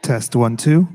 Test 1, 2.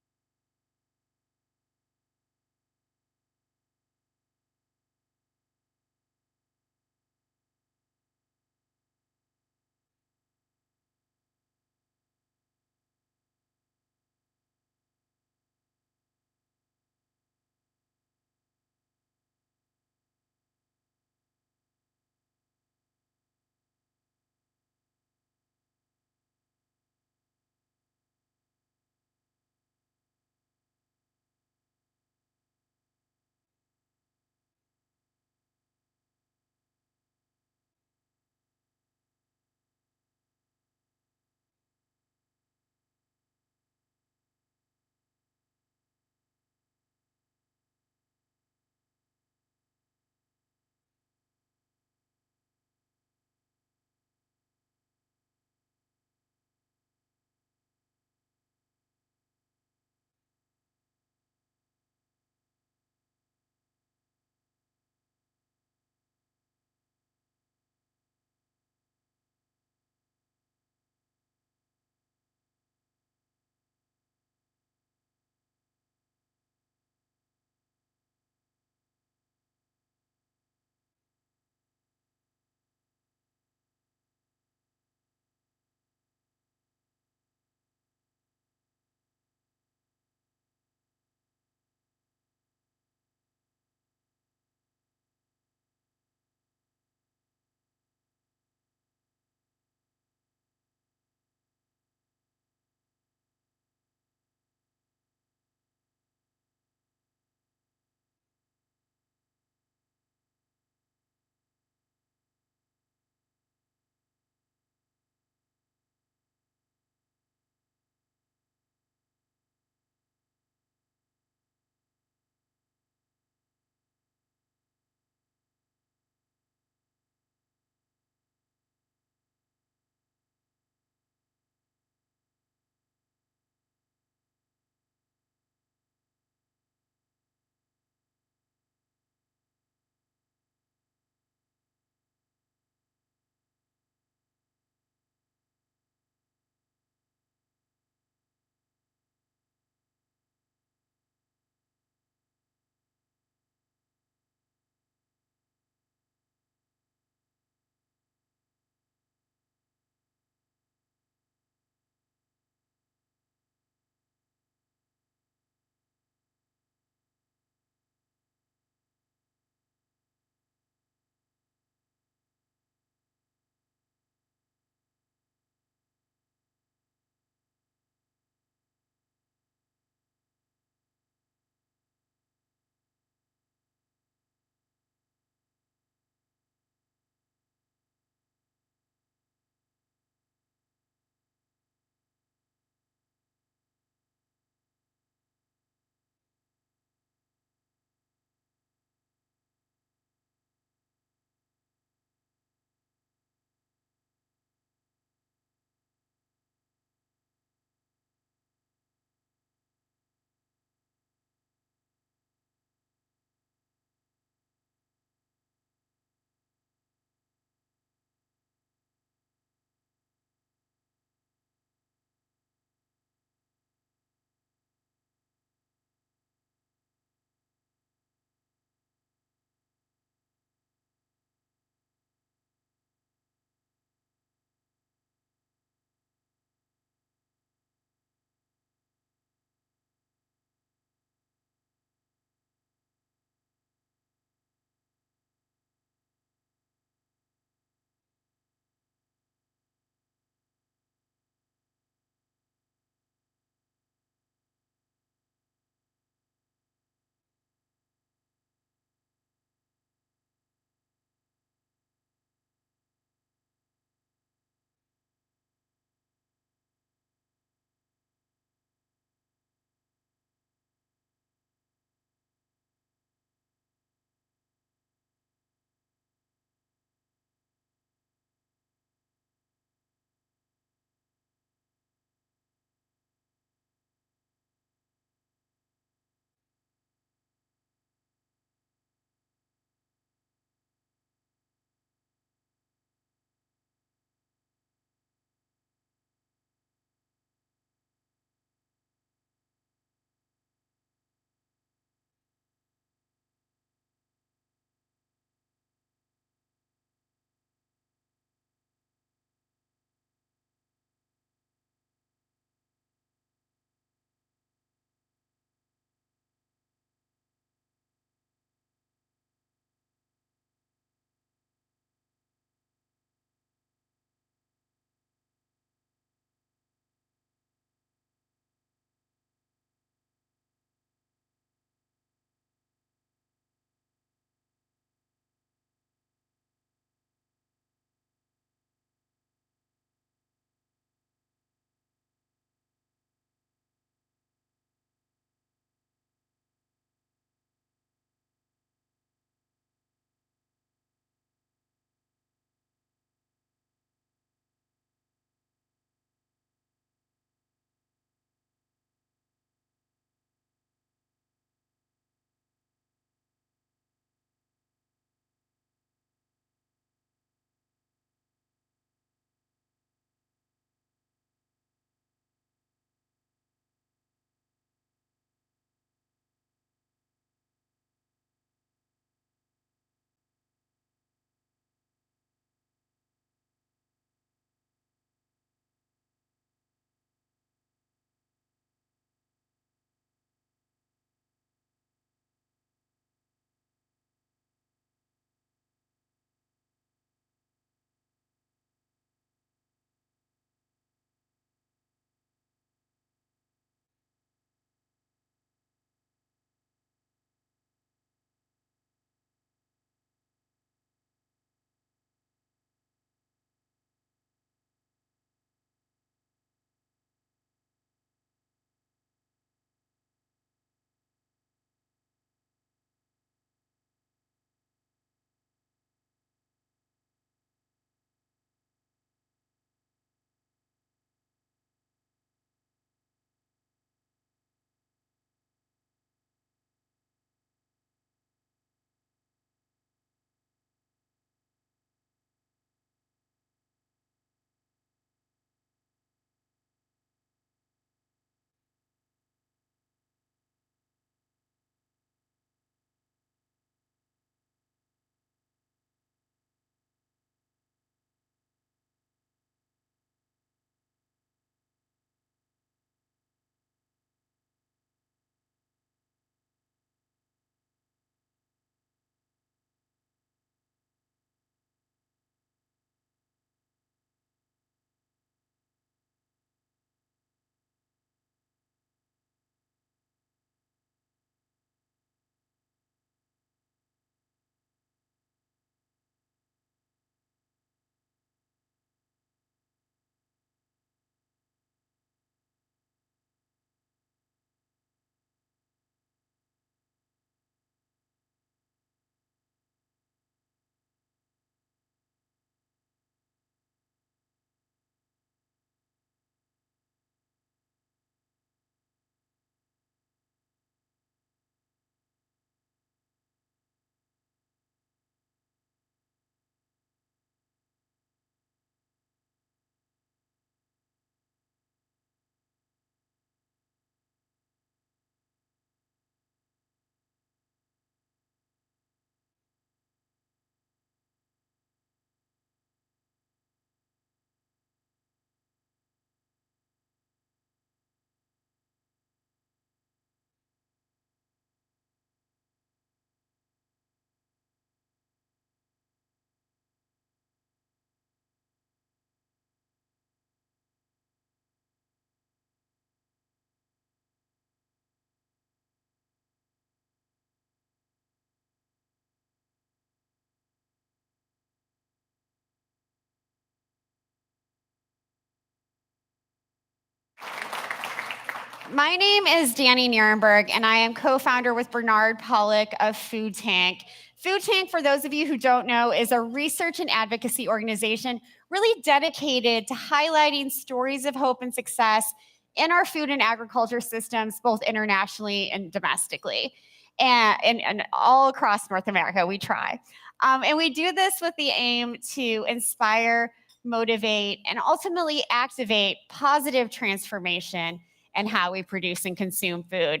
My name is Danny Nierenberg, and I am co-founder with Bernard Pollock of Food Tank. Food Tank, for those of you who don't know, is a research and advocacy organization really dedicated to highlighting stories of hope and success in our food and agriculture systems, both internationally and domestically, and all across North America. We try. And we do this with the aim to inspire, motivate, and ultimately activate positive transformation and how we produce and consume food.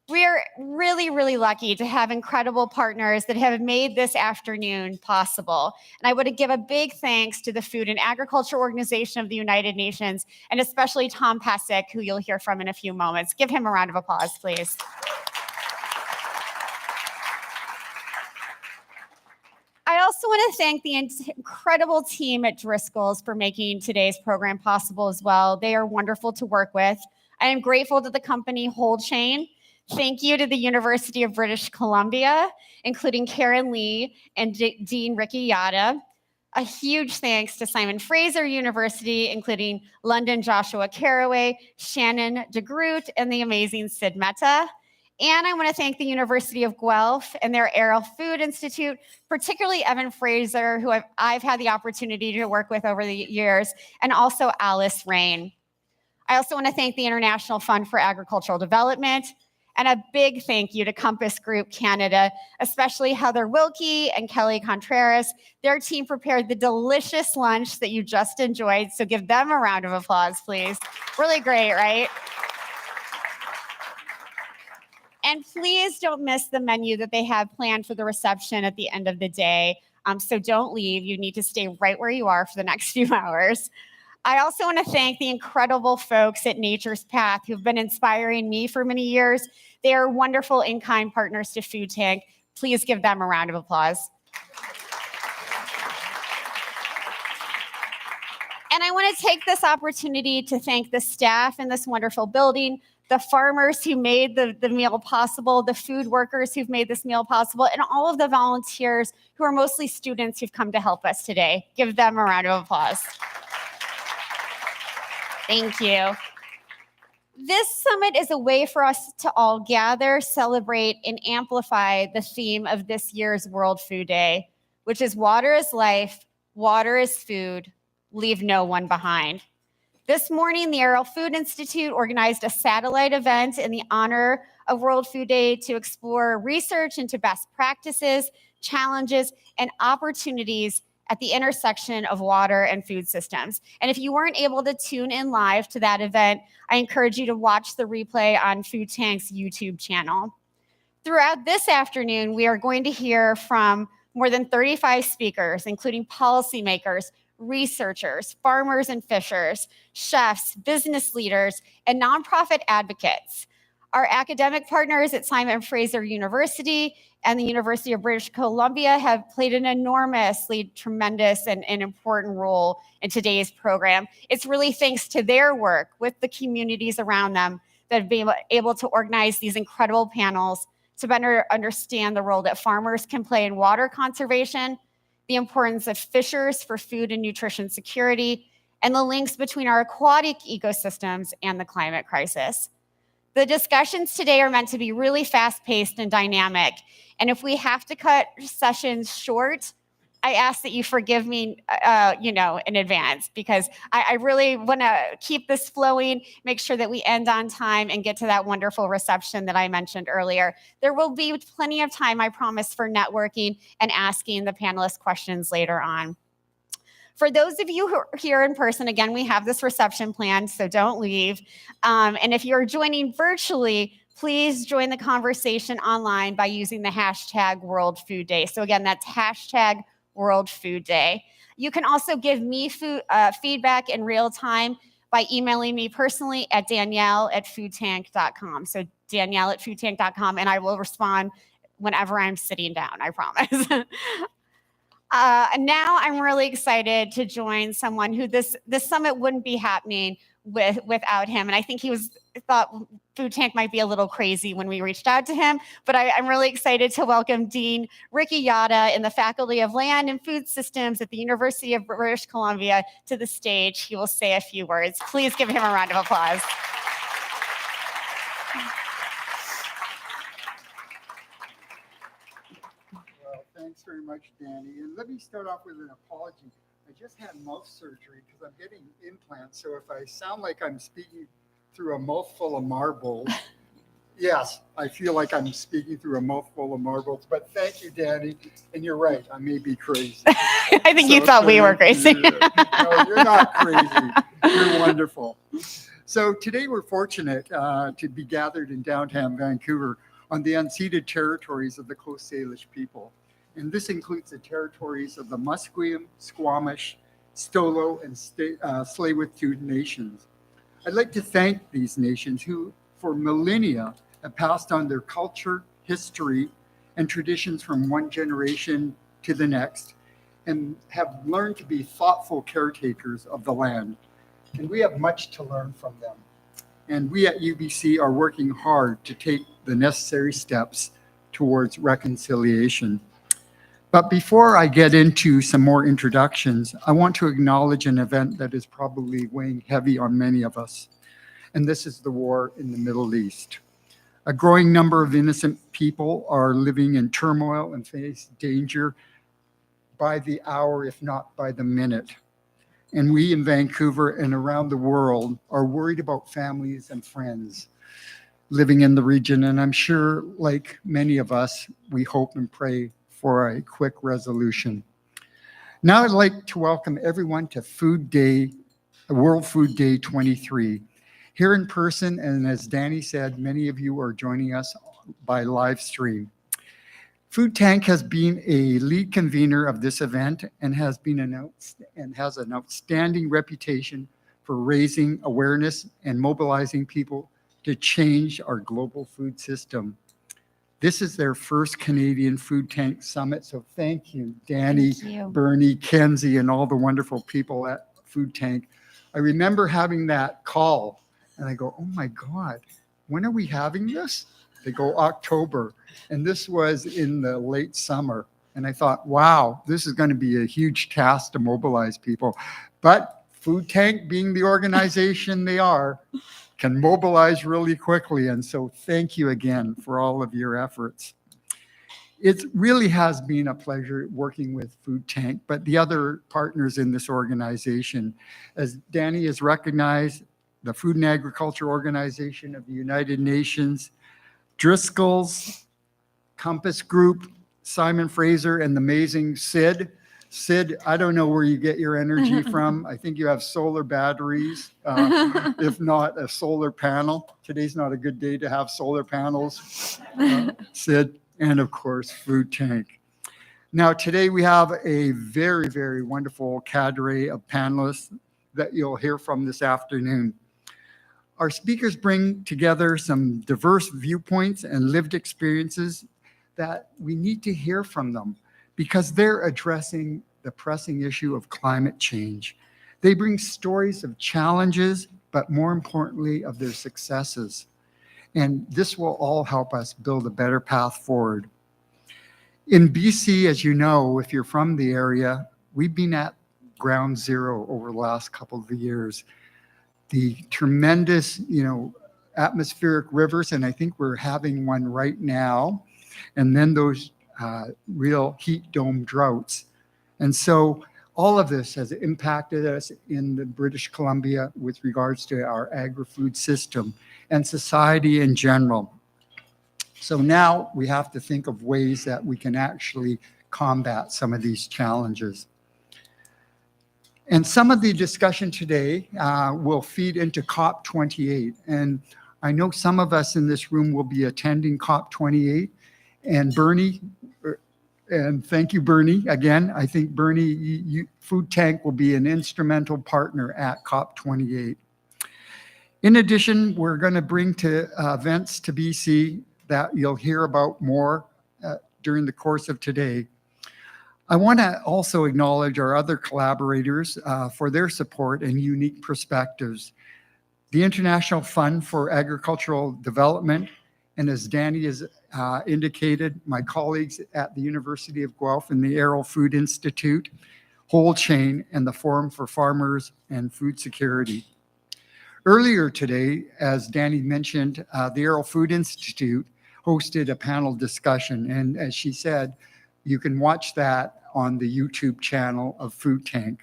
We are really, really lucky to have incredible partners that have made this afternoon possible. And I want to give a big thanks to the Food and Agriculture Organization of the United Nations, and especially Tom Pesek, who you'll hear from in a few moments. Give him a round of applause, please. I also want to thank the incredible team at Driscoll's for making today's program possible as well. They are wonderful to work with. I am grateful to the company WholeChain. Thank you to the University of British Columbia, including Karen Lee and Dean Ricky Yada. A huge thanks to Simon Fraser University, including London Joshua Carraway, Shannon DeGroot, and the amazing Sid Mehta. And I want to thank the University of Guelph and their Aero Food Institute, particularly Evan Fraser, who I've had the opportunity to work with over the years, and also Alice Rain. I also want to thank the International Fund for Agricultural Development, and a big thank you to Compass Group Canada, especially Heather Wilkie and Kelly Contreras. Their team prepared the delicious lunch that you just enjoyed, so give them a round of applause, please. Really great, right? And please don't miss the menu that they have planned for the reception at the end of the day. So don't leave. You need to stay right where you are for the next few hours. I also want to thank the incredible folks at Nature's Path who've been inspiring me for many years. They are wonderful in-kind partners to Food Tank. Please give them a round of applause. And I want to take this opportunity to thank the staff in this wonderful building, the farmers who made the meal possible, the food workers who've made this meal possible, and all of the volunteers who are mostly students who've come to help us today. Give them a round of applause. Thank you. This summit is a way for us to all gather, celebrate, and amplify the theme of this year's World Food Day, which is water is life, water is food, leave no one behind. This morning, the Aero Food Institute organized a satellite event in the honor of World Food Day to explore research into best practices, challenges, and opportunities at the intersection of water and food systems. And if you weren't able to tune in live to that event, I encourage you to watch the replay on Food Tank's YouTube channel. Throughout this afternoon, we are going to hear from more than 35 speakers, including policymakers, researchers, farmers and fishers, chefs, business leaders, and nonprofit advocates. Our academic partners at Simon Fraser University and the University of British Columbia have played an enormously tremendous and important role in today's program. It's really thanks to their work with the communities around them that have been able to organize these incredible panels to better understand the role that farmers can play in water conservation, the importance of fishers for food and nutrition security, and the links between our aquatic ecosystems and the climate crisis. The discussions today are meant to be really fast-paced and dynamic, and if we have to cut sessions short, I ask that you forgive me, in advance, because I really want to keep this flowing, make sure that we end on time and get to that wonderful reception that I mentioned earlier. There will be plenty of time, I promise, for networking and asking the panelists questions later on. For those of you who are here in person, again, we have this reception planned, so don't leave. And if you're joining virtually, please join the conversation online by using the hashtag World Food Day. So again, that's hashtag World Food Day. You can also give me feedback in real time by emailing me personally at danielle@foodtank.com. So danielle@foodtank.com, and I will respond whenever I'm sitting down, I promise. Now I'm really excited to join someone who this summit wouldn't be happening without him. And I think thought Food Tank might be a little crazy when we reached out to him, but I'm really excited to welcome Dean Ricky Yada in the Faculty of Land and Food Systems at the University of British Columbia to the stage. He will say a few words. Please give him a round of applause. Well, thanks very much, Danny. And let me start off with an apology. I just had mouth surgery because I'm getting implants. So if I sound like I'm speaking through a mouthful of marbles, yes, I feel like I'm speaking through a mouthful of marbles. But thank you, Danny. And you're right, I may be crazy. I think you thought we were crazy. No, you're not crazy. You're wonderful. So today we're fortunate to be gathered in downtown Vancouver on the unceded territories of the Coast Salish people. And this includes the territories of the Musqueam, Squamish, Stolo, and Tsleil-Waututh nations. I'd like to thank these nations who, for millennia, have passed on their culture, history, and traditions from one generation to the next, and have learned to be thoughtful caretakers of the land. And we have much to learn from them. And we at UBC are working hard to take the necessary steps towards reconciliation. But before I get into some more introductions, I want to acknowledge an event that is probably weighing heavy on many of us. And this is the war in the Middle East. A growing number of innocent people are living in turmoil and face danger by the hour, if not by the minute. And we in Vancouver and around the world are worried about families and friends living in the region. And I'm sure, like many of us, we hope and pray for a quick resolution. Now I'd like to welcome everyone to Food Day, World Food Day 23. Here in person, and as Danny said, many of you are joining us by live stream. Food Tank has been a lead convener of this event and has an outstanding reputation for raising awareness and mobilizing people to change our global food system. This is their first Canadian Food Tank Summit, so thank you, Danny, Bernie, Kenzie, and all the wonderful people at Food Tank. I remember having that call, and I go, oh my God, when are we having this? They go, October. And this was in the late summer. And I thought, wow, this is going to be a huge task to mobilize people. But Food Tank, being the organization they are, can mobilize really quickly. And so thank you again for all of your efforts. It really has been a pleasure working with Food Tank, but the other partners in this organization, as Danny has recognized, the Food and Agriculture Organization of the United Nations, Driscoll's, Compass Group, Simon Fraser, and the amazing Sid. Sid, I don't know where you get your energy from. I think you have solar batteries, if not a solar panel. Today's not a good day to have solar panels. Sid, and of course, Food Tank. Now, today we have a very, very wonderful cadre of panelists that you'll hear from this afternoon. Our speakers bring together some diverse viewpoints and lived experiences that we need to hear from them because they're addressing the pressing issue of climate change. They bring stories of challenges, but more importantly, of their successes. And this will all help us build a better path forward. In BC, as you know, if you're from the area, we've been at ground zero over the last couple of years. The tremendous, atmospheric rivers, and I think we're having one right now, and then those real heat dome droughts. And so all of this has impacted us in the British Columbia with regards to our agri-food system and society in general. So now we have to think of ways that we can actually combat some of these challenges. And some of the discussion today will feed into COP28. And I know some of us in this room will be attending COP28. And Bernie, and thank you, Bernie. Again, I think Bernie, Food Tank will be an instrumental partner at COP28. In addition, we're going to bring to events to BC that you'll hear about more during the course of today. I want to also acknowledge our other collaborators for their support and unique perspectives. The International Fund for Agricultural Development, and as Danny has indicated, my colleagues at the University of Guelph and the Arrow Food Institute, WholeChain, and the Forum for Farmers and Food Security. Earlier today, as Danny mentioned, the Aero Food Institute hosted a panel discussion. And as she said, you can watch that on the YouTube channel of Food Tank.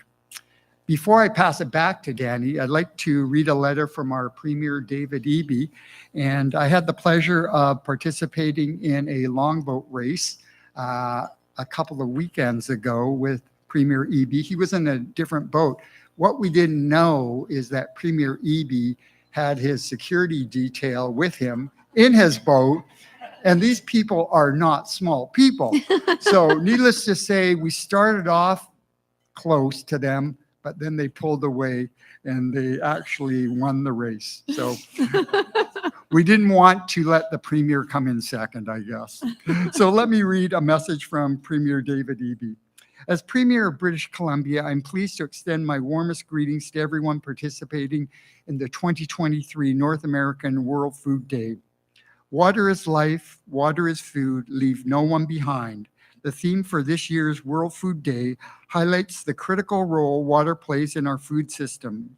Before I pass it back to Danny, I'd like to read a letter from our Premier, David Eby. And I had the pleasure of participating in a longboat race a couple of weekends ago with Premier Eby. He was in a different boat. What we didn't know is that Premier Eby had his security detail with him in his boat. And these people are not small people. So needless to say, we started off close to them, but then they pulled away and they actually won the race. So we didn't want to let the Premier come in second, I guess. So let me read a message from Premier David Eby. As Premier of British Columbia, I'm pleased to extend my warmest greetings to everyone participating in the 2023 North American World Food Day. Water is life, water is food, leave no one behind. The theme for this year's World Food Day highlights the critical role water plays in our food system.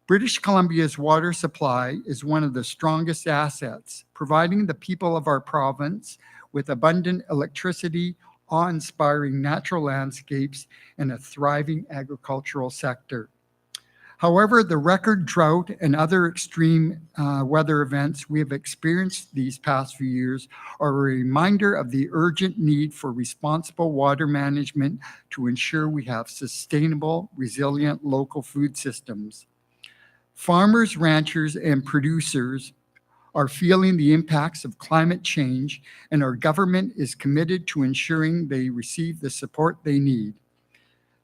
British Columbia's water supply is one of the strongest assets, providing the people of our province with abundant electricity, awe-inspiring natural landscapes, and a thriving agricultural sector. However, the record drought and other extreme weather events we have experienced these past few years are a reminder of the urgent need for responsible water management to ensure we have sustainable, resilient local food systems. Farmers, ranchers, and producers are feeling the impacts of climate change, and our government is committed to ensuring they receive the support they need.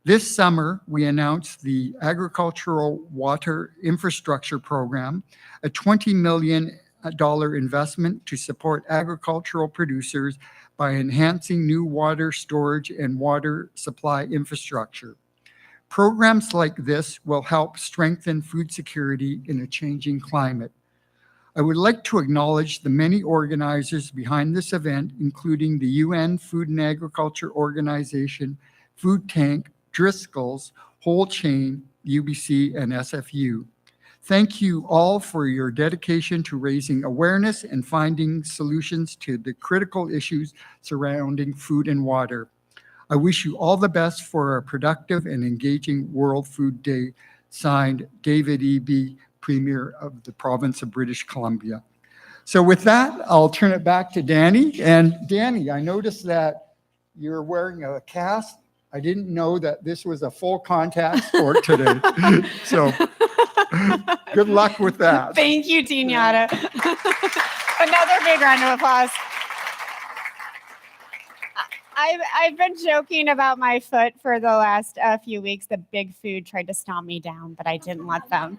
This summer, we announced the Agricultural Water Infrastructure Program, a $20 million investment to support agricultural producers by enhancing new water storage and water supply infrastructure. Programs like this will help strengthen food security in a changing climate. I would like to acknowledge the many organizers behind this event, including the UN Food and Agriculture Organization, Food Tank, Driscoll's, WholeChain, UBC, and SFU. Thank you all for your dedication to raising awareness and finding solutions to the critical issues surrounding food and water. I wish you all the best for a productive and engaging World Food Day. Signed, David Eby, Premier of the Province of British Columbia. So with that, I'll turn it back to Danny. And Danny, I noticed that you're wearing a cast. I didn't know that this was a full contact sport today. So good luck with that. Thank you, Dean Yada. Another big round of applause. I've been joking about my foot for the last few weeks. The big food tried to stomp me down, but I didn't let them.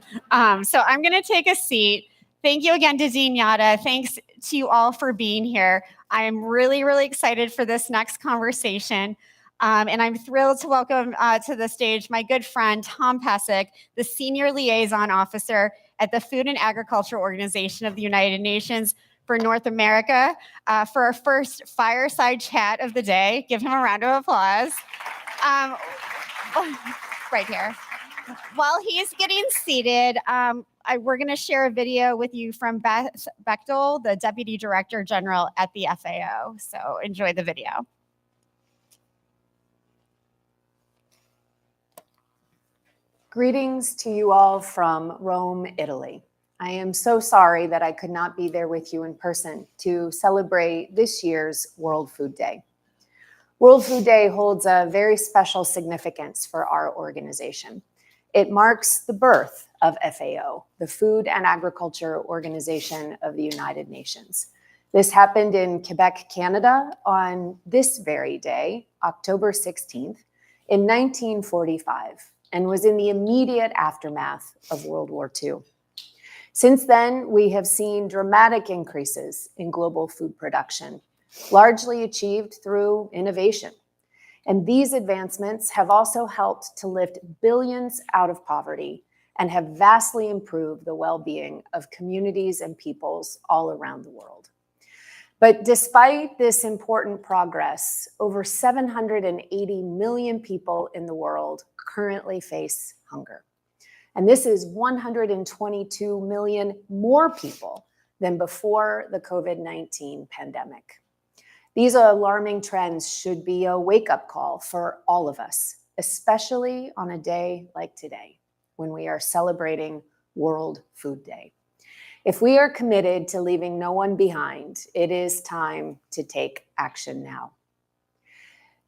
So I'm going to take a seat. Thank you again to Dean Yada. Thanks to you all for being here. I am really, really excited for this next conversation. And I'm thrilled to welcome to the stage my good friend, Tom Pesek, the Senior Liaison Officer at the Food and Agriculture Organization of the United Nations for North America, for our first fireside chat of the day. Give him a round of applause. Right here. While he's getting seated, we're going to share a video with you from Beth Bechtel, the Deputy Director General at the FAO. So enjoy the video. Greetings to you all from Rome, Italy. I am so sorry that I could not be there with you in person to celebrate this year's World Food Day. World Food Day holds a very special significance for our organization. It marks the birth of FAO, the Food and Agriculture Organization of the United Nations. This happened in Quebec, Canada on this very day, October 16th, in 1945, and was in the immediate aftermath of World War II. Since then, we have seen dramatic increases in global food production, largely achieved through innovation. And these advancements have also helped to lift billions out of poverty and have vastly improved the well-being of communities and peoples all around the world. But despite this important progress, over 780 million people in the world currently face hunger. And this is 122 million more people than before the COVID-19 pandemic. These alarming trends should be a wake-up call for all of us, especially on a day like today, when we are celebrating World Food Day. If we are committed to leaving no one behind, it is time to take action now.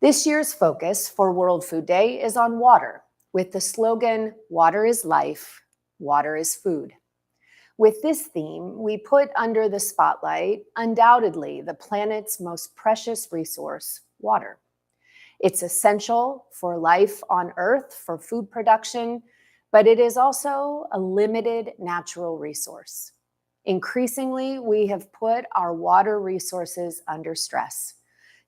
This year's focus for World Food Day is on water, with the slogan, "Water is life, water is food." With this theme, we put under the spotlight, undoubtedly, the planet's most precious resource, water. It's essential for life on Earth, for food production, but it is also a limited natural resource. Increasingly, we have put our water resources under stress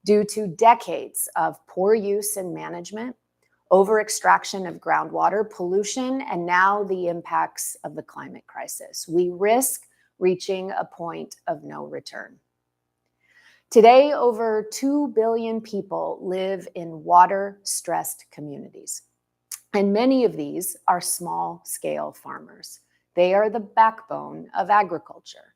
due to decades of poor use and management, over-extraction of groundwater, pollution, and now the impacts of the climate crisis. We risk reaching a point of no return. Today, over 2 billion people live in water-stressed communities, and many of these are small-scale farmers. They are the backbone of agriculture.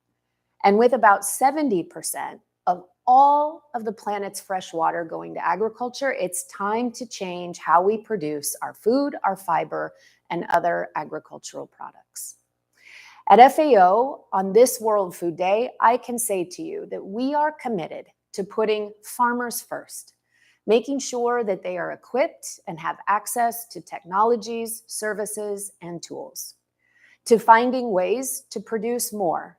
And with about 70% of all of the planet's fresh water going to agriculture, it's time to change how we produce our food, our fiber, and other agricultural products. At FAO, on this World Food Day, I can say to you that we are committed to putting farmers first, making sure that they are equipped and have access to technologies, services, and tools, to finding ways to produce more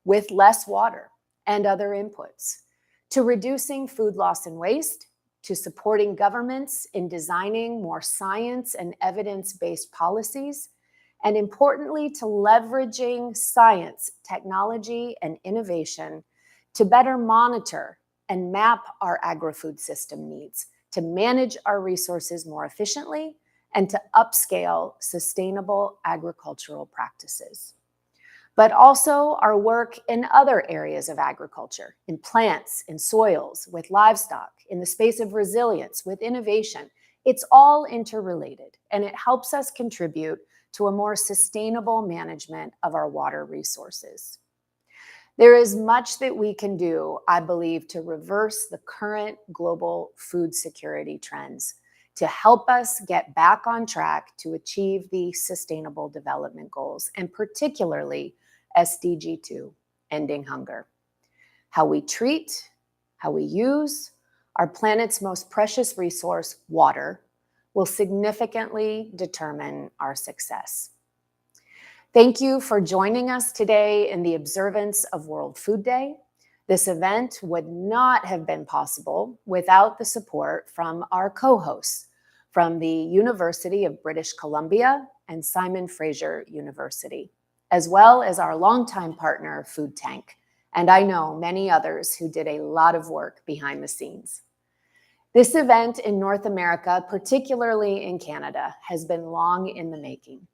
with less water and other inputs, to reducing food loss and waste, to supporting governments in designing more science and evidence-based policies, and importantly, to leveraging science, technology, and innovation to better monitor and map our agri-food system needs, to manage our resources more efficiently, and to upscale sustainable agricultural practices. But also our work in other areas of agriculture, in plants, in soils, with livestock, in the space of resilience, with innovation. It's all interrelated, and it helps us contribute to a more sustainable management of our water resources. There is much that we can do, I believe, to reverse the current global food security trends, to help us get back on track to achieve the Sustainable Development Goals, and particularly SDG 2, ending hunger. How we treat, how we use our planet's most precious resource, water, will significantly determine our success. Thank you for joining us today in the observance of World Food Day. This event would not have been possible without the support from our co-hosts from the University of British Columbia and Simon Fraser University, as well as our longtime partner, Food Tank, and I know many others who did a lot of work behind the scenes. This event in North America, particularly in Canada, has been long in the making.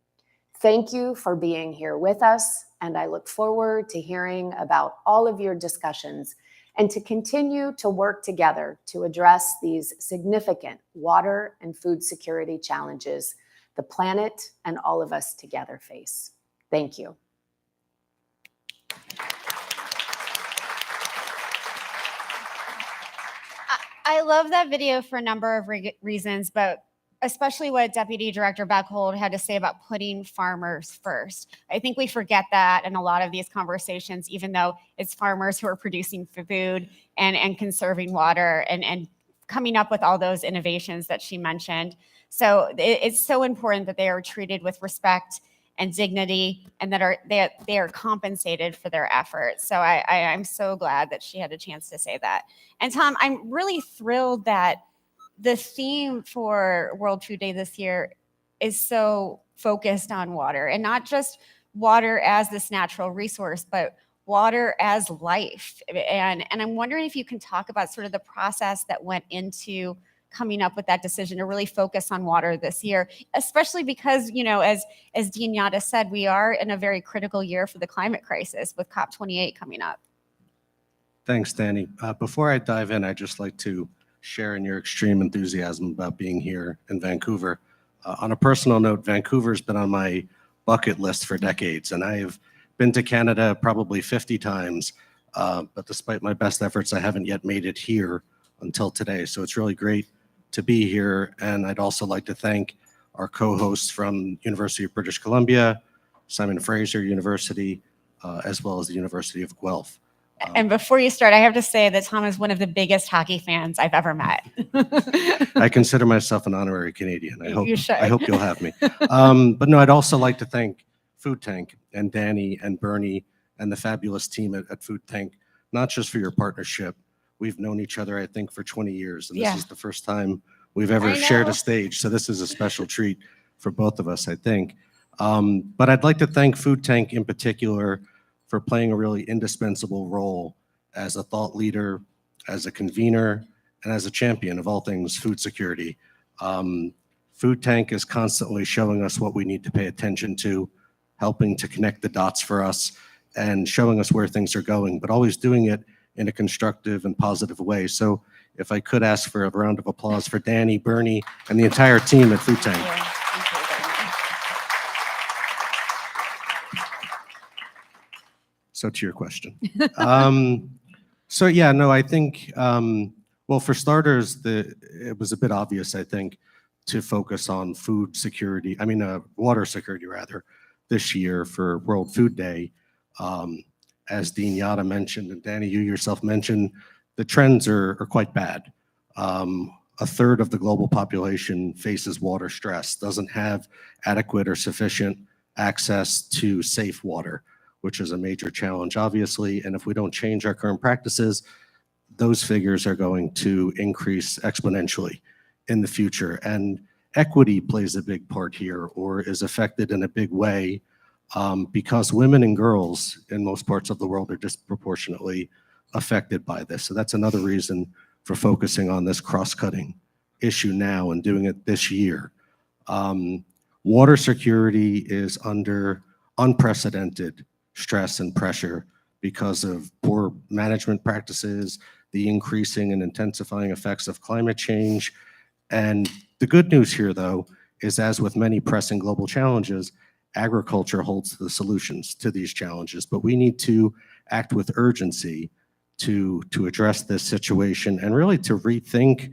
Thank you for being here with us, and I look forward to hearing about all of your discussions and to continue to work together to address these significant water and food security challenges the planet and all of us together face. Thank you. I love that video for a number of reasons, but especially what Deputy Director Beckhold had to say about putting farmers first. I think we forget that in a lot of these conversations, even though it's farmers who are producing food and conserving water and coming up with all those innovations that she mentioned. So it's so important that they are treated with respect and dignity, and that they are compensated for their efforts. So I'm so glad that she had a chance to say that. And Tom, I'm really thrilled that the theme for World Food Day this year is so focused on water, and not just water as this natural resource, but water as life. And I'm wondering if you can talk about sort of the process that went into coming up with that decision to really focus on water this year, especially because, you know, as Dean Yada said, we are in a very critical year for the climate crisis with COP28 coming up. Thanks, Danny. Before I dive in, I'd just like to share in your extreme enthusiasm about being here in Vancouver. On a personal note, Vancouver's been on my bucket list for decades. And I have been to Canada probably 50 times, but despite my best efforts, I haven't yet made it here until today. So it's really great to be here. And I'd also like to thank our co-hosts from University of British Columbia, Simon Fraser University, as well as the University of Guelph. And before you start, I have to say that Tom is one of the biggest hockey fans I've ever met. I consider myself an honorary Canadian. You should. I hope you'll have me. But no, I'd also like to thank Food Tank and Danny and Bernie and the fabulous team at Food Tank, not just for your partnership. We've known each other, I think, for 20 years, and this is the first time we've ever shared a stage. So this is a special treat for both of us, I think. But I'd like to thank Food Tank in particular for playing a really indispensable role as a thought leader, as a convener, and as a champion of all things food security. Food Tank is constantly showing us what we need to pay attention to, helping to connect the dots for us, and showing us where things are going, but always doing it in a constructive and positive way. So if I could ask for a round of applause for Danny, Bernie, and the entire team at Food Tank. Thank you. So to your question. So yeah, no, I think, well, for starters, it was a bit obvious, I think, to focus on food security, water security rather, this year for World Food Day. As Dean Yada mentioned, and Danny, you yourself mentioned, the trends are quite bad. A third of the global population faces water stress, doesn't have adequate or sufficient access to safe water, which is a major challenge, obviously. And if we don't change our current practices, those figures are going to increase exponentially in the future. And equity plays a big part here, or is affected in a big way, because women and girls in most parts of the world are disproportionately affected by this. So that's another reason for focusing on this cross-cutting issue now and doing it this year. Water security is under unprecedented stress and pressure because of poor management practices, the increasing and intensifying effects of climate change. And the good news here, though, is as with many pressing global challenges, agriculture holds the solutions to these challenges, but we need to act with urgency to address this situation and really to rethink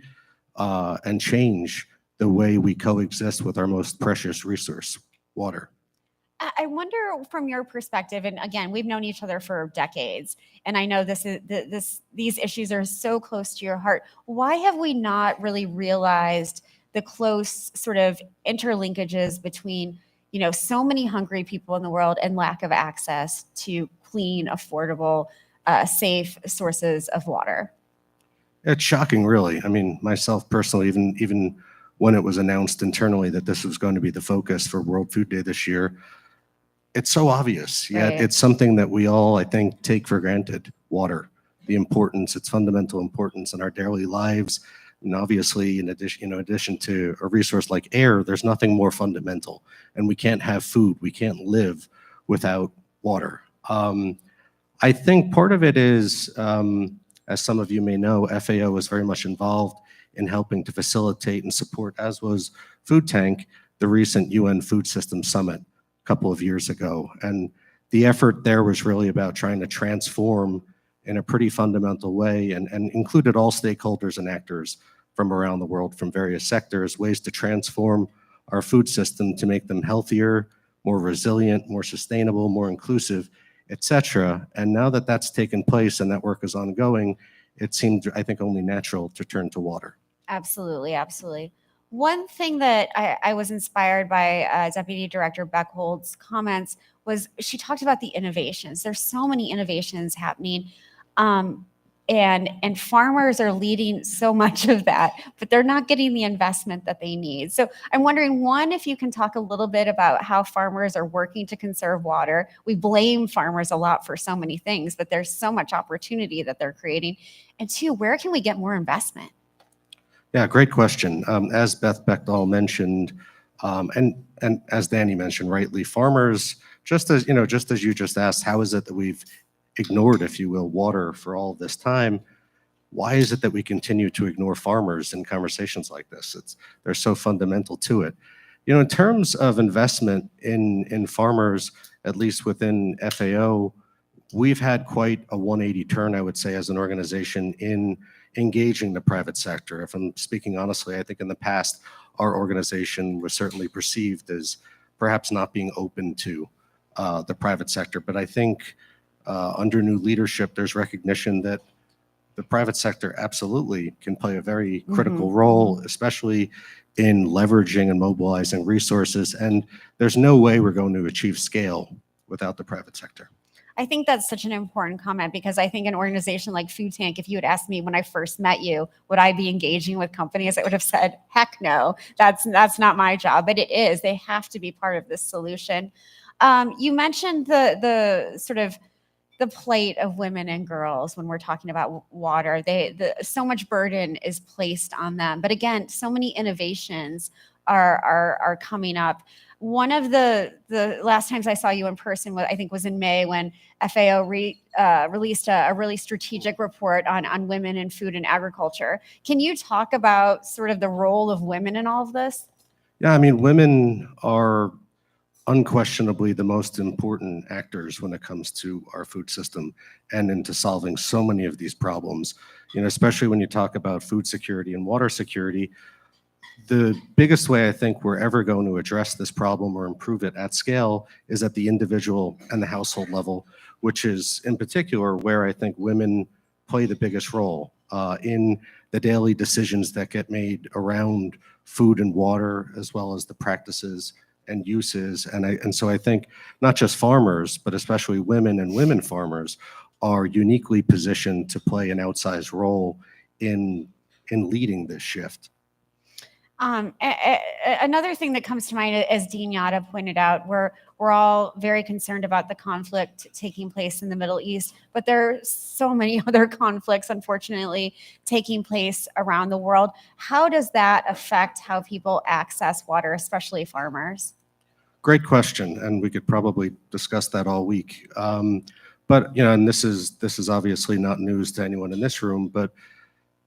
and change the way we coexist with our most precious resource, water. I wonder from your perspective, and again, we've known each other for decades, and I know these issues are so close to your heart. Why have we not really realized the close sort of interlinkages between, so many hungry people in the world and lack of access to clean, affordable, safe sources of water? It's shocking, really. I mean, myself personally, even when it was announced internally that this was going to be the focus for World Food Day this year, it's so obvious, yet it's something that we all, I think, take for granted. Water, the importance, its fundamental importance in our daily lives. And obviously, in addition to a resource like air, there's nothing more fundamental. And we can't have food, we can't live without water. I think part of it is, as some of you may know, FAO was very much involved in helping to facilitate and support, as was Food Tank, the recent UN Food Systems Summit a couple of years ago. And the effort there was really about trying to transform in a pretty fundamental way and included all stakeholders and actors from around the world, from various sectors, ways to transform our food system to make them healthier, more resilient, more sustainable, more inclusive, etc. And now that that's taken place and that work is ongoing, it seemed, I think, only natural to turn to water. Absolutely, absolutely. One thing that I was inspired by Deputy Director Beckhold's comments was she talked about the innovations. There's so many innovations happening, and farmers are leading so much of that, but they're not getting the investment that they need. So I'm wondering, one, if you can talk a little bit about how farmers are working to conserve water. We blame farmers a lot for so many things, but there's so much opportunity that they're creating. And two, where can we get more investment? Yeah, great question. As Beth Beckdahl mentioned, and as Danny mentioned rightly, farmers, just as you just asked, how is it that we've ignored, if you will, water for all this time? Why is it that we continue to ignore farmers in conversations like this? They're so fundamental to it. In terms of investment in farmers, at least within FAO, we've had quite a 180 turn, I would say, as an organization in engaging the private sector. If I'm speaking honestly, I think in the past, our organization was certainly perceived as perhaps not being open to the private sector. But I think under new leadership, there's recognition that the private sector absolutely can play a very critical role, especially in leveraging and mobilizing resources. And there's no way we're going to achieve scale without the private sector. I think that's such an important comment, because I think an organization like Food Tank, if you had asked me when I first met you, would I be engaging with companies, I would have said, heck no, that's not my job. But it is. They have to be part of this solution. You mentioned the sort of the plight of women and girls when we're talking about water. So much burden is placed on them. But again, so many innovations are coming up. One of the last times I saw you in person, I think was in May, when FAO released a really strategic report on women in food and agriculture. Can you talk about sort of the role of women in all of this? Yeah, I mean, women are unquestionably the most important actors when it comes to our food system and into solving so many of these problems. Especially when you talk about food security and water security, the biggest way I think we're ever going to address this problem or improve it at scale is at the individual and the household level, which is in particular where I think women play the biggest role in the daily decisions that get made around food and water, as well as the practices and uses. And so I think not just farmers, but especially women and women farmers are uniquely positioned to play an outsized role in leading this shift. Another thing that comes to mind, as Dean Yada pointed out, we're all very concerned about the conflict taking place in the Middle East, but there are so many other conflicts, unfortunately, taking place around the world. How does that affect how people access water, especially farmers? Great question, and we could probably discuss that all week. But and this is obviously not news to anyone in this room, but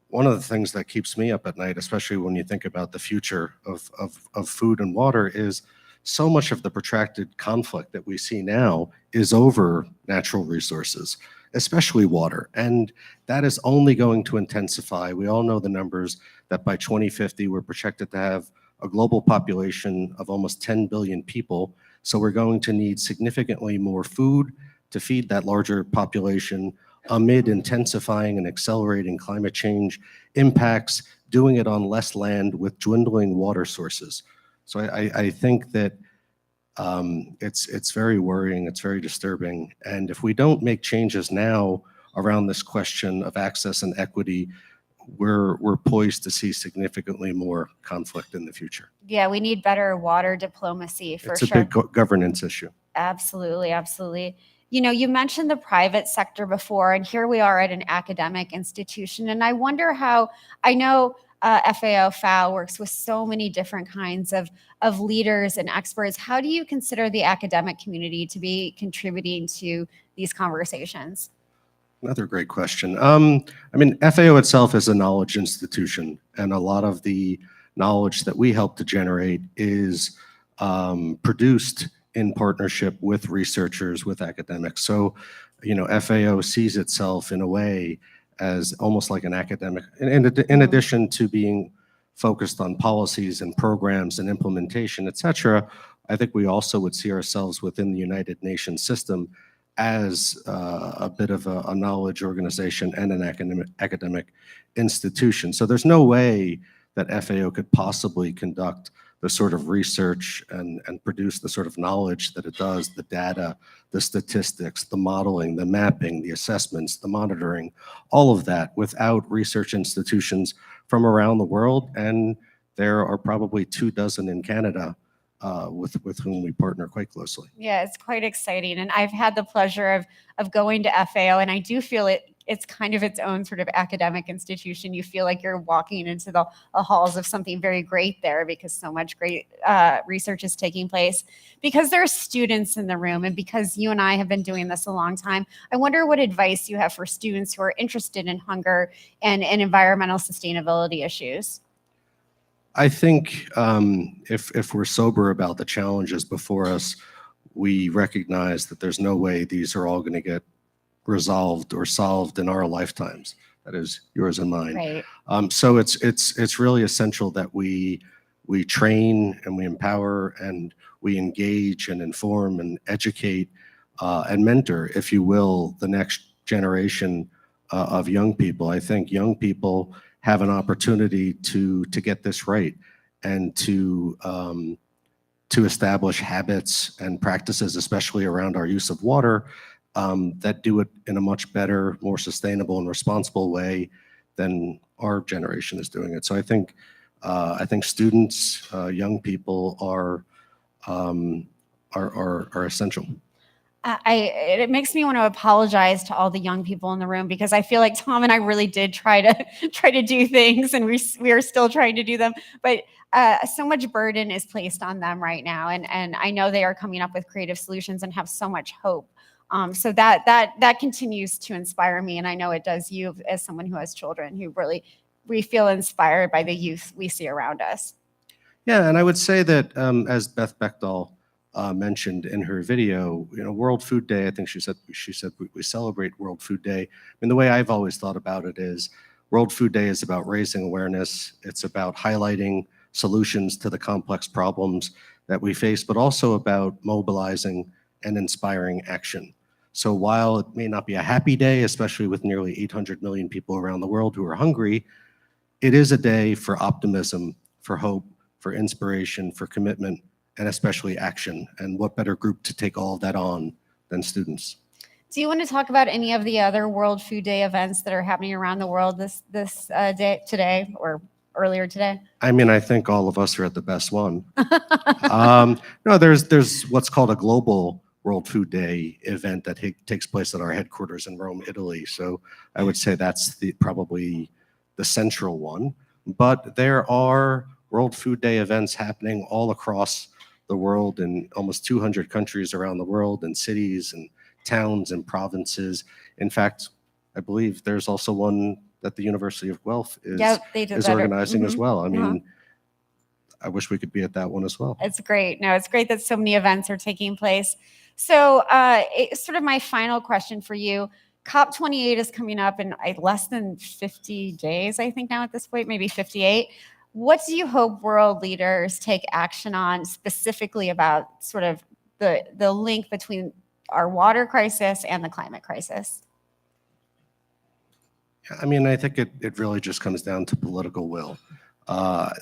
one of the things that keeps me up at night, especially when you think about the future of food and water, is so much of the protracted conflict that we see now is over natural resources, especially water. And that is only going to intensify. We all know the numbers that by 2050, we're projected to have a global population of almost 10 billion people. So we're going to need significantly more food to feed that larger population amid intensifying and accelerating climate change impacts, doing it on less land with dwindling water sources. So I think that it's very worrying, it's very disturbing. And if we don't make changes now around this question of access and equity, we're poised to see significantly more conflict in the future. Yeah, we need better water diplomacy for sure. It's a big governance issue. Absolutely, absolutely. You mentioned the private sector before, and here we are at an academic institution. And I wonder how, I know FAO works with so many different kinds of leaders and experts. How do you consider the academic community to be contributing to these conversations? Another great question. I mean, FAO itself is a knowledge institution, and a lot of the knowledge that we help to generate is produced in partnership with researchers, with academics. So, FAO sees itself in a way as almost like an academic, in addition to being focused on policies and programs and implementation, et cetera. I think we also would see ourselves within the United Nations system as a bit of a knowledge organization and an academic institution. So there's no way that FAO could possibly conduct the sort of research and produce the sort of knowledge that it does, the data, the statistics, the modeling, the mapping, the assessments, the monitoring, all of that without research institutions from around the world. And there are probably 24 in Canada with whom we partner quite closely. Yeah, it's quite exciting. And I've had the pleasure of going to FAO, and I do feel it's kind of its own sort of academic institution. You feel like you're walking into the halls of something very great there, because so much great research is taking place. Because there are students in the room, and because you and I have been doing this a long time, I wonder what advice you have for students who are interested in hunger and environmental sustainability issues. I think if we're sober about the challenges before us, we recognize that there's no way these are all going to get resolved or solved in our lifetimes. That is yours and mine. Right. So it's really essential that we train and we empower and we engage and inform and educate and mentor, if you will, the next generation of young people. I think young people have an opportunity to get this right and to establish habits and practices, especially around our use of water, that do it in a much better, more sustainable and responsible way than our generation is doing it. So I think students, young people are essential. It makes me want to apologize to all the young people in the room, because I feel like Tom and I really did try to do things, and we are still trying to do them, but so much burden is placed on them right now, and I know they are coming up with creative solutions and have so much hope. So that continues to inspire me, and I know it does you as someone who has children, who really, we feel inspired by the youth we see around us. Yeah, and I would say that as Beth Bechtel mentioned in her video, World Food Day, I think she said we celebrate World Food Day. I mean, the way I've always thought about it is World Food Day is about raising awareness. It's about highlighting solutions to the complex problems that we face, but also about mobilizing and inspiring action. So while it may not be a happy day, especially with nearly 800 million people around the world who are hungry, it is a day for optimism, for hope, for inspiration, for commitment, and especially action. And what better group to take all of that on than students? Do you want to talk about any of the other World Food Day events that are happening around the world this day, today, or earlier today? I mean, I think all of us are at the best one. No, there's what's called a global World Food Day event that takes place at our headquarters in Rome, Italy. So I would say that's probably the central one. But there are World Food Day events happening all across the world in almost 200 countries around the world, and cities and towns and provinces. In fact, I believe there's also one that the University of Guelph is organizing as well. I mean, I wish we could be at that one as well. It's great. No, it's great that so many events are taking place. So it's sort of my final question for you. COP28 is coming up in less than 50 days, I think now at this point, maybe 58. What do you hope world leaders take action on, specifically about sort of the link between our water crisis and the climate crisis? I mean, I think it really just comes down to political will. I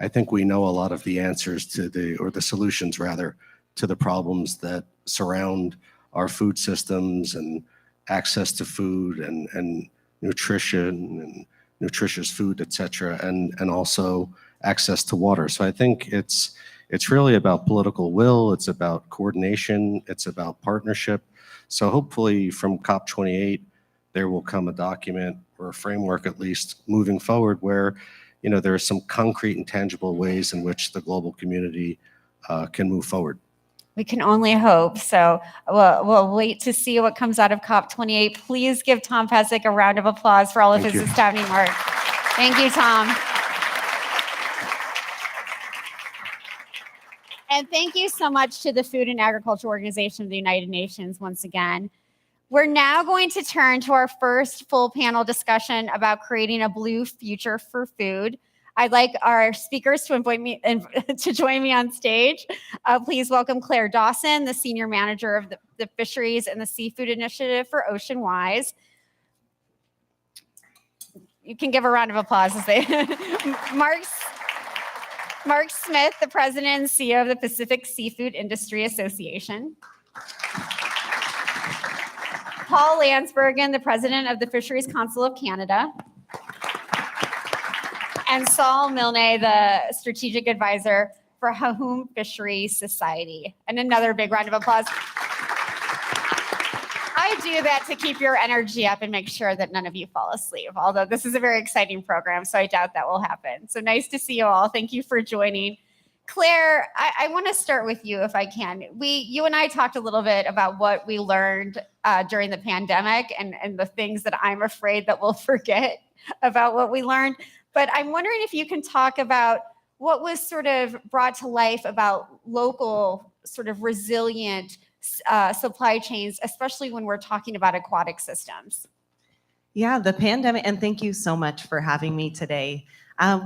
think we know a lot of the answers to the solutions rather, to the problems that surround our food systems and access to food and nutrition and nutritious food, et cetera, and also access to water. So I think it's really about political will. It's about coordination. It's about partnership. So hopefully from COP28, there will come a document or a framework, at least moving forward, where there are some concrete and tangible ways in which the global community can move forward. We can only hope. So we'll wait to see what comes out of COP28. Please give Tom Pesek a round of applause for all of his astounding work. Thank you, Tom. And thank you so much to the Food and Agriculture Organization of the United Nations once again. We're now going to turn to our first full panel discussion about creating a blue future for food. I'd like our speakers to join me on stage. Please welcome Claire Dawson, the Senior Manager of the Fisheries and the Seafood Initiative for Ocean Wise. You can give a round of applause as they Mark Smith, the President and CEO of the Pacific Seafood Industry Association. Paul Landsbergen, the President of the Fisheries Council of Canada. And Saul Milne, the Strategic Advisor for Hahum Fishery Society. And another big round of applause. I do that to keep your energy up and make sure that none of you fall asleep, although this is a very exciting program, so I doubt that will happen. So nice to see you all. Thank you for joining. Claire, I want to start with you if I can. You and I talked a little bit about what we learned during the pandemic and the things that I'm afraid that we'll forget about what we learned. But I'm wondering if you can talk about what was sort of brought to life about local sort of resilient supply chains, especially when we're talking about aquatic systems. Yeah, the pandemic, and thank you so much for having me today.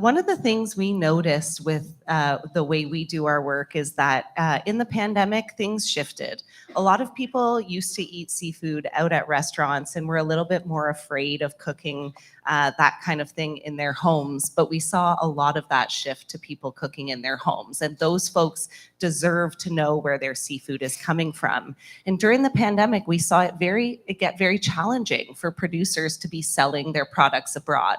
One of the things we noticed with the way we do our work is that in the pandemic, things shifted. A lot of people used to eat seafood out at restaurants and were a little bit more afraid of cooking that kind of thing in their homes. But we saw a lot of that shift to people cooking in their homes. And those folks deserve to know where their seafood is coming from. And during the pandemic, we saw it get very challenging for producers to be selling their products abroad.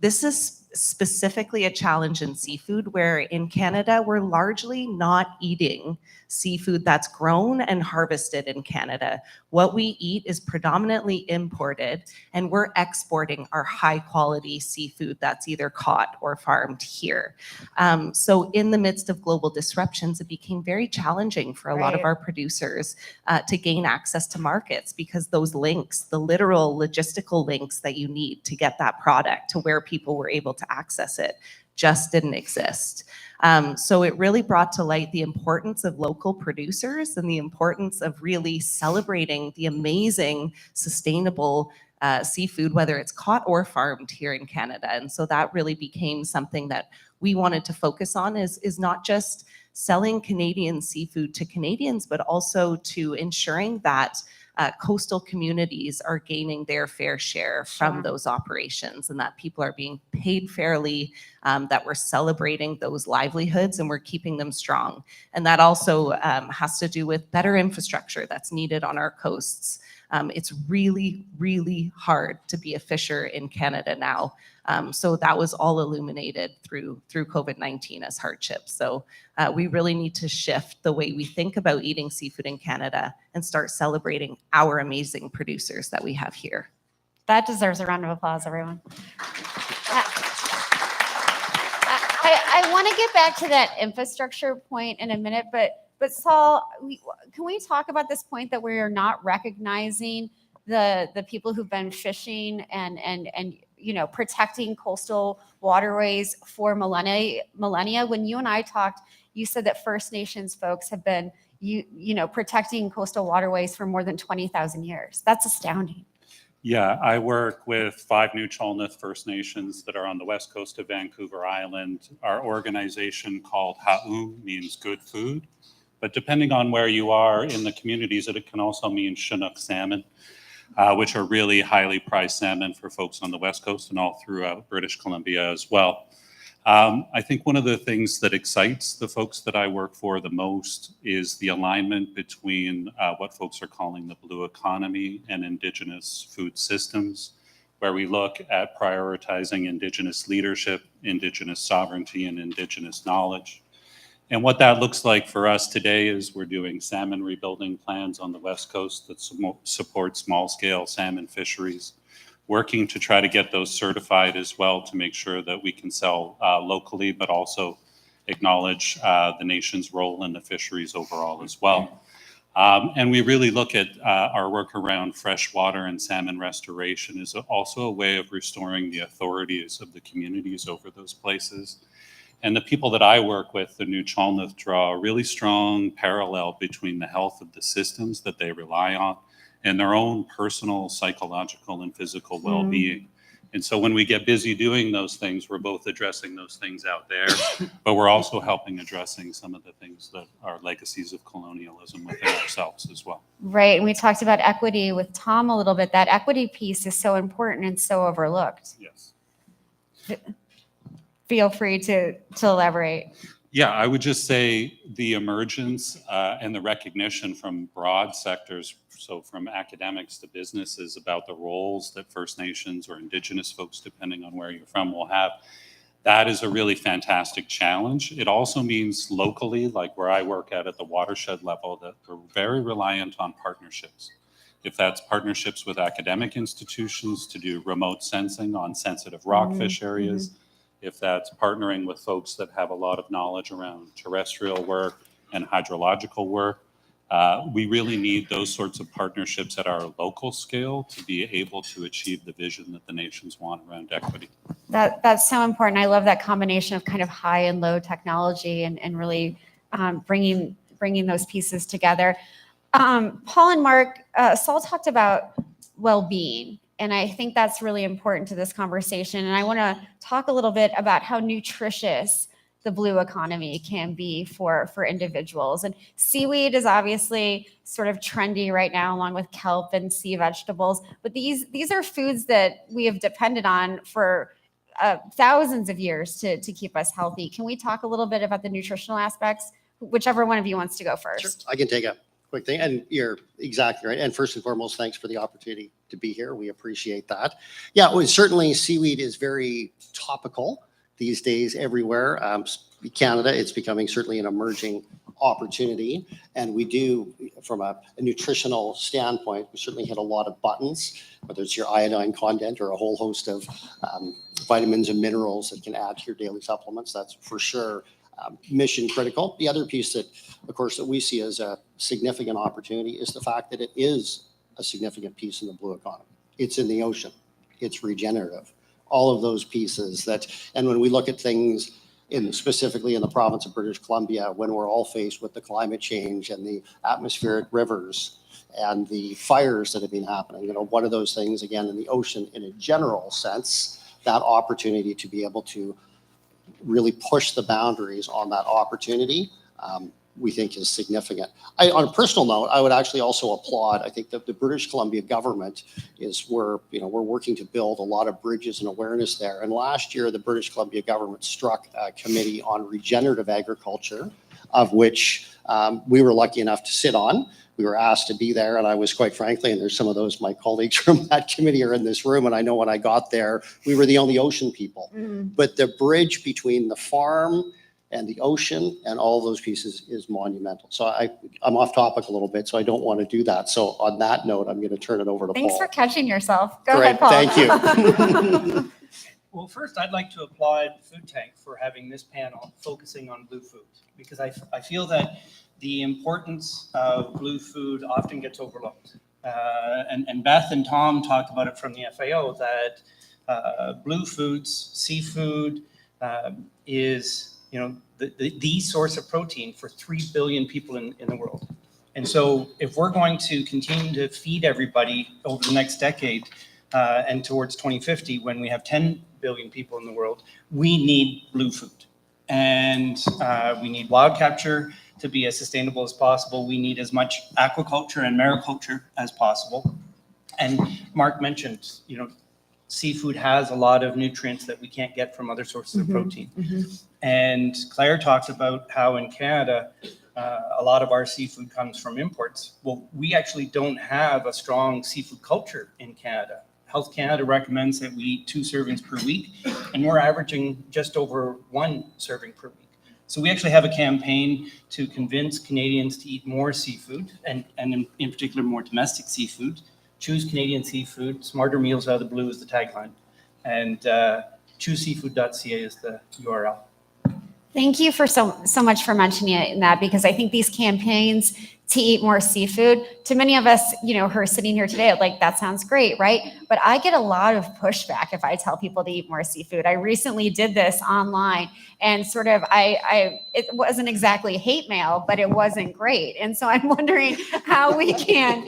This is specifically a challenge in seafood, where in Canada, we're largely not eating seafood that's grown and harvested in Canada. What we eat is predominantly imported, and we're exporting our high quality seafood that's either caught or farmed here. So in the midst of global disruptions, it became very challenging for a lot of Right. our producers to gain access to markets, because those links, the literal logistical links that you need to get that product to where people were able to access it, just didn't exist. So it really brought to light the importance of local producers and the importance of really celebrating the amazing sustainable seafood, whether it's caught or farmed here in Canada. And so that really became something that we wanted to focus on, is not just selling Canadian seafood to Canadians, but also to ensuring that coastal communities are gaining their fair share from Sure. those operations, and that people are being paid fairly, that we're celebrating those livelihoods and we're keeping them strong. And that also has to do with better infrastructure that's needed on our coasts. It's really, really hard to be a fisher in Canada now. So that was all illuminated through COVID-19 as hardship. So we really need to shift the way we think about eating seafood in Canada and start celebrating our amazing producers that we have here. That deserves a round of applause, everyone. I want to get back to that infrastructure point in a minute, but Saul, can we talk about this point that we are not recognizing the people who've been fishing and protecting coastal waterways for millennia? When you and I talked, you said that First Nations folks have been protecting coastal waterways for more than 20,000 years. That's astounding. Yeah, I work with 5 New Cholneth First Nations that are on the west coast of Vancouver Island. Our organization called Ha'u means good food, but depending on where you are in the communities, it can also mean Chinook salmon, which are really highly prized salmon for folks on the west coast and all throughout British Columbia as well. I think one of the things that excites the folks that I work for the most is the alignment between what folks are calling the blue economy and Indigenous food systems, where we look at prioritizing Indigenous leadership, Indigenous sovereignty, and Indigenous knowledge. And what that looks like for us today is we're doing salmon rebuilding plans on the West Coast that support small-scale salmon fisheries, working to try to get those certified as well to make sure that we can sell locally, but also acknowledge the nation's role in the fisheries overall as well. And we really look at our work around freshwater and salmon restoration as also a way of restoring the authorities of the communities over those places. And the people that I work with, the New Cholneth, draw a really strong parallel between the health of the systems that they rely on and their own personal, psychological, and physical well-being. And so when we get busy doing those things, we're both addressing those things out there, but we're also helping addressing some of the things that are legacies of colonialism within ourselves as well. Right, and we talked about equity with Tom a little bit. That equity piece is so important and so overlooked. Yes. Feel free to elaborate. Yeah, I would just say the emergence and the recognition from broad sectors, so from academics to businesses, about the roles that First Nations or Indigenous folks, depending on where you're from, will have. That is a really fantastic challenge. It also means locally, like where I work at the watershed level, that we're very reliant on partnerships. If that's partnerships with academic institutions to do remote sensing on sensitive rockfish areas, if that's partnering with folks that have a lot of knowledge around terrestrial work and hydrological work, We really need those sorts of partnerships at our local scale to be able to achieve the vision that the nations want around equity. That's so important. I love that combination of kind of high and low technology and really bringing those pieces together. Paul and Mark, Saul talked about well-being, and I think that's really important to this conversation. And I want to talk a little bit about how nutritious the blue economy can be for individuals. And seaweed is obviously sort of trendy right now, along with kelp and sea vegetables. But these are foods that we have depended on for thousands of years to keep us healthy. Can we talk a little bit about the nutritional aspects? Whichever one of you wants to go first. Sure. I can take a quick thing. And you're exactly right. And first and foremost, thanks for the opportunity to be here. We appreciate that. Yeah, well, certainly seaweed is very topical these days everywhere. Canada, it's becoming certainly an emerging opportunity. And we do, from a nutritional standpoint, we certainly hit a lot of buttons, whether it's your iodine content or a whole host of vitamins and minerals that can add to your daily supplements. That's for sure mission critical. The other piece that, of course, that we see as a significant opportunity is the fact that it is a significant piece in the blue economy. It's in the ocean. It's regenerative. All of those pieces that, and when we look at things specifically in the province of British Columbia, when we're all faced with the climate change and the atmospheric rivers and the fires that have been happening, one of those things, again, in the ocean, in a general sense, that opportunity to be able to really push the boundaries on that opportunity, we think is significant. On a personal note, I would actually also applaud, I think that the British Columbia government we're working to build a lot of bridges and awareness there. And last year, the British Columbia government struck a committee on regenerative agriculture, of which we were lucky enough to sit on. We were asked to be there, and I was, quite frankly, and there's some of those, my colleagues from that committee are in this room, and I know when I got there, we were the only ocean people. But the bridge between the farm and the ocean and all those pieces is monumental. So I'm off topic a little bit, so I don't want to do that. So on that note, I'm going to turn it over to Paul. Thanks for catching yourself. Go Great, ahead, Paul. thank you. Well, first, I'd like to applaud Food Tank for having this panel focusing on blue food, because I feel that the importance of blue food often gets overlooked. And Beth and Tom talked about it from the FAO, that blue foods, seafood, is the source of protein for 3 billion people in the world. And so if we're going to continue to feed everybody over the next decade and towards 2050, when we have 10 billion people in the world, we need blue food. And we need wild capture to be as sustainable as possible. We need as much aquaculture and mariculture as possible. And Mark mentioned, seafood has a lot of nutrients that we can't get from other sources of protein. And Claire talked about how in Canada, a lot of our seafood comes from imports. Well, we actually don't have a strong seafood culture in Canada. Health Canada recommends that we eat 2 servings per week, and we're averaging just over 1 serving per week. So we actually have a campaign to convince Canadians to eat more seafood, and in particular more domestic seafood. Choose Canadian seafood. Smarter meals out of the blue is the tagline. And chooseseafood.ca is the URL. Thank you for so much for mentioning that, because I think these campaigns to eat more seafood, to many of us, who are sitting here today, like, that sounds great, right? But I get a lot of pushback if I tell people to eat more seafood. I recently did this online, and sort of it wasn't exactly hate mail, but it wasn't great. And so I'm wondering how we can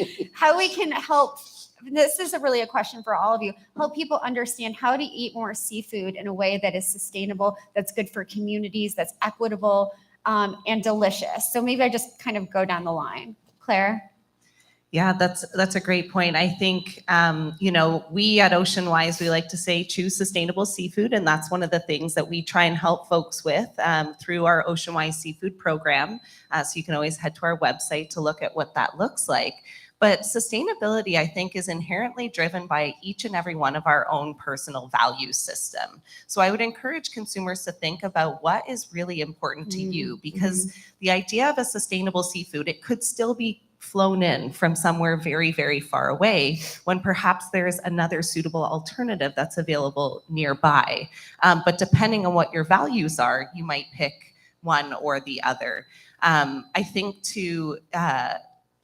help. This is really a question for all of you. Help people understand how to eat more seafood in a way that is sustainable, that's good for communities, that's equitable, and delicious. So maybe I just kind of go down the line. Claire? Yeah, that's a great point. I think, we at Oceanwise, we like to say choose sustainable seafood. And that's one of the things that we try and help folks with through our Oceanwise Seafood Program. So you can always head to our website to look at what that looks like. But sustainability, I think, is inherently driven by each and every one of our own personal value system. So I would encourage consumers to think about what is really important to you, because the idea of a sustainable seafood, it could still be flown in from somewhere very, very far away, when perhaps there's another suitable alternative that's available nearby. But depending on what your values are, you might pick one or the other. I think to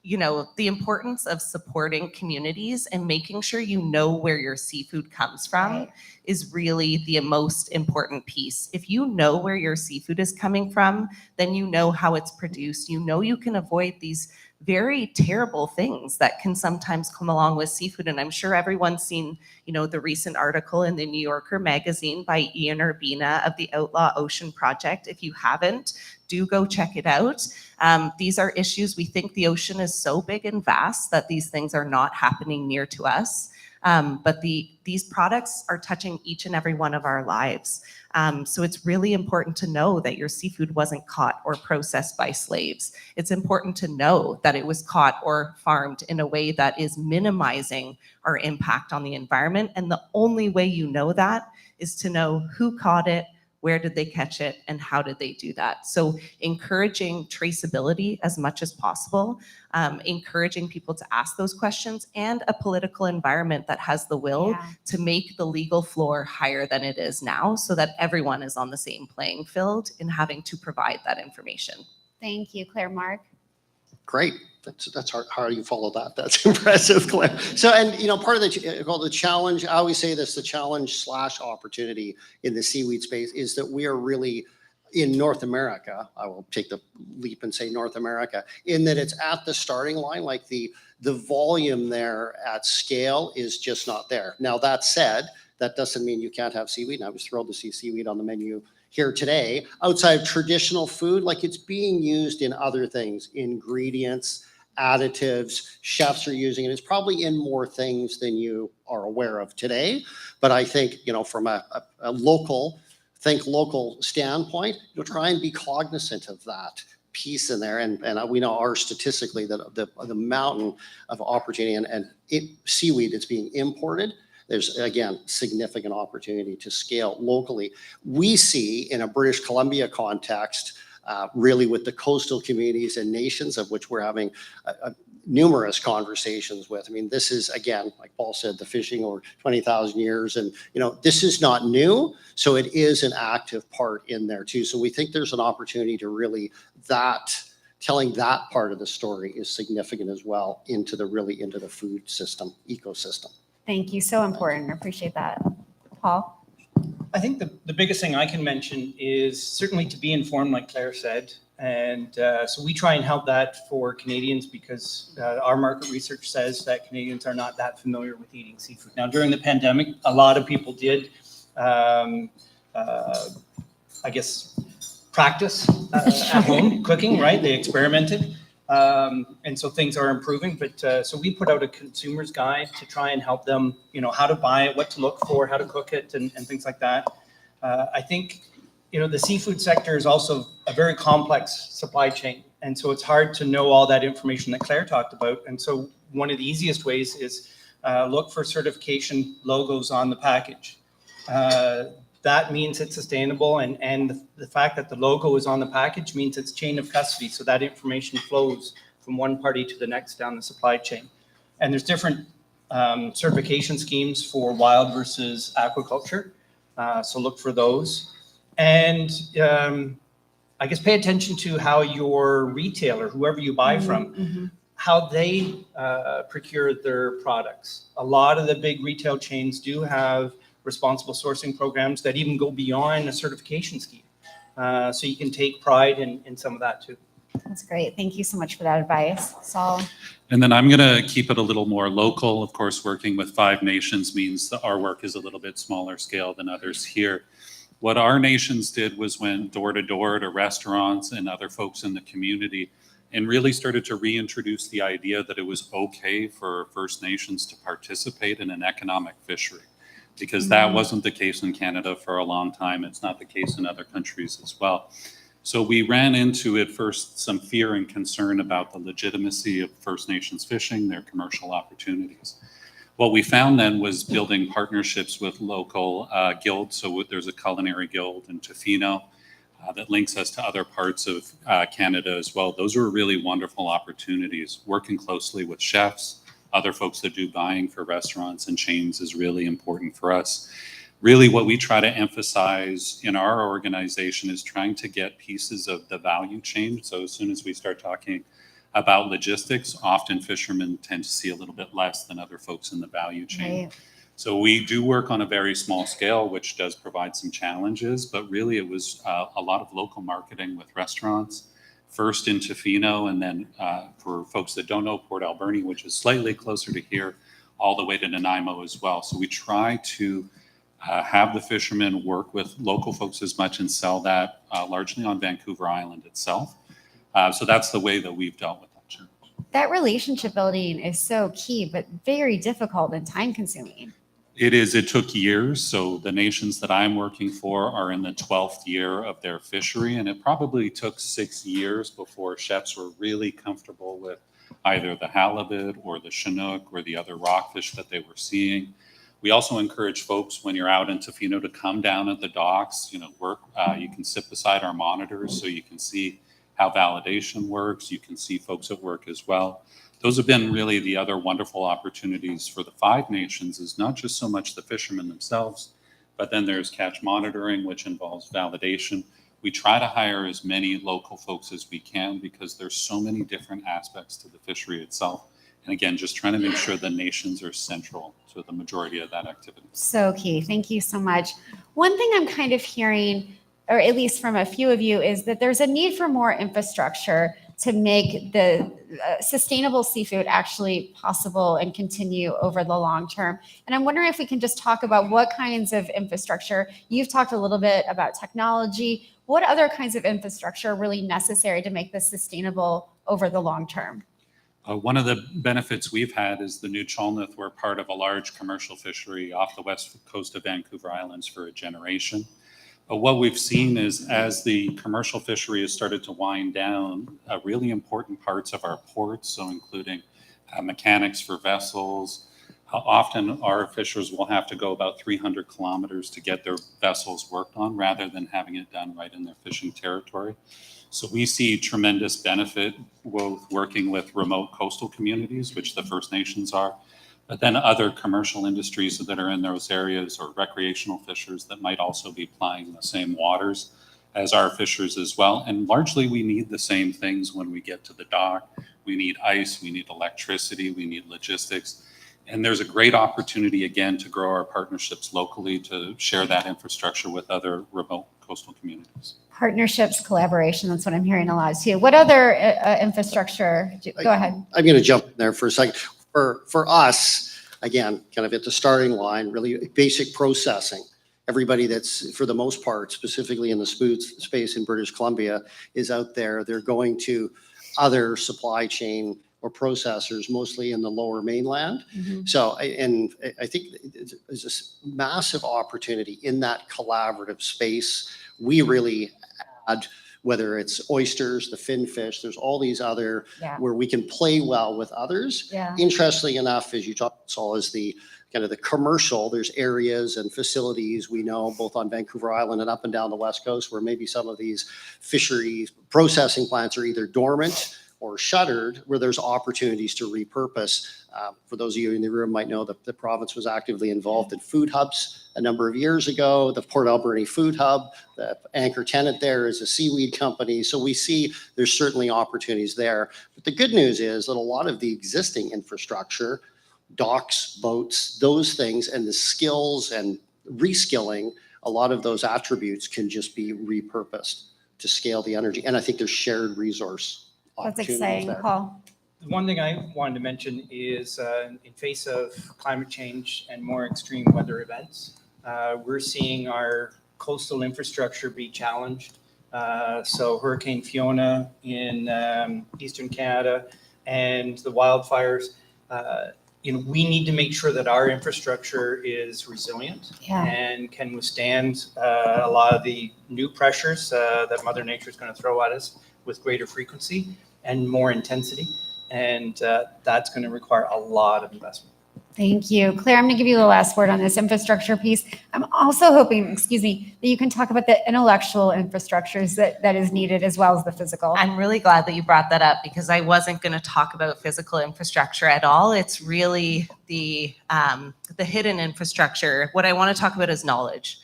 you know, the importance of supporting communities and making sure you know where your seafood comes from Right. is really the most important piece. If you know where your seafood is coming from, then you know how it's produced. You know you can avoid these very terrible things that can sometimes come along with seafood. And I'm sure everyone's seen, you know, the recent article in the New Yorker magazine by Ian Urbina of the Outlaw Ocean Project. If you haven't, do go check it out. These are issues. We think the ocean is so big and vast that these things are not happening near to us. But these products are touching each and every one of our lives. So it's really important to know that your seafood wasn't caught or processed by slaves. It's important to know that it was caught or farmed in a way that is minimizing our impact on the environment. And the only way you know that is to know who caught it, where did they catch it, and how did they do that? So encouraging traceability as much as possible, encouraging people to ask those questions, and a political environment that has the will Yeah. to make the legal floor higher than it is now so that everyone is on the same playing field in having to provide that information. Thank you, Claire Mark. Great. That's hard. How do you follow that? That's impressive, Claire. So, and you know, part of the challenge, I always say this, the challenge / opportunity in the seaweed space is that we are really in North America. I will take the leap and say North America, in that it's at the starting line, like the volume there at scale is just not there. Now, that said, that doesn't mean you can't have seaweed. And I was thrilled to see seaweed on the menu here today. Outside of traditional food, like it's being used in other things, ingredients, additives, chefs are using it. It's probably in more things than you are aware of today. But I think, you know, from a local standpoint, you'll try and be cognizant of that piece in there. And we know are statistically that the mountain of opportunity and seaweed that's being imported, there's, again, significant opportunity to scale locally. We see in a British Columbia context, really with the coastal communities and nations of which we're having numerous conversations with. I mean, this is, again, like Paul said, the fishing over 20,000 years. And, you know, this is not new. So it is an active part in there too. So we think there's an opportunity to really telling that part of the story is significant as well into the food system, ecosystem. Thank you. So important. I appreciate that. Paul? I think the biggest thing I can mention is certainly to be informed, like Claire said. And so we try and help that for Canadians because our market research says that Canadians are not that familiar with eating seafood. Now, during the pandemic, a lot of people did, I guess, practice at home cooking, right? They experimented. And so things are improving, but so we put out a consumer's guide to try and help them, you know, how to buy it, what to look for, how to cook it, and things like that. I think, you know, the seafood sector is also a very complex supply chain. And so it's hard to know all that information that Claire talked about. And so one of the easiest ways is look for certification logos on the package. That means it's sustainable, and the fact that the logo is on the package means it's chain of custody, so that information flows from one party to the next down the supply chain. And there's different certification schemes for wild versus aquaculture, so look for those. And I guess pay attention to how your retailer, whoever you buy from, how they procure their products. A lot of the big retail chains do have responsible sourcing programs that even go beyond a certification scheme. So you can take pride in some of that too. That's great. Thank you so much for that advice. Saul? And then I'm going to keep it a little more local. Of course, working with 5 nations means that our work is a little bit smaller scale than others here. What our nations did was went door to door to restaurants and other folks in the community and really started to reintroduce the idea that it was okay for First Nations to participate in an economic fishery, because that wasn't the case in Canada for a long time. It's not the case in other countries as well. So we ran into at first some fear and concern about the legitimacy of First Nations fishing, their commercial opportunities. What we found then was building partnerships with local guilds. So there's a culinary guild in Tofino that links us to other parts of Canada as well. Those were really wonderful opportunities. Working closely with chefs, other folks that do buying for restaurants and chains is really important for us. Really what we try to emphasize in our organization is trying to get pieces of the value chain. So as soon as we start talking about logistics, often fishermen tend to see a little bit less than other folks in the value chain. Right. So we do work on a very small scale, which does provide some challenges, but really it was a lot of local marketing with restaurants, first in Tofino, and then for folks that don't know, Port Alberni, which is slightly closer to here, all the way to Nanaimo as well. So we try to have the fishermen work with local folks as much and sell that largely on Vancouver Island itself. So that's the way that we've dealt with that challenge. That relationship building is so key, but very difficult and time consuming. It is. It took years. So the nations that I'm working for are in the 12th year of their fishery, and it probably took 6 years before chefs were really comfortable with either the halibut or the Chinook or the other rockfish that they were seeing. We also encourage folks when you're out in Tofino to come down at the docks, work. You can sit beside our monitors so you can see how validation works. You can see folks at work as well. Those have been really the other wonderful opportunities for the 5 nations, is not just so much the fishermen themselves, but then there's catch monitoring, which involves validation. We try to hire as many local folks as we can because there's so many different aspects to the fishery itself. And again, just trying to make sure the nations are central to the majority of that activity. So key. Thank you so much. One thing I'm kind of hearing, or at least from a few of you, is that there's a need for more infrastructure to make the sustainable seafood actually possible and continue over the long term. And I'm wondering if we can just talk about what kinds of infrastructure. You've talked a little bit about technology. What other kinds of infrastructure are really necessary to make this sustainable over the long term? One of the benefits we've had is the New Cholnith were part of a large commercial fishery off the west coast of Vancouver Islands for a generation. But what we've seen is as the commercial fishery has started to wind down, really important parts of our ports, so including mechanics for vessels, often our fishers will have to go about 300 kilometers to get their vessels worked on rather than having it done right in their fishing territory. So we see tremendous benefit both working with remote coastal communities, which the First Nations are, but then other commercial industries that are in those areas or recreational fishers that might also be plying the same waters as our fishers as well. And largely we need the same things when we get to the dock. We need ice, we need electricity, we need logistics. And there's a great opportunity again to grow our partnerships locally to share that infrastructure with other remote coastal communities. Partnerships, collaboration, that's what I'm hearing a lot too. What other infrastructure? Go ahead. I'm going to jump in there for a second. For us, again, kind of at the starting line, really basic processing. Everybody that's, for the most part, specifically in the space in British Columbia, is out there. They're going to other supply chain or processors, mostly in the lower mainland. Mm-hmm. So, and I think there's a massive opportunity in that collaborative space. We really add, whether it's oysters, the fin fish, there's all these other where we can play well with others. Yeah. Interestingly enough, as you talked, Saul, is the kind of the commercial, there's areas and facilities we know both on Vancouver Island and up and down the West Coast where maybe some of these fisheries processing plants are either dormant or shuttered, where there's opportunities to repurpose. For those of you in the room might know that the province was actively involved in food hubs a number of years ago. The Port Alberni Food Hub, the anchor tenant there is a seaweed company. So we see there's certainly opportunities there. But the good news is that a lot of the existing infrastructure, docks, boats, those things, and the skills and reskilling, a lot of those attributes can just be repurposed to scale the energy. And I think there's shared resource. That's exciting, there. Paul. The one thing I wanted to mention is in face of climate change and more extreme weather events, we're seeing our coastal infrastructure be challenged. So Hurricane Fiona in Eastern Canada and the wildfires, we need to make sure that our infrastructure is resilient and can withstand a lot of the new pressures that Mother Nature is going to throw at us with greater frequency and more intensity. And that's going to require a lot of investment. Thank you. Claire, I'm going to give you the last word on this infrastructure piece. I'm also hoping, that you can talk about the intellectual infrastructures that is needed as well as the physical. I'm really glad that you brought that up because I wasn't going to talk about physical infrastructure at all. It's really the hidden infrastructure. What I want to talk about is knowledge.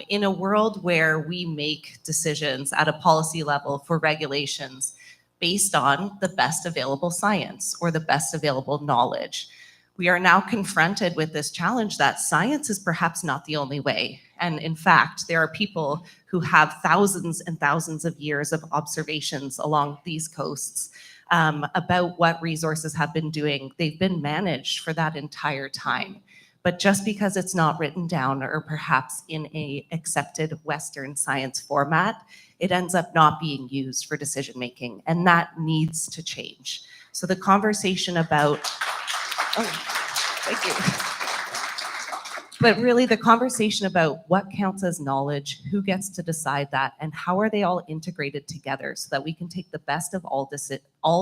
In a world where we make decisions at a policy level for regulations based on the best available science or the best available knowledge. We are now confronted with this challenge that science is perhaps not the only way. And in fact, there are people who have thousands and thousands of years of observations along these coasts about what resources have been doing. They've been managed for that entire time. But just because it's not written down or perhaps in a accepted Western science format, it ends up not being used for decision making, and that needs to change. So the conversation about, thank you. But really the conversation about what counts as knowledge, who gets to decide that, and how are they all integrated together so that we can take the best of all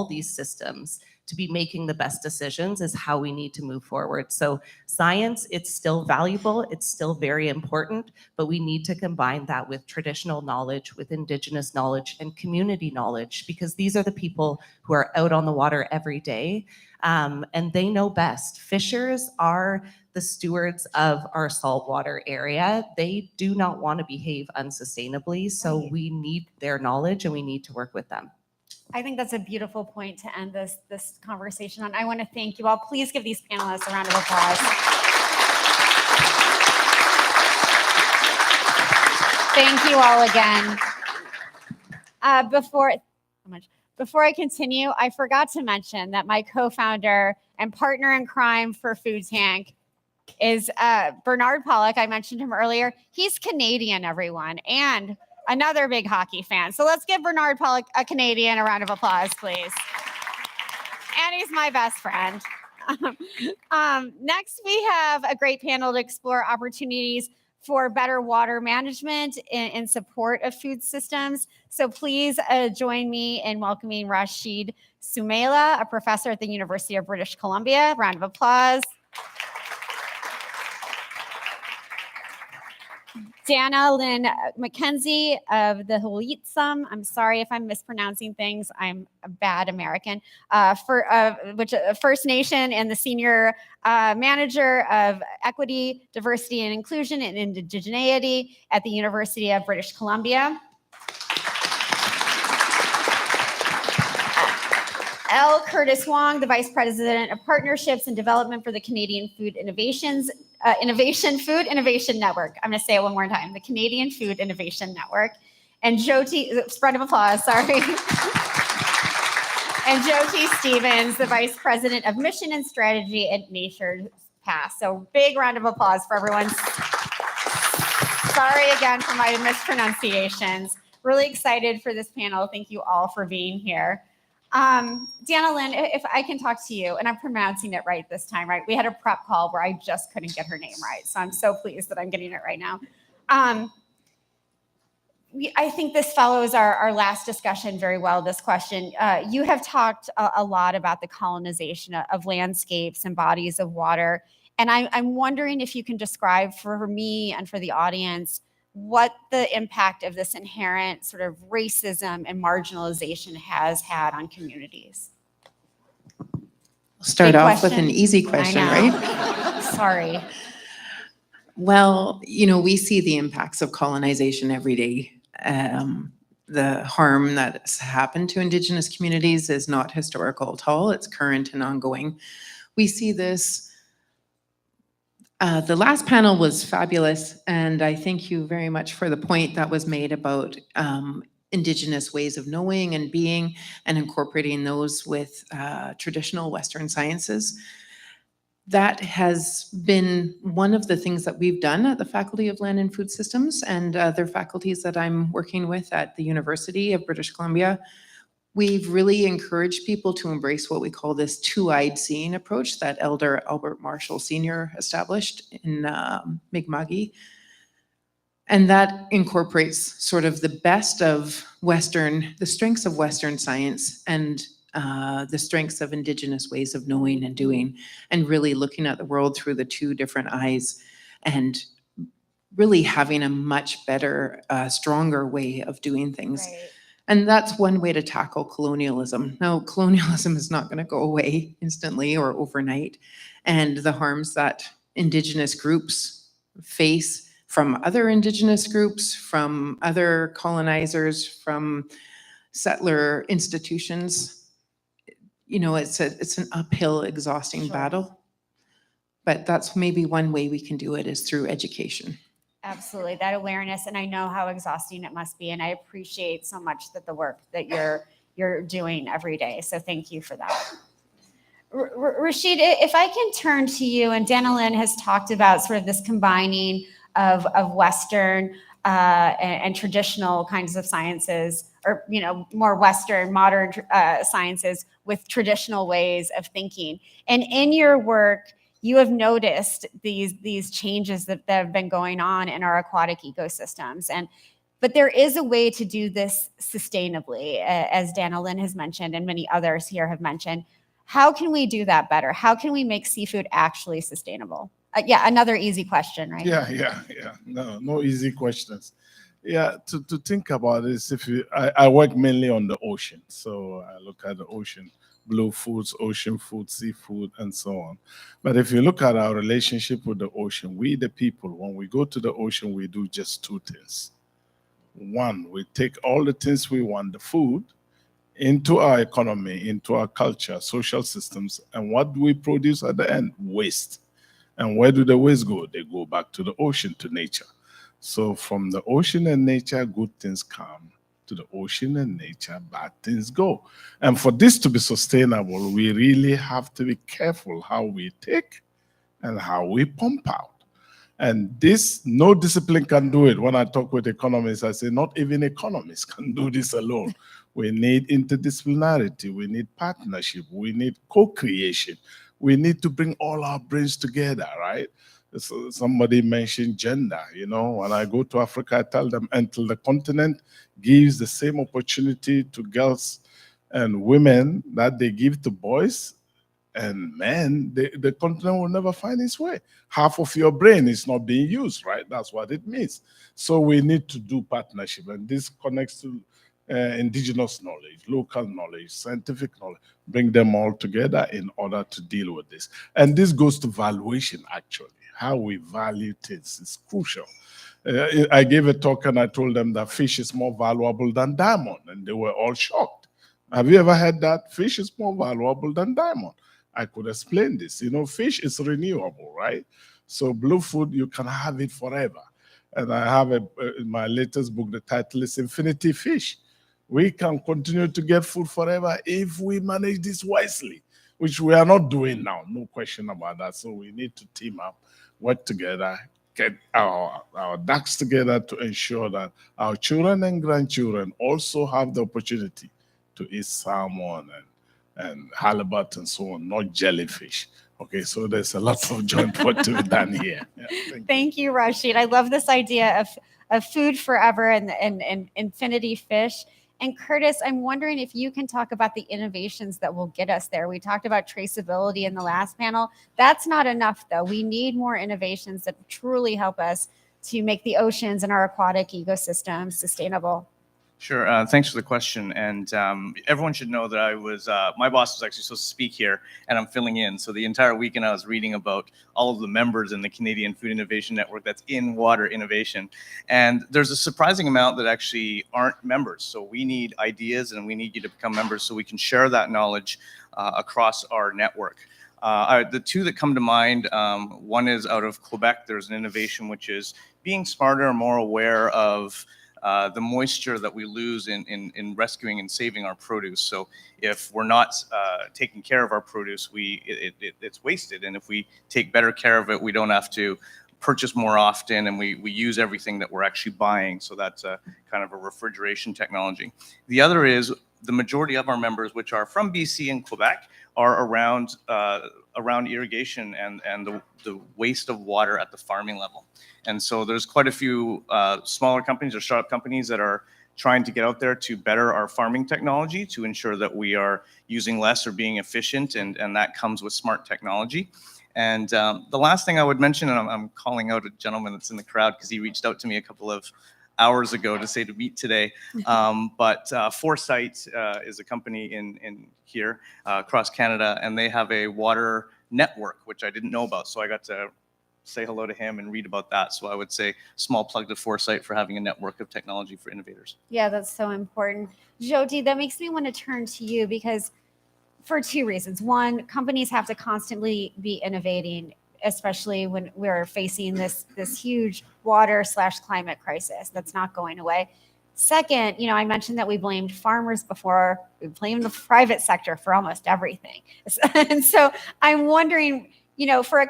these systems to be making the best decisions is how we need to move forward. So science, it's still valuable, it's still very important, but we need to combine that with traditional knowledge, with Indigenous knowledge and community knowledge, because these are the people who are out on the water every day, and they know best. Fishers are the stewards of our saltwater area. They do not want to behave unsustainably, so we need their knowledge and we need to work with them. I think that's a beautiful point to end this conversation on. I want to thank you all. Please give these panelists a round of applause. Thank you all again. Before I continue, I forgot to mention that my co-founder and partner in crime for Food Tank is Bernard Pollock. I mentioned him earlier. He's Canadian, everyone, and another big hockey fan. So let's give Bernard Pollock, a Canadian, a round of applause, please. And he's my best friend. Next, we have a great panel to explore opportunities for better water management in support of food systems. So please join me in welcoming Rashid Soumaila, a professor at the University of British Columbia. Round of applause. Dana Lynn McKenzie of the WholeChain. I'm sorry if I'm mispronouncing things. I'm a bad American. Which First Nation and the senior manager of equity, diversity, and inclusion and indigeneity at the University of British Columbia. L. Curtis Wong, the Vice President of Partnerships and Development for the Canadian Food Food Innovation Network. I'm going to say it one more time, the Canadian Food Innovation Network. And Jyoti, round of applause, sorry. And Jyoti Stevens, the Vice President of Mission and Strategy at Nature's Path. So big round of applause for everyone. Sorry again for my mispronunciations. Really excited for this panel. Thank you all for being here. Dana Lynn, if I can talk to you, and I'm pronouncing it right this time, right? We had a prep call where I just couldn't get her name right. So I'm so pleased that I'm getting it right now. I think this follows our last discussion very well, this question. You have talked a lot about the colonization of landscapes and bodies of water. And I'm wondering if you can describe for me and for the audience what the impact of this inherent sort of racism and marginalization has had on communities. Start Big off with question. an easy question, right? Sorry. Well, you know, we see the impacts of colonization every day. The harm that's happened to Indigenous communities is not historical at all. It's current and ongoing. We see this. The last panel was fabulous, and I thank you very much for the point that was made about Indigenous ways of knowing and being and incorporating those with traditional Western sciences. That has been one of the things that we've done at the Faculty of Land and Food Systems and other faculties that I'm working with at the University of British Columbia. We've really encouraged people to embrace what we call this two-eyed seeing approach that Elder Albert Marshall Sr. established in Mi'kma'ki. And that incorporates sort of the best of the strengths of Western science and the strengths of Indigenous ways of knowing and doing, and really looking at the world through the two different eyes and really having a much better, stronger way of doing things. Right. And that's one way to tackle colonialism. Now, colonialism is not going to go away instantly or overnight. And the harms that Indigenous groups face from other Indigenous groups, from other colonizers, from settler institutions, you know, it's an uphill, exhausting Sure. battle. But that's maybe one way we can do it is through education. Absolutely, that awareness, and I know how exhausting it must be, and I appreciate so much that the work that you're doing every day. So thank you for that. Rashid, if I can turn to you, and Danilyn has talked about sort of this combining of Western and traditional kinds of sciences, or more Western, modern sciences with traditional ways of thinking. And in your work, you have noticed these changes that have been going on in our aquatic ecosystems. But there is a way to do this sustainably, as Danilyn has mentioned, and many others here have mentioned. How can we do that better? How can we make seafood actually sustainable? Yeah, another easy question, right? Yeah. No easy questions. Yeah, to think about this, I work mainly on the ocean, so I look at the ocean, blue foods, ocean food, seafood, and so on. But if you look at our relationship with the ocean, we the people, when we go to the ocean, we do just two things. One, we take all the things we want, the food, into our economy, into our culture, social systems, and what do we produce at the end? Waste. And where do the waste go? They go back to the ocean, to nature. So from the ocean and nature, good things come. To the ocean and nature, bad things go. And for this to be sustainable, we really have to be careful how we take and how we pump out. And this, no discipline can do it. When I talk with economists, I say not even economists can do this alone. We need interdisciplinarity, we need partnership, we need co-creation. We need to bring all our brains together, right? So somebody mentioned gender. When I go to Africa, I tell them until the continent gives the same opportunity to girls and women that they give to boys and men, the continent will never find its way. Half of your brain is not being used, right? That's what it means. So we need to do partnership, and this connects to indigenous knowledge, local knowledge, scientific knowledge, bring them all together in order to deal with this. And this goes to valuation, actually. How we value things is crucial. I gave a talk and I told them that fish is more valuable than diamond, and they were all shocked. Have you ever heard that? Fish is more valuable than diamond. I could explain this. Fish is renewable, right? So blue food, you can have it forever. And I have in my latest book, the title is Infinity Fish. We can continue to get food forever if we manage this wisely, which we are not doing now, no question about that. So we need to team up, work together, get our ducks together to ensure that our children and grandchildren also have the opportunity to eat salmon and halibut and so on, not jellyfish. Okay, so there's a lot of joint work to be done here. Yeah, thank you, Rashid. I love this idea of food forever and infinity fish. And Curtis, I'm wondering if you can talk about the innovations that will get us there. We talked about traceability in the last panel. That's not enough, though. We need more innovations that truly help us to make the oceans and our aquatic ecosystems sustainable. Sure. Thanks for the question. And everyone should know that my boss was actually supposed to speak here, and I'm filling in. So the entire weekend I was reading about all of the members in the Canadian Food Innovation Network that's in water innovation. And there's a surprising amount that actually aren't members. So we need ideas and we need you to become members so we can share that knowledge across our network. The two that come to mind, one is out of Quebec. There's an innovation which is being smarter and more aware of the moisture that we lose in rescuing and saving our produce. So if we're not taking care of our produce, it's wasted. And if we take better care of it, we don't have to purchase more often, and we use everything that we're actually buying. So that's a kind of a refrigeration technology. The other is the majority of our members, which are from BC and Quebec, are around irrigation and the waste of water at the farming level. And so there's quite a few smaller companies or startup companies that are trying to get out there to better our farming technology to ensure that we are using less or being efficient, and that comes with smart technology. And the last thing I would mention, and I'm calling out a gentleman that's in the crowd because he reached out to me a couple of hours ago to say to meet today. But Foresight is a company in here across Canada, and they have a water network, which I didn't know about. So I got to say hello to him and read about that. So I would say small plug to Foresight for having a network of technology for innovators. Yeah, that's so important. Jyoti, that makes me want to turn to you because for two reasons. One, companies have to constantly be innovating, especially when we're facing this huge water/climate crisis that's not going away. Second, I mentioned that we blamed farmers before. We blamed the private sector for almost everything. And so I'm wondering, for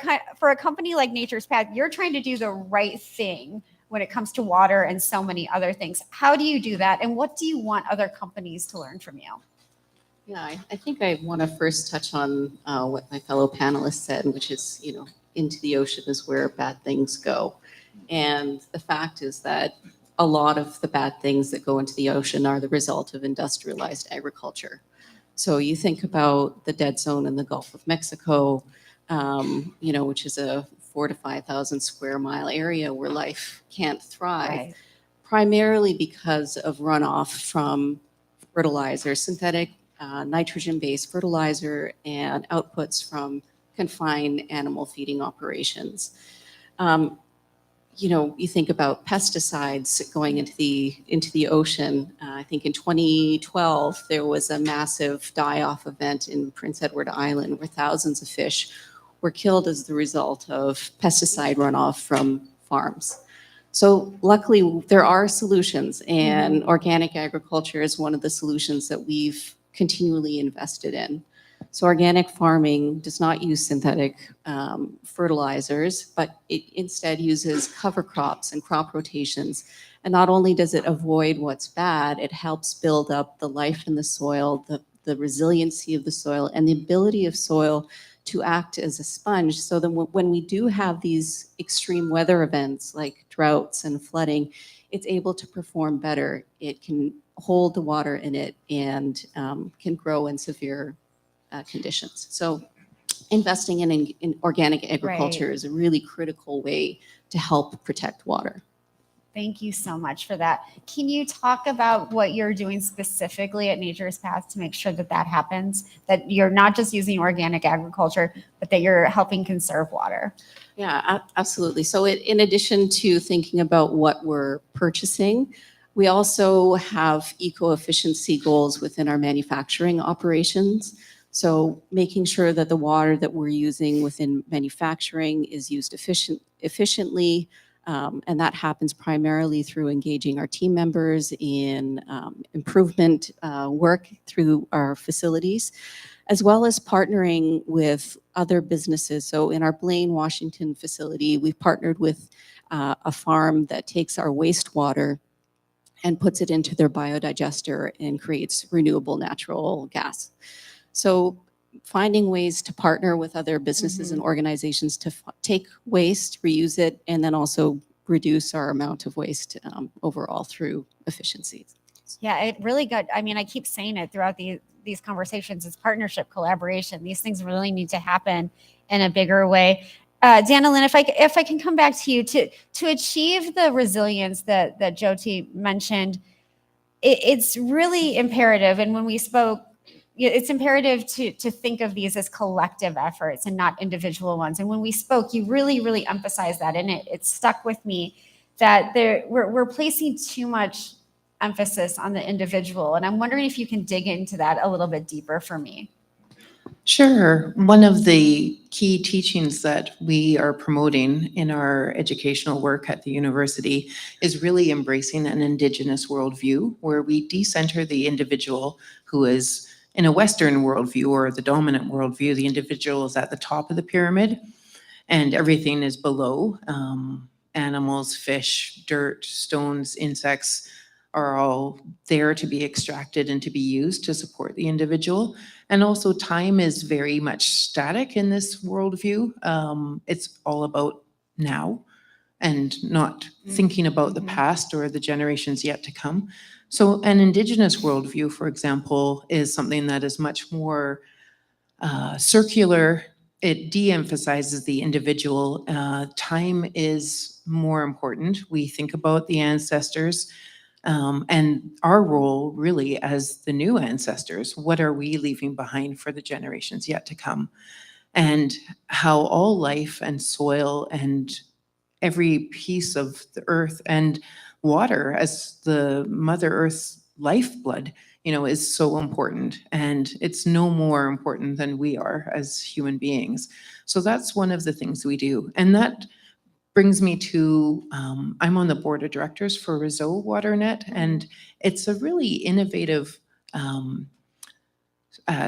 a company like Nature's Path, you're trying to do the right thing when it comes to water and so many other things. How do you do that? And what do you want other companies to learn from you? Yeah, I think I want to first touch on what my fellow panelists said, which is, into the ocean is where bad things go. And the fact is that a lot of the bad things that go into the ocean are the result of industrialized agriculture. So you think about the dead zone in the Gulf of Mexico, which is a 4,000 to 5,000 square mile area where life can't thrive, Right. primarily because of runoff from fertilizer, synthetic nitrogen-based fertilizer, and outputs from confined animal feeding operations. You think about pesticides going into the ocean. I think in 2012 there was a massive die-off event in Prince Edward Island where thousands of fish were killed as the result of pesticide runoff from farms. So luckily there are solutions, and organic agriculture is one of the solutions that we've continually invested in. So organic farming does not use synthetic fertilizers, but it instead uses cover crops and crop rotations. And not only does it avoid what's bad, it helps build up the life in the soil, the resiliency of the soil, and the ability of soil to act as a sponge, so that when we do have these extreme weather events like droughts and flooding, it's able to perform better. It can hold the water in it and can grow in severe conditions. So investing in organic agriculture is a really critical way to help protect water. Thank you so much for that. Can you talk about what you're doing specifically at Nature's Path to make sure that that happens, that you're not just using organic agriculture, but that you're helping conserve water? Yeah, absolutely. So in addition to thinking about what we're purchasing, we also have eco-efficiency goals within our manufacturing operations. So making sure that the water that we're using within manufacturing is used efficiently, and that happens primarily through engaging our team members in improvement work through our facilities, as well as partnering with other businesses. So in our Blaine, Washington facility, we've partnered with a farm that takes our wastewater and puts it into their biodigester and creates renewable natural gas. So finding ways to partner with other businesses and organizations to take waste, reuse it, and then also reduce our amount of waste overall through efficiencies. Yeah, it really good. I mean, I keep saying it throughout these conversations. It's partnership, collaboration. These things really need to happen in a bigger way. Danilyn, if I can come back to you to achieve the resilience that Jyoti mentioned, it's really imperative. And when we spoke, it's imperative to think of these as collective efforts and not individual ones. And when we spoke, you really, really emphasized that, and it stuck with me that we're placing too much emphasis on the individual. And I'm wondering if you can dig into that a little bit deeper for me. Sure. One of the key teachings that we are promoting in our educational work at the university is really embracing an Indigenous worldview, where we decenter the individual, who is in a Western worldview or the dominant worldview. The individual is at the top of the pyramid and everything is below. Animals, fish, dirt, stones, insects are all there to be extracted and to be used to support the individual. And also time is very much static in this worldview. It's all about now and not thinking about the past or the generations yet to come. So an Indigenous worldview, for example, is something that is much more circular. It de-emphasizes the individual. Time is more important. We think about the ancestors and our role really as the new ancestors. What are we leaving behind for the generations yet to come? and how all life and soil and every piece of the earth and water as the Mother Earth's lifeblood, is so important. And it's no more important than we are as human beings. So that's one of the things we do. And that brings me to, I'm on the board of directors for Réseau WaterNet, and it's a really innovative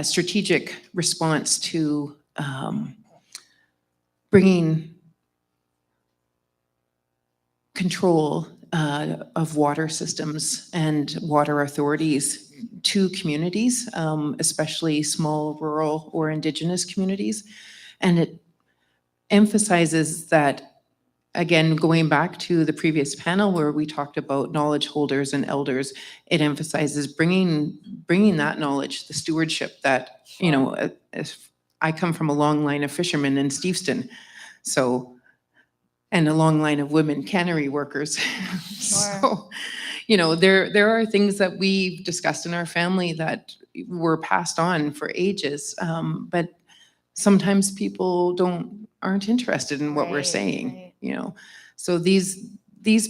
strategic response to bringing control of water systems and water authorities to communities, especially small, rural, or Indigenous communities. And it emphasizes that, again, going back to the previous panel where we talked about knowledge holders and elders, it emphasizes bringing that knowledge, the stewardship that, I come from a long line of fishermen in Steveston, and a long line of women cannery workers. So, there are things that we've discussed in our family that were passed on for ages, but sometimes people aren't interested in what we're saying, So these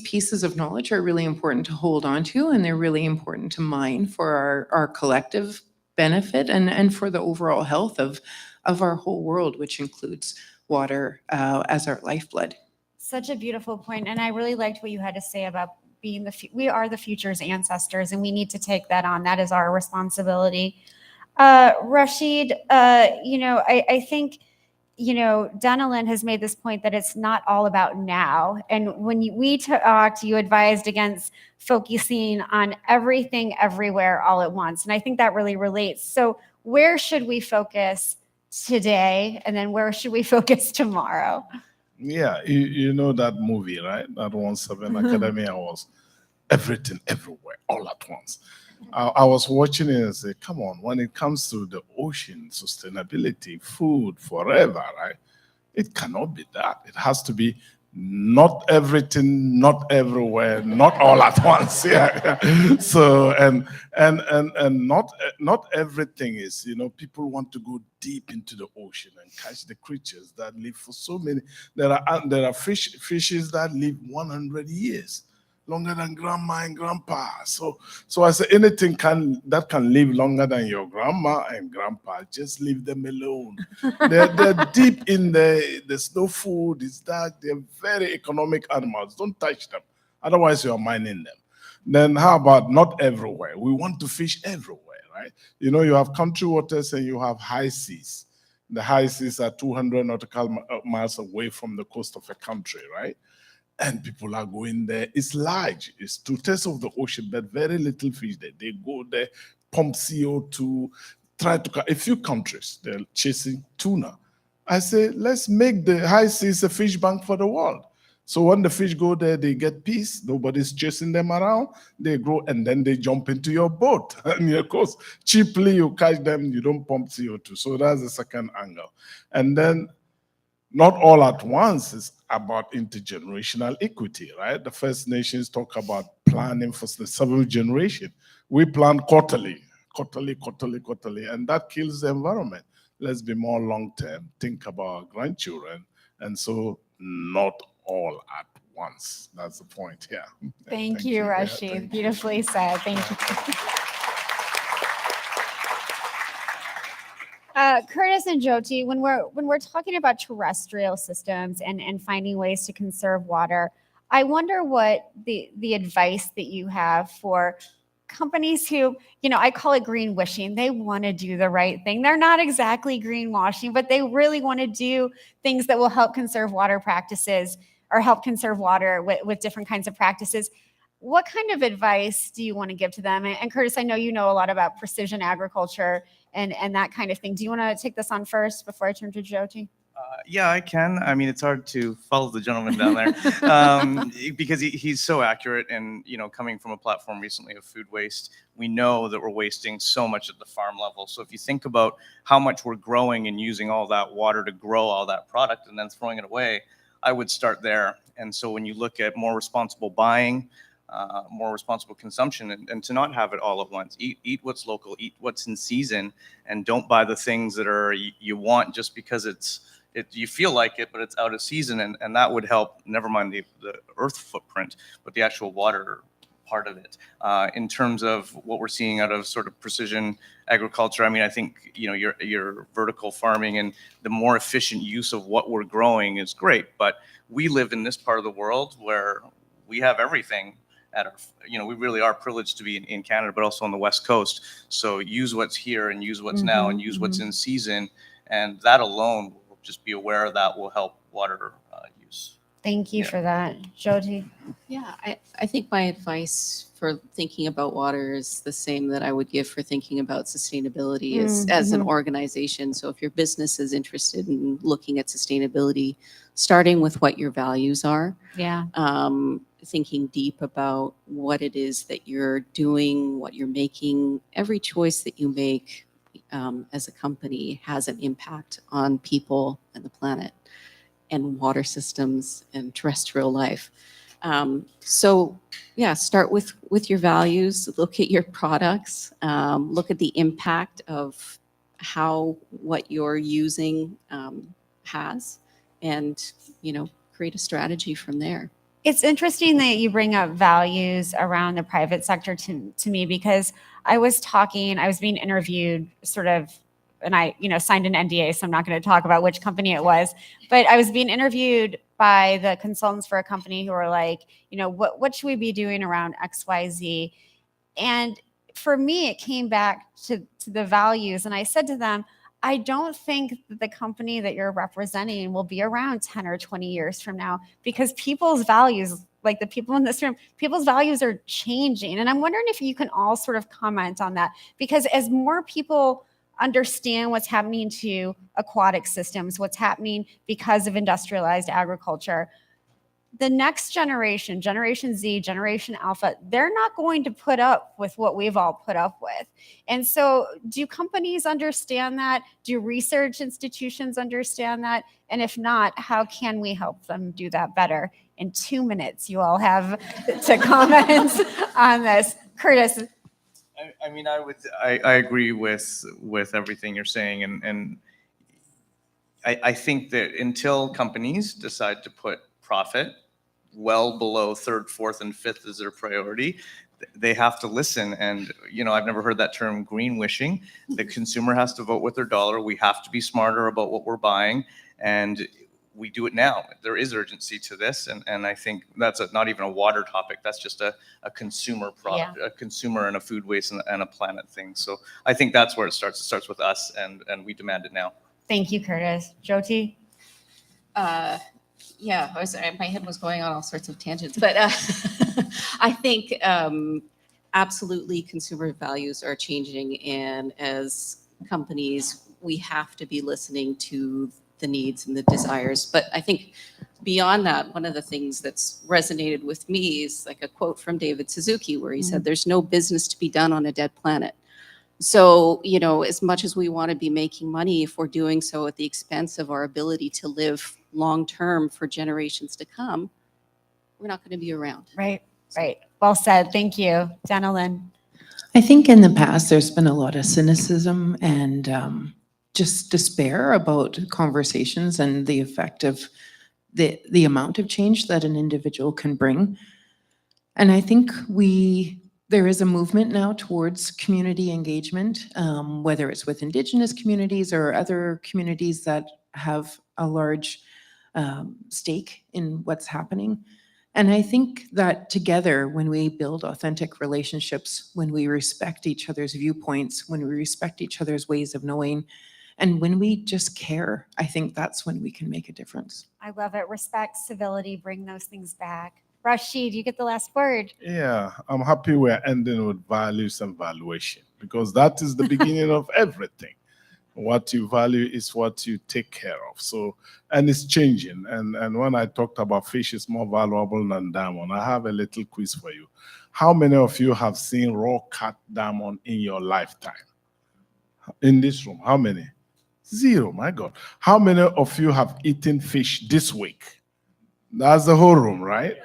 pieces of knowledge are really important to hold on to, and they're really important to mine for our collective benefit and for the overall health of our whole world, which includes water as our lifeblood. Such a beautiful point, and I really liked what you had to say about being we are the future's ancestors, and we need to take that on. That is our responsibility. Rashid, I think, Dunelin has made this point that it's not all about now. And when we talked, you advised against focusing on everything, everywhere, all at once. And I think that really relates. So where should we focus today? And then where should we focus tomorrow? Yeah, you know that movie, right? That won 7 Academy Awards. Everything, everywhere, all at once. I was watching it and say, come on, when it comes to the ocean, sustainability, food, forever, right? It cannot be that. It has to be not everything, not everywhere, not all at once. Yeah. So and not everything is, people want to go deep into the ocean and catch the creatures that live for so many. There are fishes that live 100 years. Longer than grandma and grandpa. So I say anything that can live longer than your grandma and grandpa, just leave them alone. They're deep in there's no food, it's dark, they're very economic animals. Don't touch them. Otherwise you are mining them. Then how about not everywhere? We want to fish everywhere, right? You have country waters and you have high seas. The high seas are 200 nautical miles away from the coast of a country, right? And people are going there. It's large. It's 2/3 of the ocean, but very little fish there. They go there, pump CO2, try to. A few countries, they're chasing tuna. I say, let's make the high seas a fish bank for the world. So when the fish go there, they get peace. Nobody's chasing them around. They grow, and then they jump into your boat. And of course, cheaply you catch them. You don't pump CO2. So that's the second angle. And then not all at once is about intergenerational equity, right? The First Nations talk about planning for the 7th generation. We plan quarterly, and that kills the environment. Let's be more long-term, think about our grandchildren, and so not all at once. That's the point here. Thank you, Rashid. Yeah, Beautifully said. Thank you. Curtis and Jyoti, when we're talking about terrestrial systems and finding ways to conserve water, I wonder what the advice that you have for companies who, I call it green wishing. They want to do the right thing. They're not exactly greenwashing, but they really want to do things that will help conserve water practices or help conserve water with different kinds of practices. What kind of advice do you want to give to them? And Curtis, I know you know a lot about precision agriculture and that kind of thing. Do you want to take this on first before I turn to Jyoti? Yeah, I can. I mean, it's hard to follow the gentleman down there because he's so accurate. And, coming from a platform recently of food waste, we know that we're wasting so much at the farm level. So if you think about how much we're growing and using all that water to grow all that product and then throwing it away, I would start there. And so when you look at more responsible buying, more responsible consumption, and to not have it all at once. Eat what's local, eat what's in season, and don't buy the things that are you want just because you feel like it, but it's out of season, and that would help. Never mind the earth footprint, but the actual water part of it. In terms of what we're seeing out of sort of precision agriculture, I mean, I think your vertical farming and the more efficient use of what we're growing is great, but we live in this part of the world where we have everything at our, we really are privileged to be in Canada, but also on the West Coast. So use what's here and use what's now and use what's in season, and that alone, will just be aware of that will help water use. Thank you for that, Jyoti. Yeah, I think my advice for thinking about water is the same that I would give for thinking about sustainability as an organization. So if your business is interested in looking at sustainability, starting with what your values are, Yeah. thinking deep about what it is that you're doing, what you're making, every choice that you make as a company has an impact on people and the planet and water systems and terrestrial life. So yeah, start with your values, look at your products, look at the impact of what you're using has, and create a strategy from there. It's interesting that you bring up values around the private sector to me, because I was being interviewed sort of, and I, signed an NDA, so I'm not going to talk about which company it was, but I was being interviewed by the consultants for a company who were like, what should we be doing around XYZ? And for me, it came back to the values. And I said to them, I don't think that the company that you're representing will be around 10 or 20 years from now, because people's values, like the people in this room, people's values are changing. And I'm wondering if you can all sort of comment on that, because as more people understand what's happening to aquatic systems, what's happening because of industrialized agriculture, the next generation, Generation Z, Generation Alpha, they're not going to put up with what we've all put up with. And so do companies understand that? Do research institutions understand that? And if not, how can we help them do that better? In 2 minutes, you all have to comment on this. Curtis. I mean, I agree with everything you're saying, and I think that until companies decide to put profit well below third, fourth, and fifth as their priority, they have to listen. And I've never heard that term greenwashing. The consumer has to vote with their dollar. We have to be smarter about what we're buying, and we do it now. There is urgency to this, and I think that's not even a water topic. That's just a consumer product, a consumer and a food waste and a planet thing. So I think that's where it starts. It starts with us, and we demand it now. Thank you, Curtis. Jyoti? Yeah, my head was going on all sorts of tangents, but I think absolutely consumer values are changing, and as companies, we have to be listening to the needs and the desires. But I think beyond that, one of the things that's resonated with me is like a quote from David Suzuki, where he said, "There's no business to be done on a dead planet." So, as much as we want to be making money, if we're doing so at the expense of our ability to live long-term for generations to come, we're not going to be around. Right. Well said. Thank you. Danilyn. I think in the past, there's been a lot of cynicism and just despair about conversations and the effect of the amount of change that an individual can bring. And I think there is a movement now towards community engagement, whether it's with Indigenous communities or other communities that have a large stake in what's happening. And I think that together, when we build authentic relationships, when we respect each other's viewpoints, when we respect each other's ways of knowing, and when we just care, I think that's when we can make a difference. I love it. Respect, civility, bring those things back. Rashid, you get the last word. Yeah, I'm happy we're ending with values and valuation, because that is the beginning of everything. What you value is what you take care of. So, and it's changing. And when I talked about fish is more valuable than diamond, I have a little quiz for you. How many of you have seen raw cut diamond in your lifetime? In this room, how many? 0, my God. How many of you have eaten fish this week? That's the whole room, right?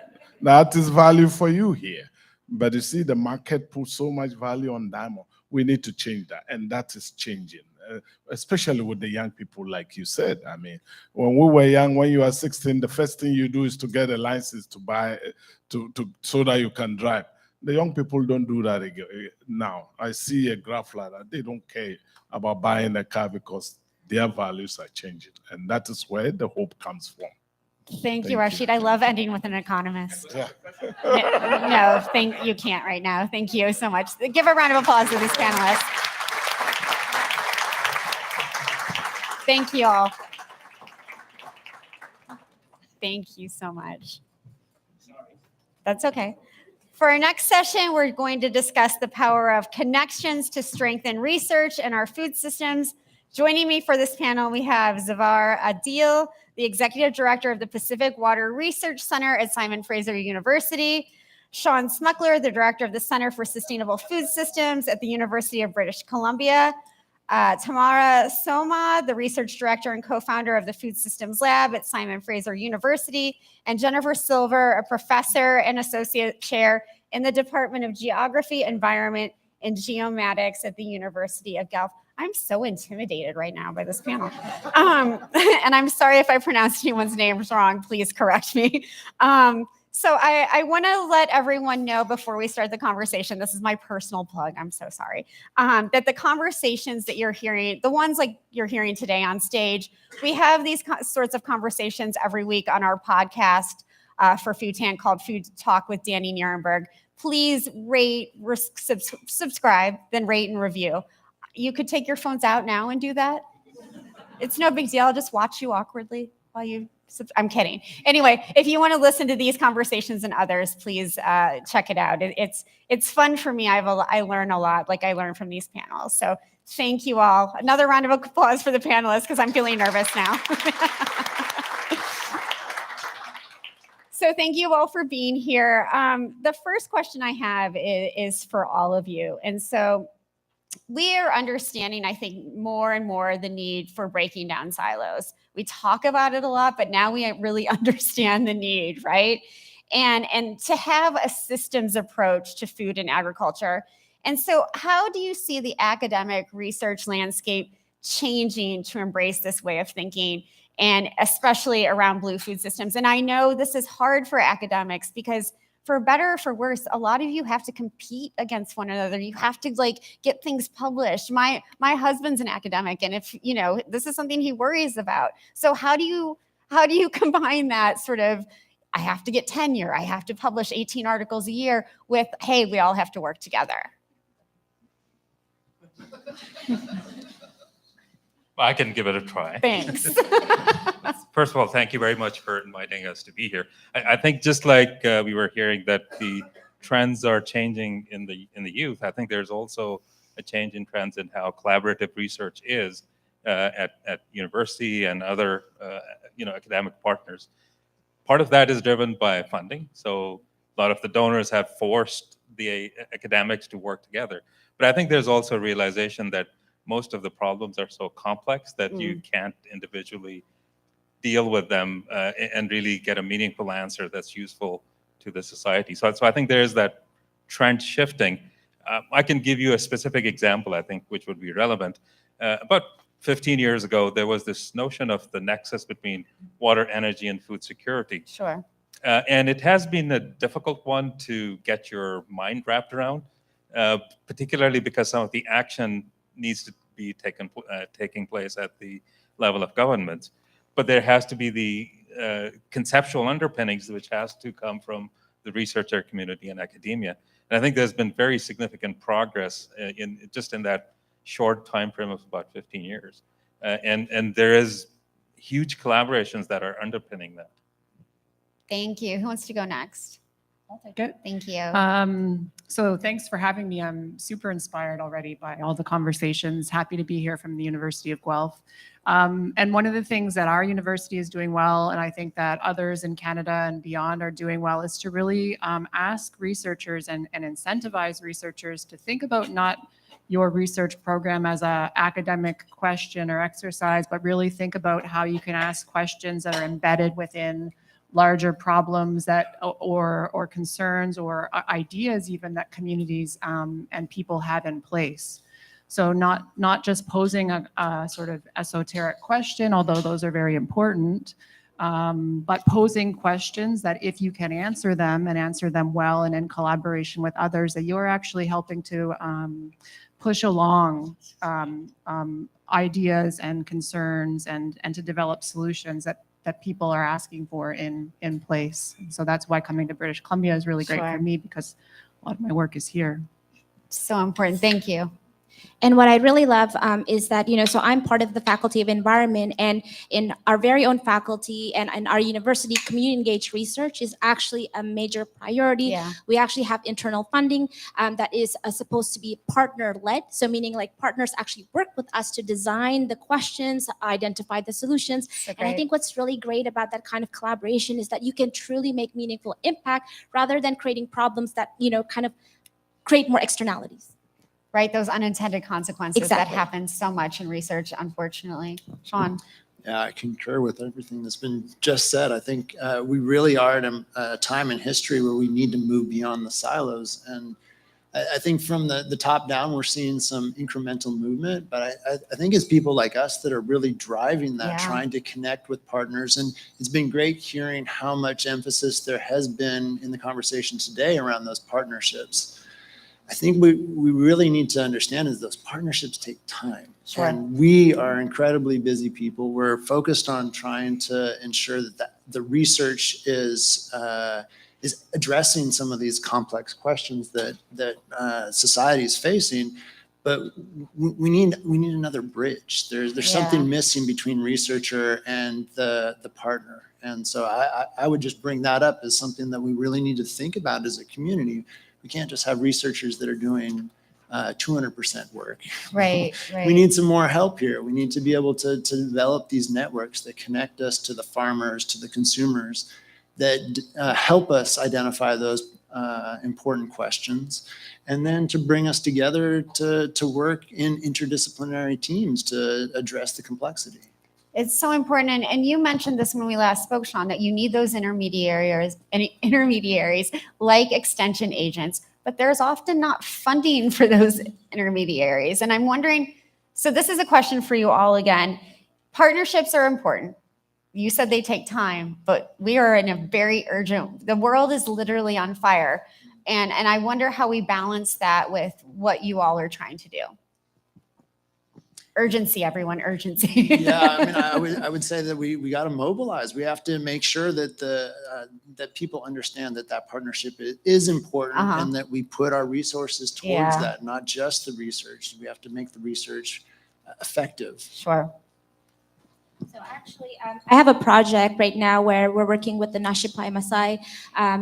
That is value for you here. But you see, the market puts so much value on diamond. We need to change that, and that is changing, especially with the young people, like you said. I mean, when we were young, when you are 16, the first thing you do is to get a license to buy, so that you can drive. The young people don't do that now. I see a graph like that. They don't care about buying a car because their values are changing, and that is where the hope comes from. Thank you, Rashid. I love ending with an economist. Yeah. No, you can't right now. Thank you so much. Give a round of applause to these panelists. Thank you all. Thank you so much. That's okay. For our next session, we're going to discuss the power of connections to strengthen research in our food systems. Joining me for this panel, we have Zavar Adil, the Executive Director of the Pacific Water Research Center at Simon Fraser University, Sean Smuckler, the Director of the Center for Sustainable Food Systems at the University of British Columbia, Tamara Soma, the Research Director and Co-Founder of the Food Systems Lab at Simon Fraser University, and Jennifer Silver, a Professor and Associate Chair in the Department of Geography, Environment, and Geomatics at the University of Guelph. I'm so intimidated right now by this panel. And I'm sorry if I pronounced anyone's names wrong, please correct me. So I wanna let everyone know before we start the conversation, this is my personal plug, I'm so sorry, that the conversations that you're hearing, the ones like you're hearing today on stage, we have these sorts of conversations every week on our podcast for Food Tank called Food Talk with Danny Nierenberg. Please rate, subscribe, then rate and review. You could take your phones out now and do that. It's no big deal. I'll just watch you awkwardly while you, I'm kidding. Anyway, if you want to listen to these conversations and others, please check it out. It's fun for me. I learn a lot, like I learn from these panels. So thank you all. Another round of applause for the panelists because I'm feeling nervous now. So thank you all for being here. The first question I have is for all of you. And so we are understanding, I think, more and more the need for breaking down silos. We talk about it a lot, but now we really understand the need, right? And to have a systems approach to food and agriculture. And so how do you see the academic research landscape changing to embrace this way of thinking, and especially around blue food systems? And I know this is hard for academics because for better or for worse, a lot of you have to compete against one another. You have to get things published. My husband's an academic, and if this is something he worries about. So how do you combine that sort of, I have to get tenure, I have to publish 18 articles a year, with, hey, we all have to work together? I can give it a try. Thanks. First of all, thank you very much for inviting us to be here. I think just like we were hearing that the trends are changing in the youth, I think there's also a change in trends in how collaborative research is at university and other academic partners. Part of that is driven by funding. So a lot of the donors have forced the academics to work together. But I think there's also a realization that most of the problems are so complex that you can't individually deal with them and really get a meaningful answer that's useful to the society. So I think there is that trend shifting. I can give you a specific example, I think, which would be relevant. About 15 years ago, there was this notion of the nexus between water, energy, and food security. Sure. And it has been a difficult one to get your mind wrapped around, particularly because some of the action needs to be taking place at the level of governments. But there has to be the conceptual underpinnings, which has to come from the researcher community and academia. And I think there's been very significant progress in that short time frame of about 15 years. And there is huge collaborations that are underpinning that. Thank you. Who wants to go next? I'll take it. Thank you. So thanks for having me. I'm super inspired already by all the conversations. Happy to be here from the University of Guelph. And one of the things that our university is doing well, and I think that others in Canada and beyond are doing well, is to really ask researchers and incentivize researchers to think about not your research program as an academic question or exercise, but really think about how you can ask questions that are embedded within larger problems that, or concerns or ideas even that communities and people have in place. So not just posing a sort of esoteric question, although those are very important, but posing questions that if you can answer them and answer them well and in collaboration with others, that you're actually helping to push along ideas and concerns and to develop solutions that people are asking for in place. So that's why coming to British Columbia is really great Sure. for me, because a lot of my work is here. So important. Thank you. And what I really love is that, so I'm part of the Faculty of Environment, and in our very own faculty and in our university, community engaged research is actually a major priority. Yeah. We actually have internal funding that is supposed to be partner-led. So meaning like partners actually work with us to design the questions, identify the solutions. So And I great. think what's really great about that kind of collaboration is that you can truly make meaningful impact rather than creating problems that, kind of create more externalities. Right, those unintended consequences Exactly. that happen so much in research, unfortunately. Sean. Yeah, I concur with everything that's been just said. I think we really are at a time in history where we need to move beyond the silos. And I think from the top down, we're seeing some incremental movement. But I think it's people like us that are really driving that, Yeah. trying to connect with partners. And it's been great hearing how much emphasis there has been in the conversation today around those partnerships. I think we really need to understand is those partnerships take time. Sure. And we are incredibly busy people. We're focused on trying to ensure that the research is addressing some of these complex questions that society is facing. But we need another bridge. There's something missing between researcher and the partner. And so I would just bring that up as something that we really need to think about as a community. We can't just have researchers that are doing 200% work. Right, right. We need some more help here. We need to be able to develop these networks that connect us to the farmers, to the consumers, that help us identify those important questions, and then to bring us together to work in interdisciplinary teams to address the complexity. It's so important. And you mentioned this when we last spoke, Sean, that you need those intermediaries like extension agents, but there's often not funding for those intermediaries. And I'm wondering, so this is a question for you all again. Partnerships are important. You said they take time, but we are in a very urgent, the world is literally on fire. And I wonder how we balance that with what you all are trying to do. Urgency, everyone, urgency. Yeah, I mean, I would say that we got to mobilize. We have to make sure that that people understand that partnership is important, and that we put our resources towards that, not just the research. We have to make the research effective. Sure. So actually, I have a project right now where we're working with the Nashipai Masai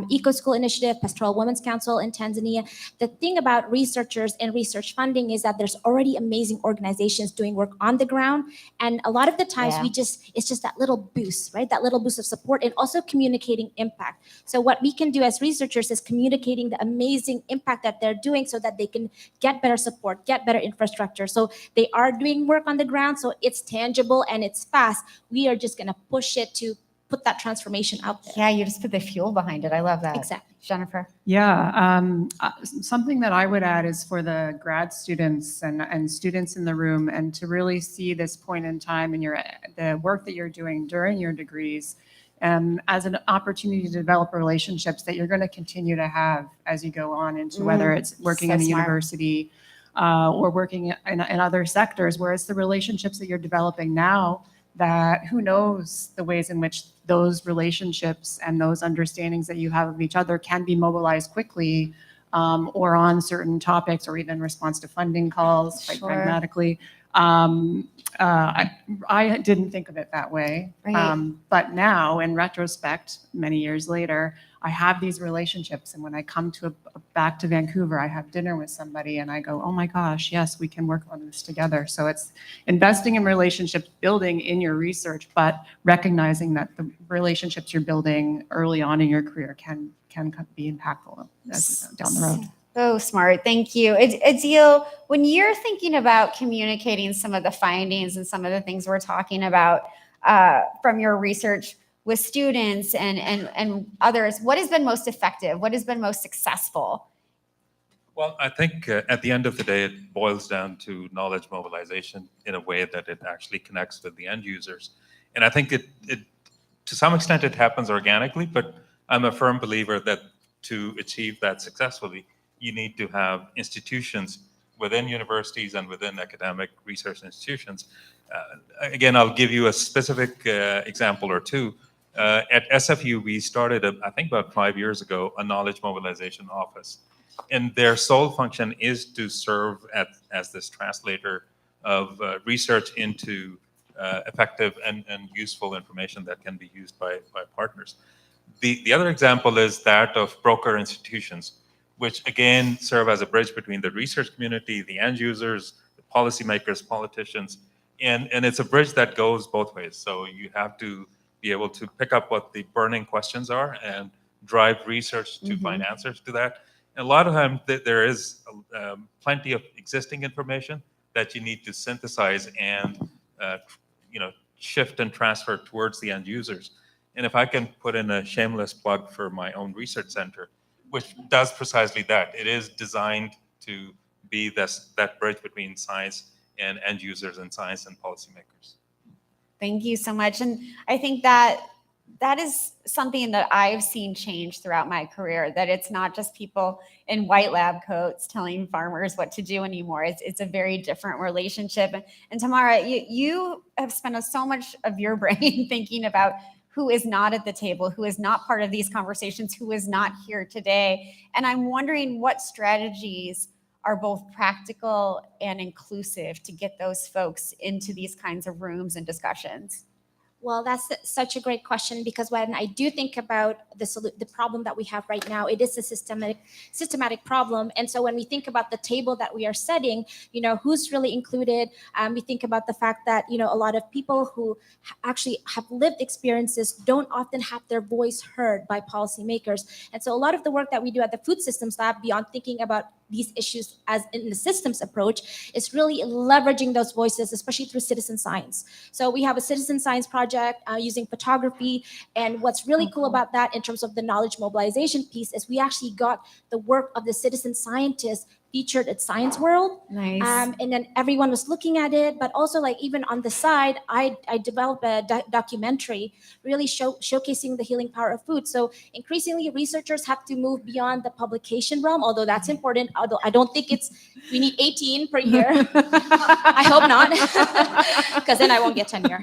Eco School Initiative, Pastoral Women's Council in Tanzania. The thing about researchers and research funding is that there's already amazing organizations doing work on the ground. And a lot of the times it's just that little boost, right? That little boost of support and also communicating impact. So what we can do as researchers is communicating the amazing impact that they're doing so that they can get better support, get better infrastructure. So they are doing work on the ground, so it's tangible and it's fast. We are just going to push it to put that transformation out there. Yeah, you just put the fuel behind it. I love that. Exactly. Jennifer? Yeah, something that I would add is for the grad students and students in the room, and to really see this point in time in the work that you're doing during your degrees as an opportunity to develop relationships that you're going to continue to have as you go on into whether it's working in a university or working in other sectors, where it's the relationships that you're developing now that who knows the ways in which those relationships and those understandings that you have of each other can be mobilized quickly or on certain topics or even in response to funding calls, quite pragmatically. I didn't think of it that way. Right. But now, in retrospect, many years later, I have these relationships. And when I come back to Vancouver, I have dinner with somebody and I go, oh my gosh, yes, we can work on this together. So it's investing in relationships, building in your research, but recognizing that the relationships you're building early on in your career can be impactful down the road. So smart. Thank you. Adil, when you're thinking about communicating some of the findings and some of the things we're talking about from your research, with students and others, what has been most effective? What has been most successful? Well, I think at the end of the day, it boils down to knowledge mobilization in a way that it actually connects with the end users. And I think it to some extent it happens organically, but I'm a firm believer that to achieve that successfully, you need to have institutions within universities and within academic research institutions. Again, I'll give you a specific example or two. At SFU, we started, I think about 5 years ago, a knowledge mobilization office. And their sole function is to serve as this translator of research into effective and useful information that can be used by partners. The other example is that of broker institutions, which again serve as a bridge between the research community, the end users, the policymakers, politicians, and it's a bridge that goes both ways. So you have to be able to pick up what the burning questions are and drive research to find answers to that. And a lot of times there is plenty of existing information that you need to synthesize and shift and transfer towards the end users. And if I can put in a shameless plug for my own research center, which does precisely that. It is designed to be that bridge between science and end users and science and policymakers. Thank you so much. And I think that is something that I've seen change throughout my career, that it's not just people in white lab coats telling farmers what to do anymore. It's a very different relationship. And Tamara, you have spent so much of your brain thinking about who is not at the table, who is not part of these conversations, who is not here today. And I'm wondering what strategies are both practical and inclusive to get those folks into these kinds of rooms and discussions. Well, that's such a great question, because when I do think about the problem that we have right now, it is a systematic problem. And so when we think about the table that we are setting, who's really included, we think about the fact that, a lot of people who actually have lived experiences don't often have their voice heard by policymakers. And so a lot of the work that we do at the Food Systems Lab, beyond thinking about these issues as in the systems approach, is really leveraging those voices, especially through citizen science. So we have a citizen science project using photography. And what's really cool about that in terms of the knowledge mobilization piece is we actually got the work of the citizen scientists featured at Science World. Nice. And then everyone was looking at it, but also even on the side, I developed a documentary really showcasing the healing power of food. So increasingly researchers have to move beyond the publication realm, although that's important, although I don't think we need 18 per year. I hope not, because then I won't get tenure.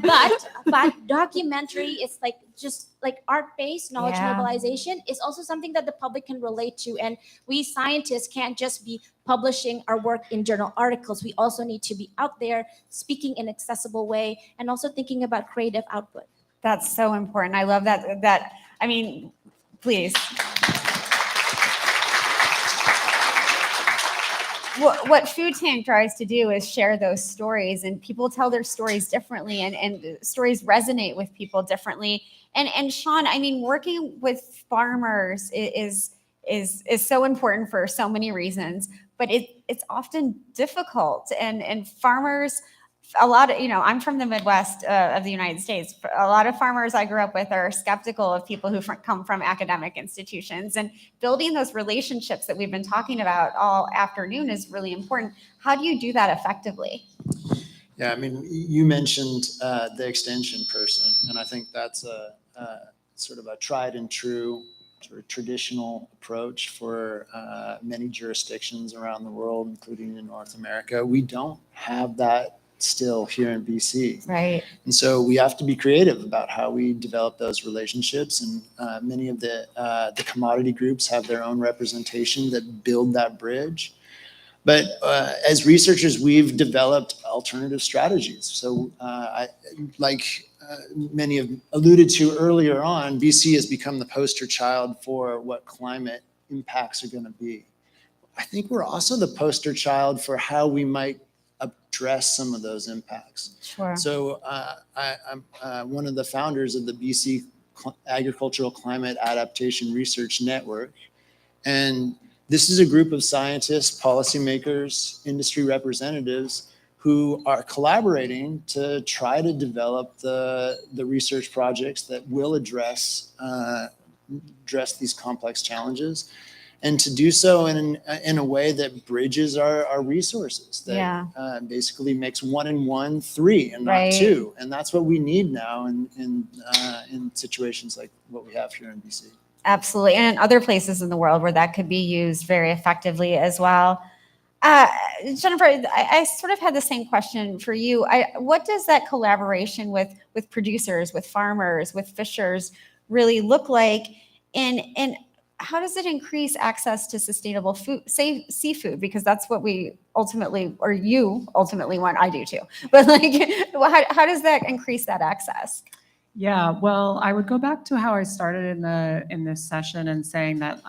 but documentary is just art-based knowledge mobilization is also something that the public can relate to. And we scientists can't just be publishing our work in journal articles. We also need to be out there speaking in an accessible way and also thinking about creative output. That's so important. I love that. I mean, please. What Food Tank tries to do is share those stories, and people tell their stories differently, and stories resonate with people differently. And Sean, I mean, working with farmers is so important for so many reasons, but it's often difficult. And farmers, a lot of, I'm from the Midwest of the United States. A lot of farmers I grew up with are skeptical of people who come from academic institutions, and building those relationships that we've been talking about all afternoon is really important. How do you do that effectively? Yeah, I mean, you mentioned the extension person, and I think that's a sort of a tried and true sort of traditional approach for many jurisdictions around the world, including in North America. We don't have that still here in BC. Right. And so we have to be creative about how we develop those relationships. And many of the commodity groups have their own representation that build that bridge. But as researchers, we've developed alternative strategies. So many have alluded to earlier on, BC has become the poster child for what climate impacts are going to be. I think we're also the poster child for how we might address some of those impacts. Sure. So I'm one of the founders of the BC Agricultural Climate Adaptation Research Network. And this is a group of scientists, policymakers, industry representatives who are collaborating to try to develop the research projects that will address these complex challenges, and to do so in a way that bridges our resources, that basically makes 1 and 1 3 and not 2. And that's what we need now in situations like what we have here in BC. Absolutely. And in other places in the world where that could be used very effectively as well. Jennifer, I sort of had the same question for you. What does that collaboration with producers, with farmers, with fishers really look like? And how does it increase access to sustainable food, say seafood? Because that's what we ultimately, or you ultimately want. I do too. But like, how does that increase that access? Yeah, well, I would go back to how I started in this session and saying that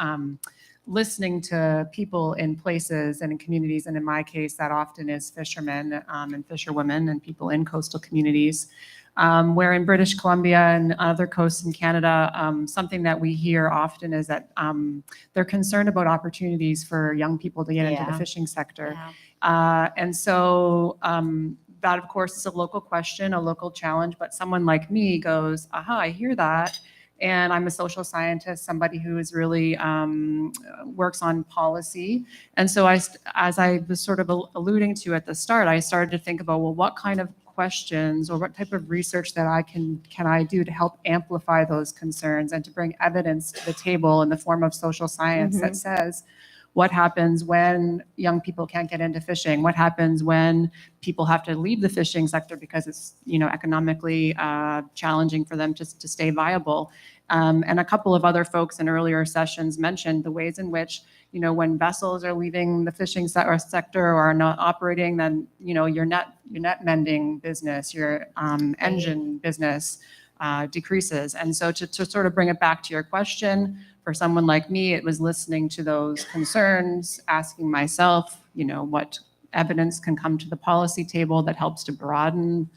listening to people in places and in communities, and in my case, that often is fishermen and fisherwomen and people in coastal communities, where in British Columbia and other coasts in Canada, something that we hear often is that they're concerned about opportunities for young people to get into the fishing sector. And so that, of course, is a local question, a local challenge, but someone like me goes, aha, I hear that. And I'm a social scientist, somebody who is really works on policy. And so as I was sort of alluding to at the start, I started to think about, well, what kind of questions or what type of research that I can I do to help amplify those concerns and to bring evidence to the table in the form of social science that says, what happens when young people can't get into fishing? What happens when people have to leave the fishing sector because it's, economically challenging for them to stay viable? And a couple of other folks in earlier sessions mentioned the ways in which, when vessels are leaving the fishing sector or are not operating, then, your net mending business, your engine business decreases. And so to sort of bring it back to your question, for someone like me, it was listening to those concerns, asking myself, what evidence can come to the policy table that helps to broaden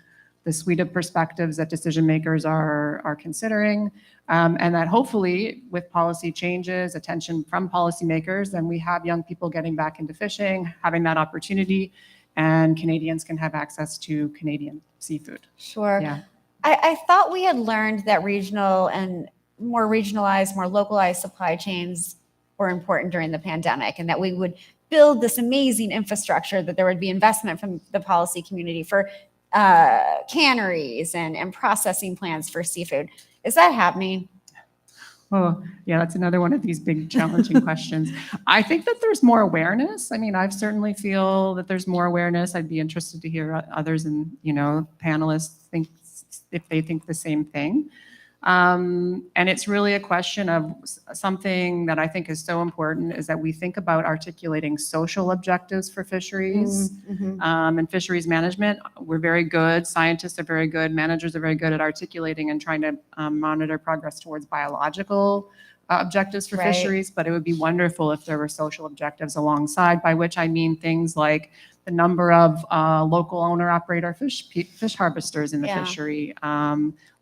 the suite of perspectives that decision makers are considering, and that hopefully with policy changes, attention from policymakers, then we have young people getting back into fishing, having that opportunity, and Canadians can have access to Canadian seafood. Sure. Yeah. I thought we had learned that regional and more regionalized, more localized supply chains were important during the pandemic, and that we would build this amazing infrastructure, that there would be investment from the policy community for canneries and processing plants for seafood. Is that happening? Oh, yeah, that's another one of these big challenging questions. I think that there's more awareness. I mean, I certainly feel that there's more awareness. I'd be interested to hear others and, panelists think if they think the same thing. And it's really a question of something that I think is so important, is that we think about articulating social objectives for fisheries and fisheries management. We're very good, scientists are very good, managers are very good at articulating and trying to monitor progress towards biological objectives for fisheries, but it would be wonderful if there were social objectives alongside, by which I mean things like the number of local owner-operator fish harvesters in the fishery.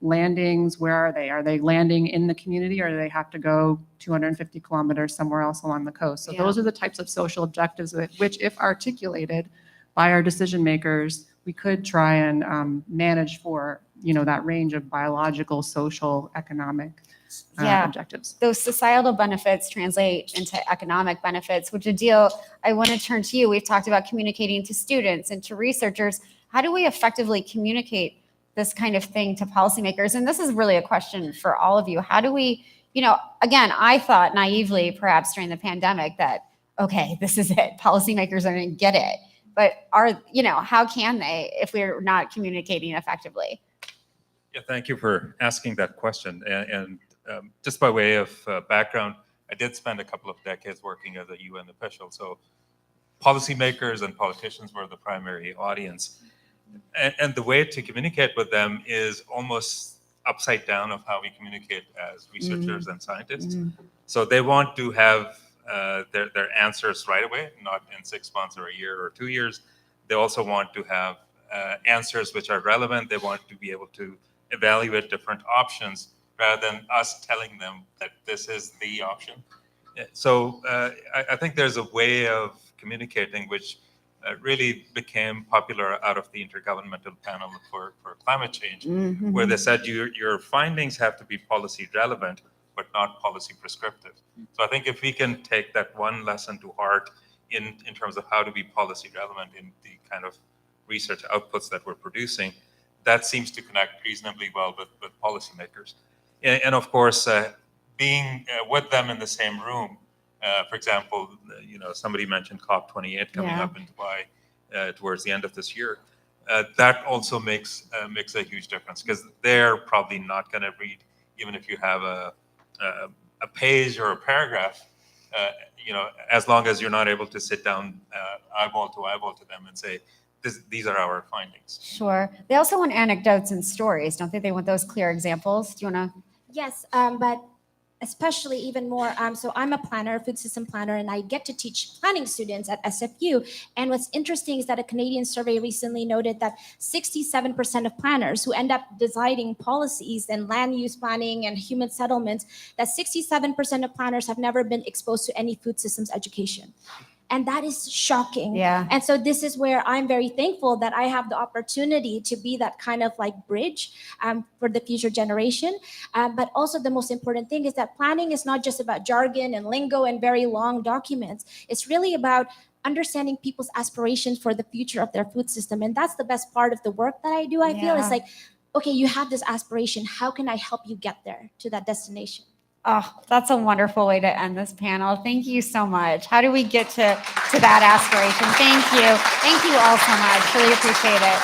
Landings, where are they? Are they landing in the community, or do they have to go 250 kilometers somewhere else along the coast? So those are the types of social objectives which, if articulated by our decision makers, we could try and manage for, that range of biological, social, economic objectives. Those societal benefits translate into economic benefits, which Adil, I want to turn to you. We've talked about communicating to students and to researchers. How do we effectively communicate this kind of thing to policymakers? And this is really a question for all of you. How do we, again, I thought naively, perhaps during the pandemic, that, okay, this is it. Policymakers are going to get it. But how can they if we're not communicating effectively? Yeah, thank you for asking that question. And just by way of background, I did spend a couple of decades working as a UN official. So policymakers and politicians were the primary audience. And the way to communicate with them is almost upside down of how we communicate as researchers and scientists. So they want to have their answers right away, not in 6 months or a year or 2 years. They also want to have answers which are relevant. They want to be able to evaluate different options rather than us telling them that this is the option. So I think there's a way of communicating which really became popular out of the Intergovernmental Panel for Climate Change, Mm-hmm. where they said your findings have to be policy relevant, but not policy prescriptive. So I think if we can take that one lesson to heart in terms of how to be policy relevant in the kind of research outputs that we're producing, that seems to connect reasonably well with policymakers. And of course, being with them in the same room. For example, somebody mentioned COP28 coming Yeah. up in Dubai towards the end of this year. That also makes a huge difference, because they're probably not going to read, even if you have a page or a paragraph, as long as you're not able to sit down eyeball to them and say, these are our findings. Sure. They also want anecdotes and stories, don't they? They want those clear examples. Do you want to? Yes, but especially even more. So I'm a planner, food system planner, and I get to teach planning students at SFU. And what's interesting is that a Canadian survey recently noted that 67% of planners who end up deciding policies and land use planning and human settlements, that 67% of planners have never been exposed to any food systems education. And that is shocking. Yeah. And so this is where I'm very thankful that I have the opportunity to be that kind of like bridge for the future generation. But also the most important thing is that planning is not just about jargon and lingo and very long documents. It's really about understanding people's aspirations for the future of their food system. And that's the best part of the work that I do. I feel it's like, okay, you have this aspiration. How can I help you get there to that destination? Oh, that's a wonderful way to end this panel. Thank you so much. How do we get to that aspiration? Thank you. Thank you all so much. Really appreciate it.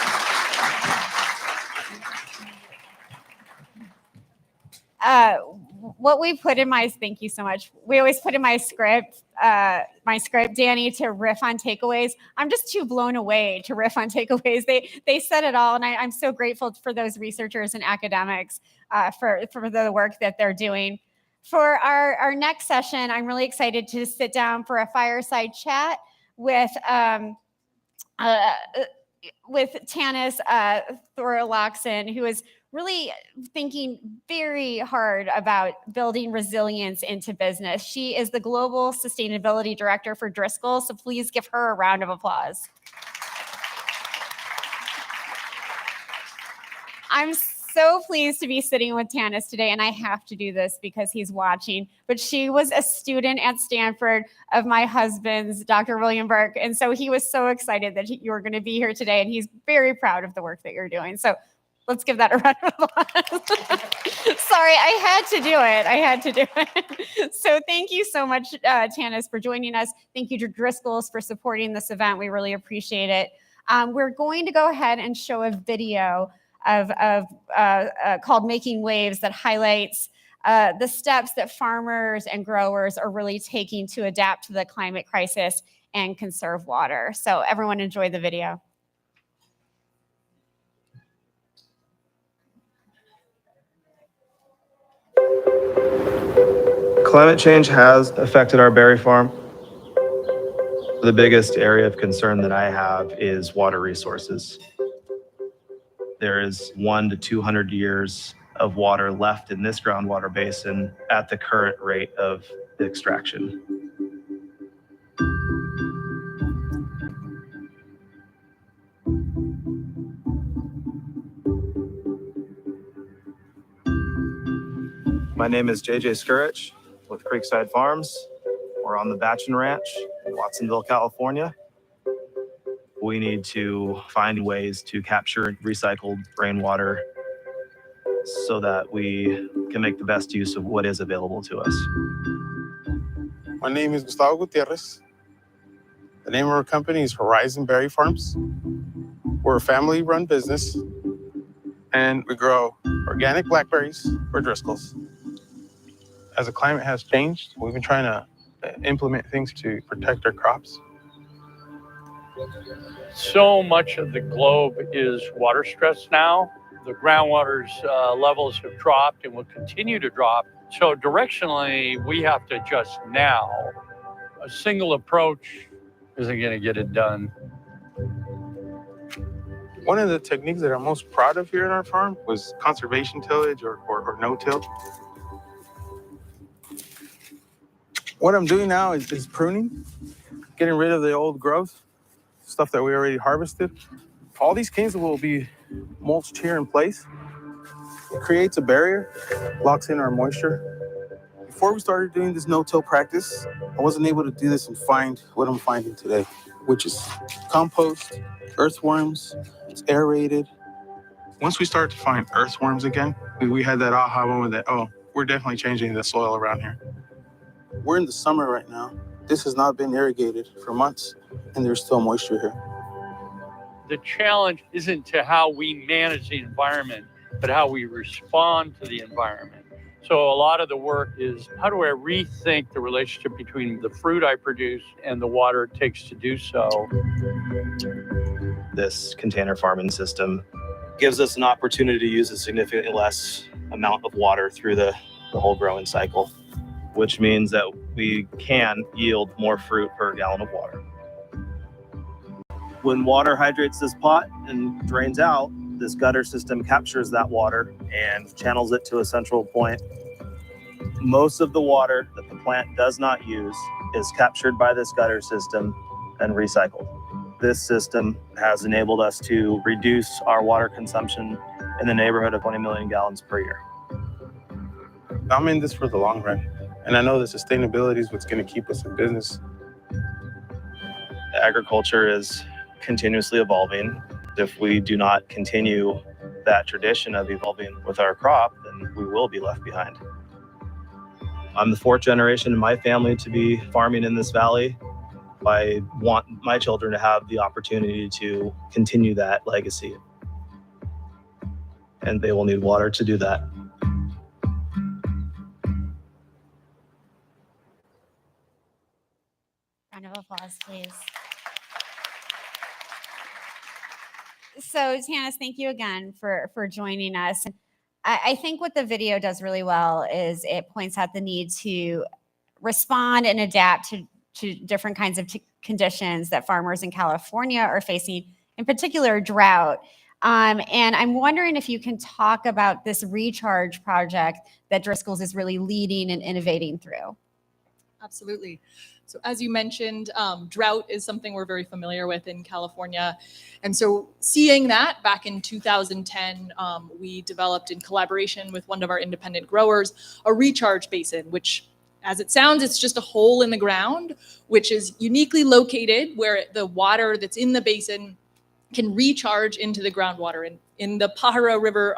What we put in my, thank you so much. We always put in my script, Danny, to riff on takeaways. I'm just too blown away to riff on takeaways. They said it all, and I'm so grateful for those researchers and academics for the work that they're doing. For our next session, I'm really excited to sit down for a fireside chat with Tanis Thorlaxon, who is really thinking very hard about building resilience into business. She is the Global Sustainability Director for Driscoll, so please give her a round of applause. I'm so pleased to be sitting with Tanis today, and I have to do this because he's watching, but she was a student at Stanford of my husband's, Dr. William Burke, and so he was so excited that you were going to be here today, and he's very proud of the work that you're doing. So let's give that a round of applause. Sorry, I had to do it. So thank you so much, Tanis, for joining us. Thank you to Driscoll's for supporting this event. We really appreciate it. We're going to go ahead and show a video called Making Waves that highlights the steps that farmers and growers are really taking to adapt to the climate crisis and conserve water. So everyone enjoy the video. Climate change has affected our berry farm. The biggest area of concern that I have is water resources. There is 100 to 200 years of water left in this groundwater basin at the current rate of extraction. My name is JJ Skurich with Creekside Farms. We're on the Batchin Ranch in Watsonville, California. We need to find ways to capture recycled rainwater so that we can make the best use of what is available to us. My name is Gustavo Gutierrez. The name of our company is Horizon Berry Farms. We're a family-run business, and we grow organic blackberries for Driscoll's. As the climate has changed, we've been trying to implement things to protect our crops. So much of the globe is water stressed now. The groundwater's levels have dropped and will continue to drop. So directionally, we have to adjust now. A single approach isn't going to get it done. One of the techniques that I'm most proud of here in our farm was conservation tillage or no-till. What I'm doing now is pruning, getting rid of the old growth stuff that we already harvested. All these canes will be mulched here in place. It creates a barrier, locks in our moisture. Before we started doing this no-till practice, I wasn't able to do this and find what I'm finding today, which is compost, earthworms, it's aerated. Once we started to find earthworms again, we had that aha moment that, oh, we're definitely changing the soil around here. We're in the summer right now. This has not been irrigated for months, and there's still moisture here. The challenge isn't to how we manage the environment, but how we respond to the environment. So a lot of the work is, how do I rethink the relationship between the fruit I produce and the water it takes to do so? This container farming system gives us an opportunity to use a significantly less amount of water through the whole growing cycle, which means that we can yield more fruit per gallon of water. When water hydrates this pot and drains out, this gutter system captures that water and channels it to a central point. Most of the water that the plant does not use is captured by this gutter system and recycled. This system has enabled us to reduce our water consumption in the neighborhood of 20 million gallons per year. I'm in this for the long run, and I know that sustainability is what's going to keep us in business. Agriculture is continuously evolving. If we do not continue that tradition of evolving with our crop, then we will be left behind. I'm the fourth generation in my family to be farming in this valley. I want my children to have the opportunity to continue that legacy. And they will need water to do that. Round of applause, please. So, Tanis, thank you again for joining us. I think what the video does really well is it points out the need to respond and adapt to different kinds of conditions that farmers in California are facing, in particular drought. And I'm wondering if you can talk about this recharge project that Driscoll's is really leading and innovating through. Absolutely. So as you mentioned, drought is something we're very familiar with in California. And so seeing that back in 2010, we developed in collaboration with one of our independent growers, a recharge basin, which as it sounds, it's just a hole in the ground, which is uniquely located where the water that's in the basin can recharge into the groundwater. And in the Pajaro River,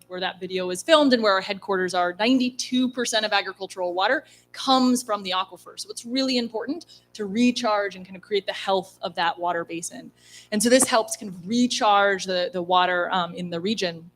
where that video was filmed and where our headquarters are, 92% of agricultural water comes from the aquifer. So it's really important to recharge and kind of create the health of that water basin. And so this helps kind of recharge the water in the region.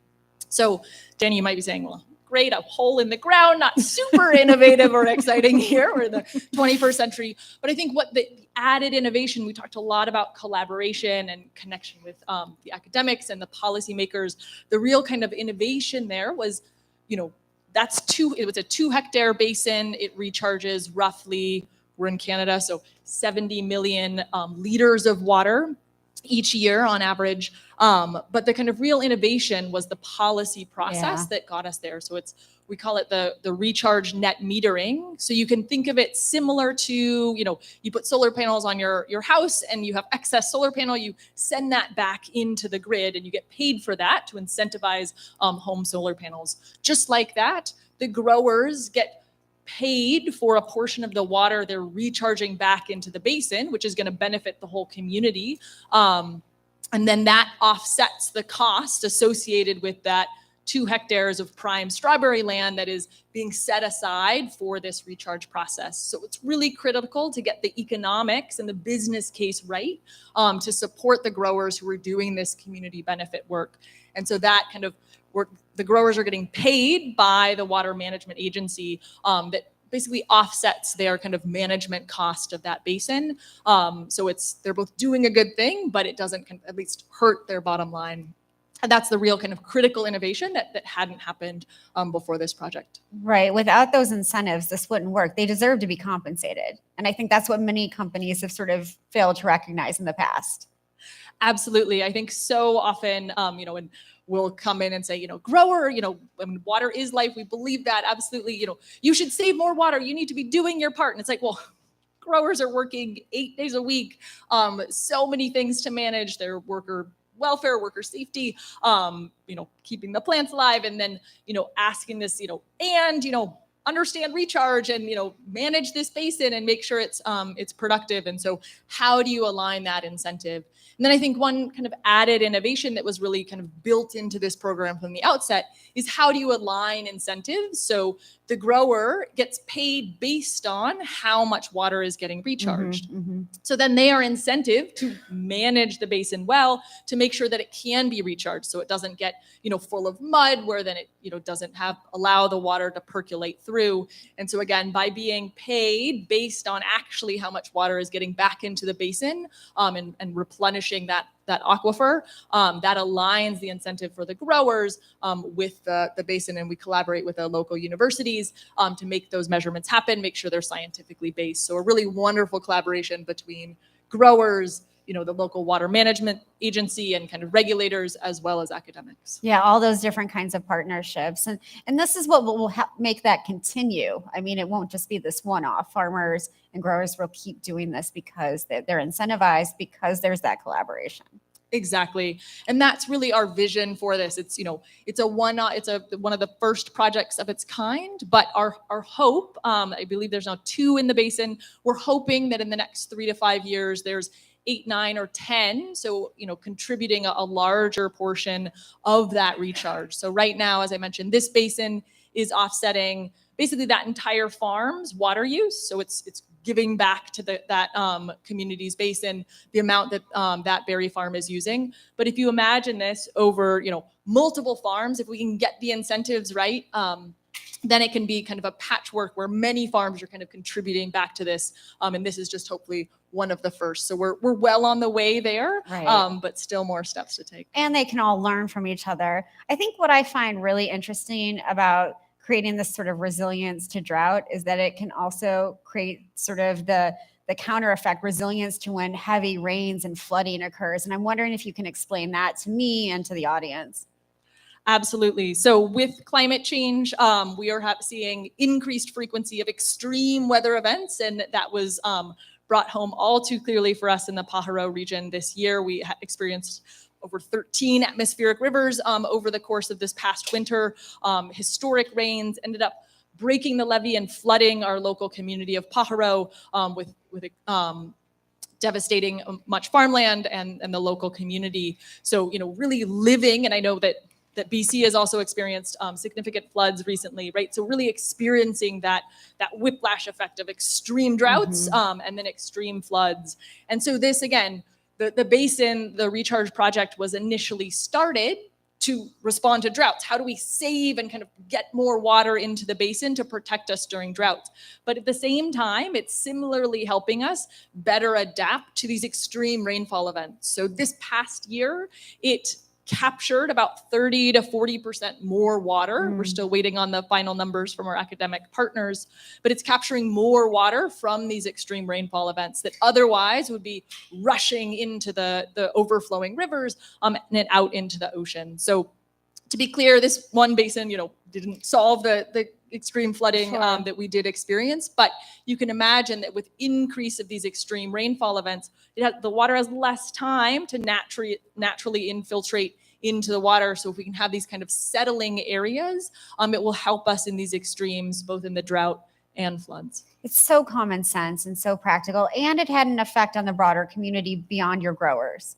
So Danny, you might be saying, well, great, a hole in the ground, not super innovative or exciting here. We're in the 21st century. But I think what the added innovation, we talked a lot about collaboration and connection with the academics and the policymakers. The real kind of innovation there was, it was a 2-hectare basin. It recharges roughly, we're in Canada, so 70 million liters of water each year on average. But the kind of real innovation was the policy process that got us there. So we call it the recharge net metering. So you can think of it similar to, you put solar panels on your house and you have excess solar panel, you send that back into the grid and you get paid for that to incentivize home solar panels. Just like that, the growers get paid for a portion of the water they're recharging back into the basin, which is going to benefit the whole community. And then that offsets the cost associated with that 2 hectares of prime strawberry land that is being set aside for this recharge process. So it's really critical to get the economics and the business case right to support the growers who are doing this community benefit work. And so that kind of work, the growers are getting paid by the water management agency that basically offsets their kind of management cost of that basin. So they're both doing a good thing, but it doesn't at least hurt their bottom line. And that's the real kind of critical innovation that hadn't happened before this project. Right. Without those incentives, this wouldn't work. They deserve to be compensated. And I think that's what many companies have sort of failed to recognize in the past. Absolutely. I think so often, when we'll come in and say, grower, water is life. We believe that. Absolutely. You should save more water. You need to be doing your part. And it's like, well, growers are working 8 days a week, so many things to manage, their worker welfare, worker safety, keeping the plants alive, and then, asking this, understand recharge and, manage this basin and make sure it's productive. And so how do you align that incentive? And then I think one kind of added innovation that was really kind of built into this program from the outset is how do you align incentives? So the grower gets paid based on how much water is getting recharged. So then they are incentive to manage the basin well to make sure that it can be recharged so it doesn't get, full of mud where then it, doesn't allow the water to percolate through. And so again, by being paid based on actually how much water is getting back into the basin and replenishing that aquifer, that aligns the incentive for the growers with the basin, and we collaborate with the local universities to make those measurements happen, make sure they're scientifically based. So a really wonderful collaboration between growers, the local water management agency and kind of regulators, as well as academics. Yeah, all those different kinds of partnerships. And this is what will make that continue. I mean, it won't just be this one-off. Farmers and growers will keep doing this because they're incentivized, because there's that collaboration. Exactly. And that's really our vision for this. It's one of the first projects of its kind, but our hope, I believe there's now 2 in the basin. We're hoping that in the next 3 to 5 years, there's 8, 9, or 10. So, contributing a larger portion of that recharge. So right now, as I mentioned, this basin is offsetting basically that entire farm's water use. So it's giving back to that community's basin the amount that that berry farm is using. But if you imagine this over, multiple farms, if we can get the incentives right, then it can be kind of a patchwork where many farms are kind of contributing back to this. And this is just hopefully one of the first. So we're well on the way there, Right. but still more steps to take. And they can all learn from each other. I think what I find really interesting about creating this sort of resilience to drought is that it can also create sort of the counter effect, resilience to when heavy rains and flooding occurs. And I'm wondering if you can explain that to me and to the audience. Absolutely. So with climate change, we are seeing increased frequency of extreme weather events, and that was brought home all too clearly for us in the Pajaro region this year. We experienced over 13 atmospheric rivers over the course of this past winter. Historic rains ended up breaking the levee and flooding our local community of Pajaro with devastating much farmland and the local community. So, really living, and I know that BC has also experienced significant floods recently, right? So really experiencing that whiplash effect of extreme droughts and then extreme floods. And so this, again, the basin, the recharge project was initially started to respond to droughts. How do we save and kind of get more water into the basin to protect us during droughts? But at the same time, it's similarly helping us better adapt to these extreme rainfall events. So this past year, it captured about 30 to 40% more water. We're still waiting on the final numbers from our academic partners, but it's capturing more water from these extreme rainfall events that otherwise would be rushing into the overflowing rivers and then out into the ocean. So to be clear, this one basin, didn't solve the extreme flooding that we did experience, but you can imagine that with increase of these extreme rainfall events, the water has less time to naturally infiltrate into the water. So if we can have these kind of settling areas, it will help us in these extremes, both in the drought and floods. It's so common sense and so practical, and it had an effect on the broader community beyond your growers.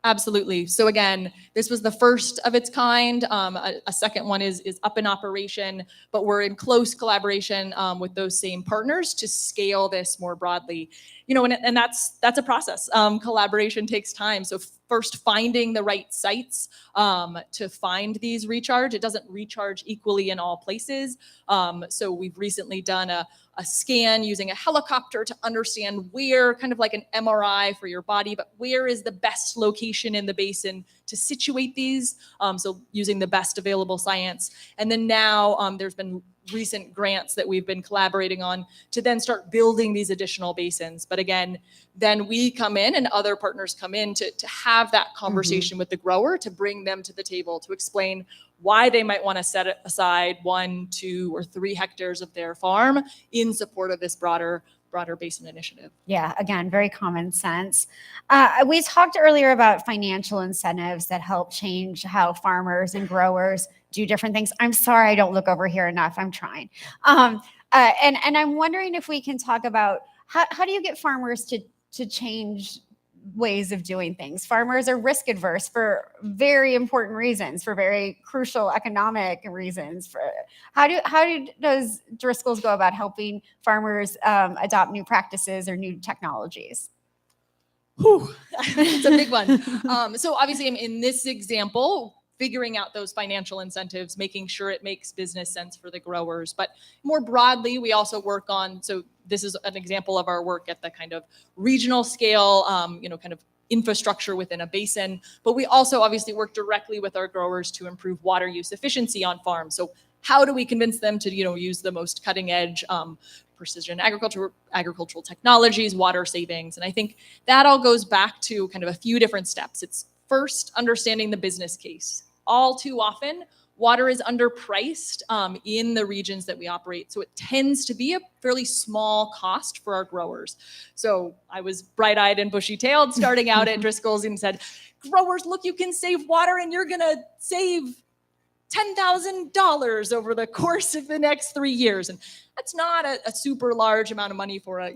Absolutely. So again, this was the first of its kind. A second one is up in operation, but we're in close collaboration with those same partners to scale this more broadly. And that's a process. Collaboration takes time. So first, finding the right sites to find these recharge. It doesn't recharge equally in all places. So we've recently done a scan using a helicopter to understand where, kind of like an MRI for your body, but where is the best location in the basin to situate these. So using the best available science. And then now there's been recent grants that we've been collaborating on to then start building these additional basins. But again, then we come in and other partners come in to have that conversation with the grower, to bring them to the table, to explain why they might want to set aside 1, 2, or 3 hectares of their farm in support of this broader broader basin initiative. Yeah, again, very common sense. We talked earlier about financial incentives that help change how farmers and growers do different things. I'm sorry I don't look over here enough. I'm trying. And I'm wondering if we can talk about how do you get farmers to change ways of doing things? Farmers are risk adverse for very important reasons, for very crucial economic reasons. How does Driscoll's go about helping farmers adopt new practices or new technologies? Whew, it's a big one. So obviously in this example, figuring out those financial incentives, making sure it makes business sense for the growers. But more broadly, we also work on, so this is an example of our work at the kind of regional scale, kind of infrastructure within a basin. But we also obviously work directly with our growers to improve water use efficiency on farms. So how do we convince them to, use the most cutting edge precision agricultural technologies, water savings? And I think that all goes back to kind of a few different steps. It's first understanding the business case. All too often, water is underpriced in the regions that we operate. So it tends to be a fairly small cost for our growers. So I was bright-eyed and bushy-tailed starting out at Driscoll's and said, growers, look, you can save water and you're going to save $10,000 over the course of the next 3 years. And that's not a super large amount of money for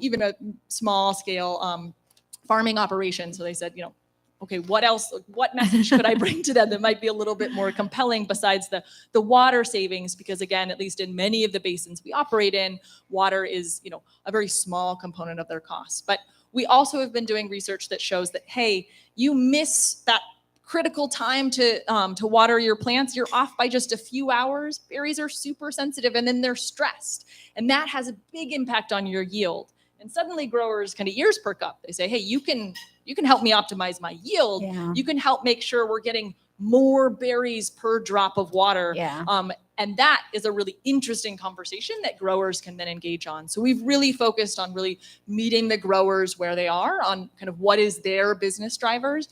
even a small scale farming operation. So they said, okay, what else, what message could I bring to them that might be a little bit more compelling besides the water savings? Because again, at least in many of the basins we operate in, water is, a very small component of their costs. But we also have been doing research that shows that, hey, you miss that critical time to water your plants, you're off by just a few hours. Berries are super sensitive and then they're stressed. And that has a big impact on your yield. And suddenly growers kind of ears perk up. They say, hey, you can help me optimize my yield. Yeah. You can help make sure we're getting more berries per drop of water. Yeah. And that is a really interesting conversation that growers can then engage on. So we've really focused on really meeting the growers where they are on kind of what is their business drivers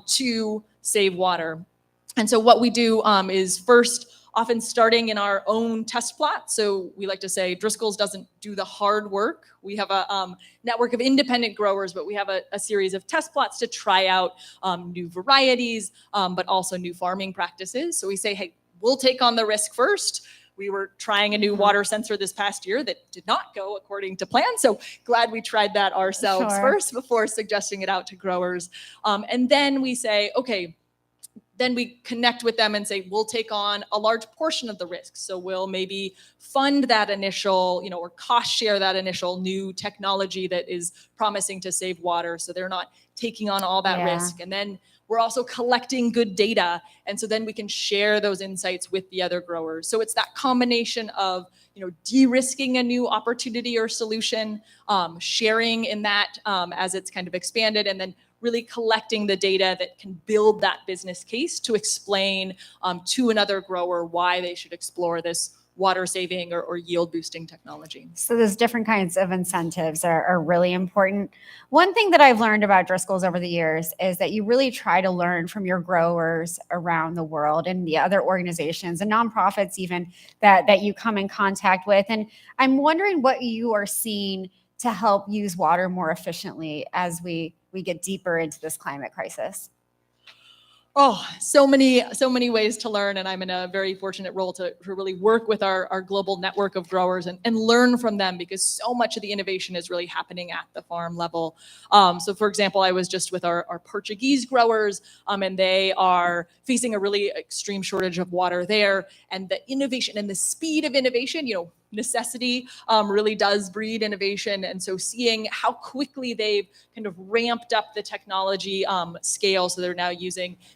to save water. And so what we do is first, often starting in our own test plot. So we like to say Driscoll's doesn't do the hard work. We have a network of independent growers, but we have a series of test plots to try out new varieties, but also new farming practices. So we say, hey, we'll take on the risk first. We were trying a new water sensor this past year that did not go according to plan. So glad we tried that ourselves first before suggesting it out to growers. And then we say, okay, then we connect with them and say, we'll take on a large portion of the risk. So we'll maybe fund that initial, or cost share that initial new technology that is promising to save water. So they're not taking on all that risk. And then we're also collecting good data. And so then we can share those insights with the other growers. So it's that combination of, de-risking a new opportunity or solution, sharing in that as it's kind of expanded, and then really collecting the data that can build that business case to explain to another grower why they should explore this water saving or yield boosting technology. So those different kinds of incentives are really important. One thing that I've learned about Driscoll's over the years is that you really try to learn from your growers around the world and the other organizations and nonprofits even that you come in contact with. And I'm wondering what you are seeing to help use water more efficiently as we get deeper into this climate crisis. Oh, so many ways to learn. And I'm in a very fortunate role to really work with our global network of growers and learn from them, because so much of the innovation is really happening at the farm level. So for example, I was just with our Portuguese growers and they are facing a really extreme shortage of water there. And the innovation and the speed of innovation, necessity really does breed innovation. And so seeing how quickly they've kind of ramped up the technology scale. So they're now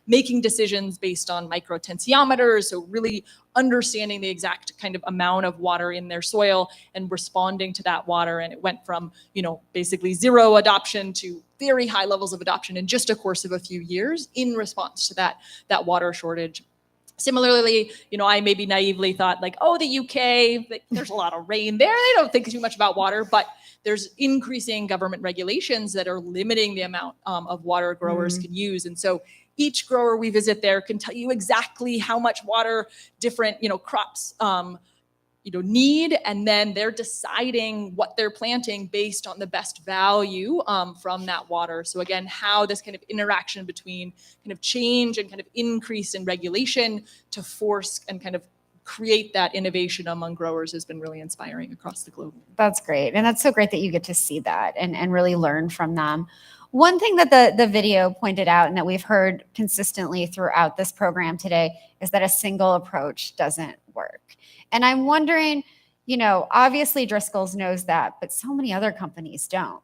making decisions based on microtentiometers. So really understanding the exact kind of amount of water in their soil and responding to that water. And it went from, basically zero adoption to very high levels of adoption in just a course of a few years in response to that water shortage. Similarly, I maybe naively thought the UK, there's a lot of rain there. They don't think too much about water, but there's increasing government regulations that are limiting the amount of water growers can use. And so each grower we visit there can tell you exactly how much water different, crops need, and then they're deciding what they're planting based on the best value from that water. So again, how this kind of interaction between kind of change and kind of increase in regulation to force and kind of create that innovation among growers has been really inspiring across the globe. That's great. And that's so great that you get to see that and really learn from them. One thing that the video pointed out and that we've heard consistently throughout this program today is that a single approach doesn't work. And I'm wondering, obviously Driscoll's knows that, but so many other companies don't.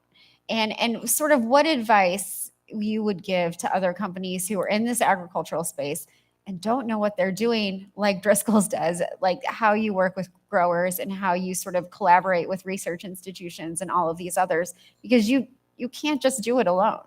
And sort of what advice you would give to other companies who are in this agricultural space and don't know what they're doing like Driscoll's does, like how you work with growers and how you sort of collaborate with research institutions and all of these others, because you can't just do it alone.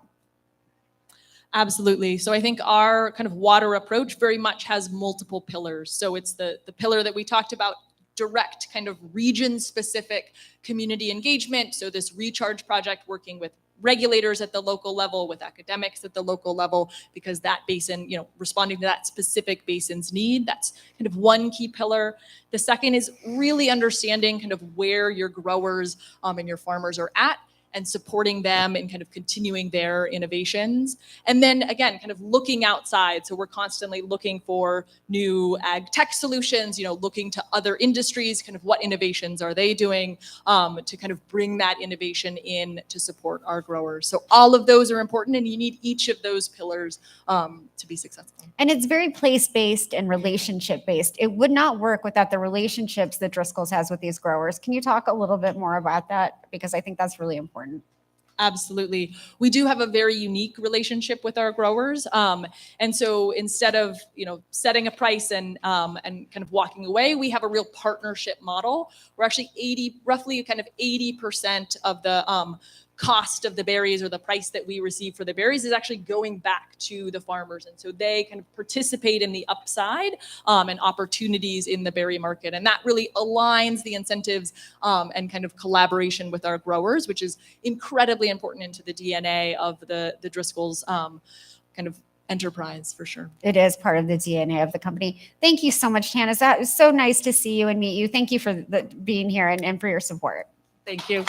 Absolutely. So I think our kind of water approach very much has multiple pillars. So it's the pillar that we talked about, direct kind of region-specific community engagement. So this recharge project working with regulators at the local level, with academics at the local level, because that basin, responding to that specific basin's need, that's kind of one key pillar. The second is really understanding kind of where your growers and your farmers are at, and supporting them in kind of continuing their innovations. And then again, kind of looking outside. So we're constantly looking for new ag tech solutions, looking to other industries, kind of what innovations are they doing to kind of bring that innovation in to support our growers. So all of those are important, and you need each of those pillars to be successful. And it's very place-based and relationship-based. It would not work without the relationships that Driscoll's has with these growers. Can you talk a little bit more about that? Because I think that's really important. Absolutely. We do have a very unique relationship with our growers. And so instead of, setting a price and kind of walking away, we have a real partnership model. We're actually roughly kind of 80% of the cost of the berries, or the price that we receive for the berries, is actually going back to the farmers. And so they kind of participate in the upside and opportunities in the berry market. And that really aligns the incentives and kind of collaboration with our growers, which is incredibly important into the DNA of the Driscoll's kind of enterprise, for sure. It is part of the DNA of the company. Thank you so much, Tanis. That was so nice to see you and meet you. Thank you for being here and for your support. Thank you.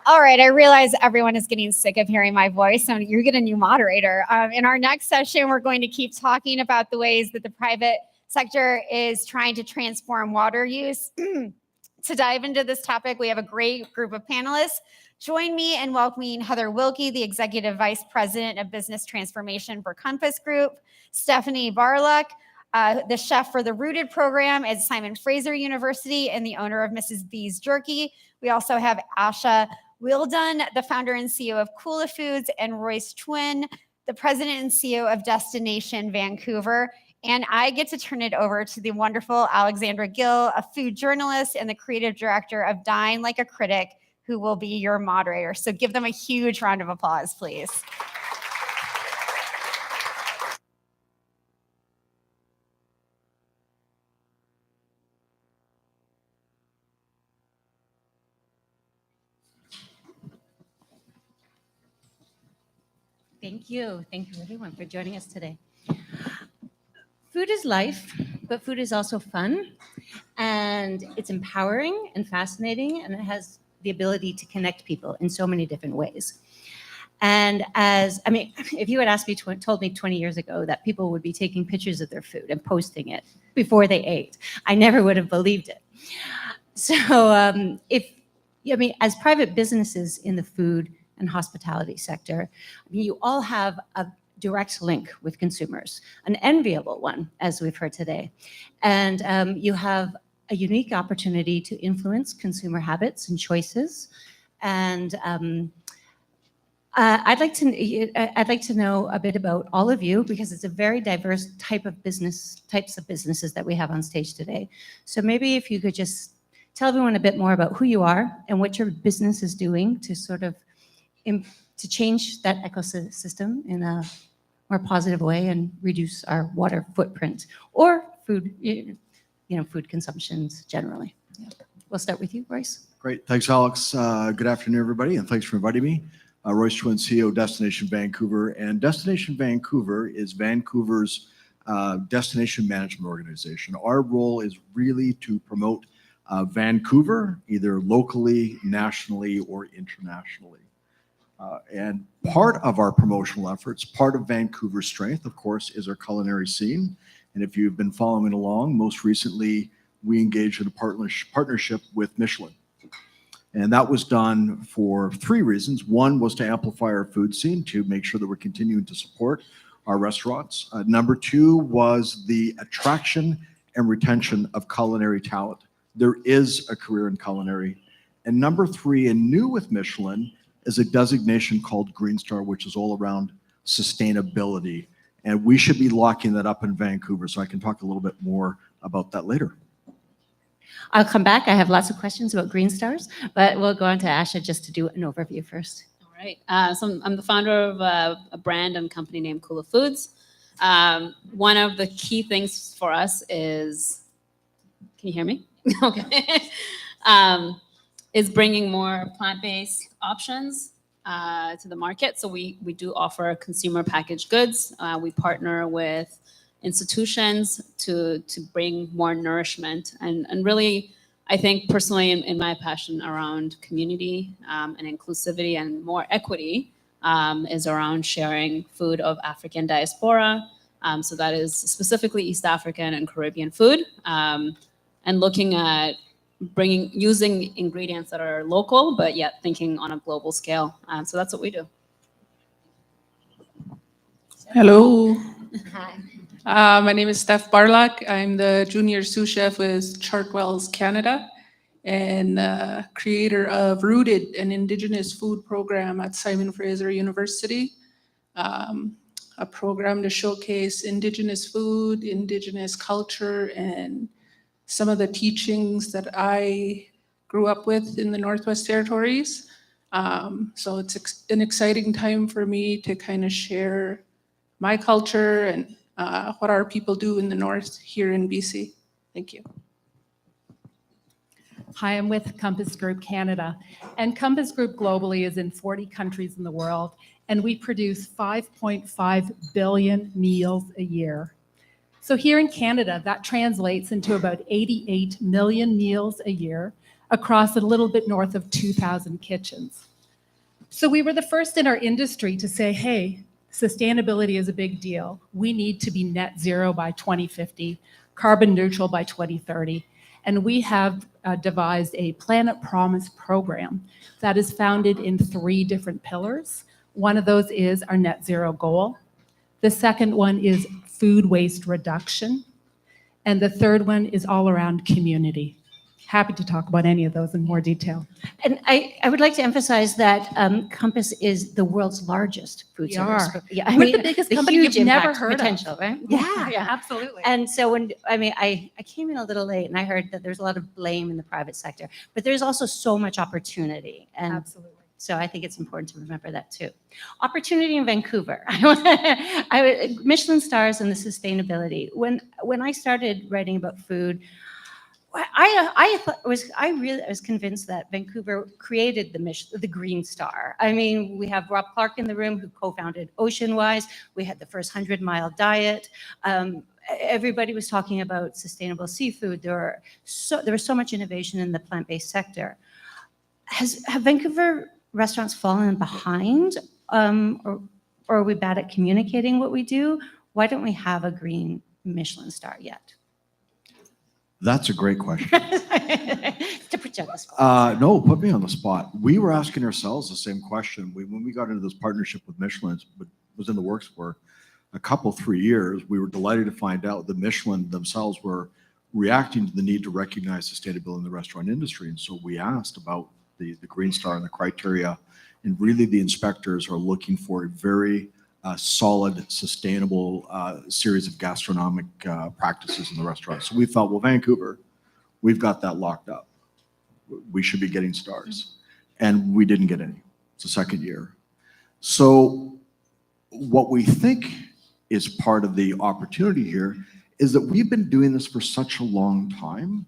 All right, I realize everyone is getting sick of hearing my voice, so you're getting a new moderator. In our next session, we're going to keep talking about the ways that the private sector is trying to transform water use. To dive into this topic, we have a great group of panelists. Join me in welcoming Heather Wilkie, the Executive Vice President of Business Transformation for Compass Group, Stephanie Barluck, the chef for the Rooted program at Simon Fraser University and the owner of Mrs. B's Jerky. We also have Asha Wildon, the founder and CEO of Kula Foods, and Royce Twin, the president and CEO of Destination Vancouver. And I get to turn it over to the wonderful Alexandra Gill, a food journalist and the creative director of Dine Like a Critic, who will be your moderator. So give them a huge round of applause, please. Thank you. Thank you, everyone, for joining us today. Food is life, but food is also fun, and it's empowering and fascinating, and it has the ability to connect people in so many different ways. And if you had asked me, told me 20 years ago that people would be taking pictures of their food and posting it before they ate, I never would have believed it. So as private businesses in the food and hospitality sector, you all have a direct link with consumers, an enviable one, as we've heard today. And you have a unique opportunity to influence consumer habits and choices. And I'd like to know a bit about all of you, because it's a very diverse types of businesses that we have on stage today. So maybe if you could just tell everyone a bit more about who you are and what your business is doing to sort of to change that ecosystem in a more positive way and reduce our water footprint or food, food consumptions generally. Yeah. We'll start with you, Royce. Great. Thanks, Alex. Good afternoon, everybody, and thanks for inviting me. Royce Twin, CEO, Destination Vancouver. And Destination Vancouver is Vancouver's destination management organization. Our role is really to promote Vancouver, either locally, nationally, or internationally. And part of our promotional efforts, part of Vancouver's strength, of course, is our culinary scene. And if you've been following along, most recently, we engaged in a partnership with Michelin. And that was done for 3 reasons. One was to amplify our food scene, to make sure that we're continuing to support our restaurants. Number 2 was the attraction and retention of culinary talent. There is a career in culinary. And number 3, and new with Michelin, is a designation called Green Star, which is all around sustainability. And we should be locking that up in Vancouver, so I can talk a little bit more about that later. I'll come back. I have lots of questions about Green Stars, but we'll go on to Asha just to do an overview first. All right. So I'm the founder of a brand and company named Cooler Foods. One of the key things for us is, can you hear me? Okay. Is bringing more plant-based options to the market. So we do offer consumer packaged goods. We partner with institutions to bring more nourishment and really, I think personally in my passion around community and inclusivity and more equity is around sharing food of African diaspora. So that is specifically East African and Caribbean food, and looking at using ingredients that are local, but yet thinking on a global scale. So that's what we do. Hello. Hi. My name is Steph Barlock. I'm the junior sous chef with Chartwell's Canada and creator of Rooted, an Indigenous food program at Simon Fraser University. A program to showcase Indigenous food, Indigenous culture, and some of the teachings that I grew up with in the Northwest Territories. So it's an exciting time for me to kind of share my culture and what our people do in the North here in BC. Thank you. Hi, I'm with Compass Group Canada. And Compass Group globally is in 40 countries in the world, and we produce 5.5 billion meals a year. So here in Canada, that translates into about 88 million meals a year across a little bit north of 2,000 kitchens. So we were the first in our industry to say, hey, sustainability is a big deal. We need to be net zero by 2050, carbon neutral by 2030. And we have devised a Planet Promise program that is founded in 3 different pillars. One of those is our net zero goal. The second one is food waste reduction. And the third one is all around community. Happy to talk about any of those in more detail. And I would like to emphasize that Compass is the world's largest food We service. are. Yeah, We're the biggest company huge you've never impact heard of. potential, right? Yeah, absolutely. And so when, I came in a little late and I heard that there's a lot of blame in the private sector, but there's also so much opportunity. And Absolutely. so I think it's important to remember that too. Opportunity in Vancouver. Michelin stars and the sustainability. When I started writing about food, I was convinced that Vancouver created the Green Star. I mean, we have Rob Clark in the room who co-founded Oceanwise. We had the first 100-mile diet. Everybody was talking about sustainable seafood. There was so much innovation in the plant-based sector. Have Vancouver restaurants fallen behind, or are we bad at communicating what we do? Why don't we have a green Michelin star yet? That's a great question. To put you on the spot. No, put me on the spot. We were asking ourselves the same question. When we got into this partnership with Michelin, it was in the works for a couple, 3 years. We were delighted to find out that Michelin themselves were reacting to the need to recognize sustainability in the restaurant industry. And so we asked about the Green Star and the criteria. And really the inspectors are looking for a very solid, sustainable series of gastronomic practices in the restaurant. So we thought, well, Vancouver, we've got that locked up. We should be getting stars. And we didn't get any. It's the second year. So what we think is part of the opportunity here is that we've been doing this for such a long time.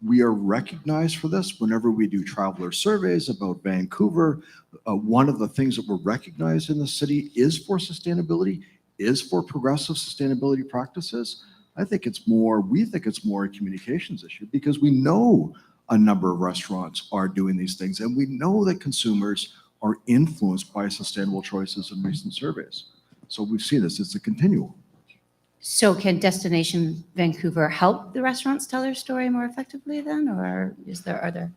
we are recognized for this whenever we do traveler surveys about Vancouver. One of the things that we're recognized in the city is for sustainability, is for progressive sustainability practices. We think it's more a communications issue because we know a number of restaurants are doing these things, and we know that consumers are influenced by sustainable choices in recent surveys. So we've seen this, it's a continuum. So can Destination Vancouver help the restaurants tell their story more effectively then, or are there?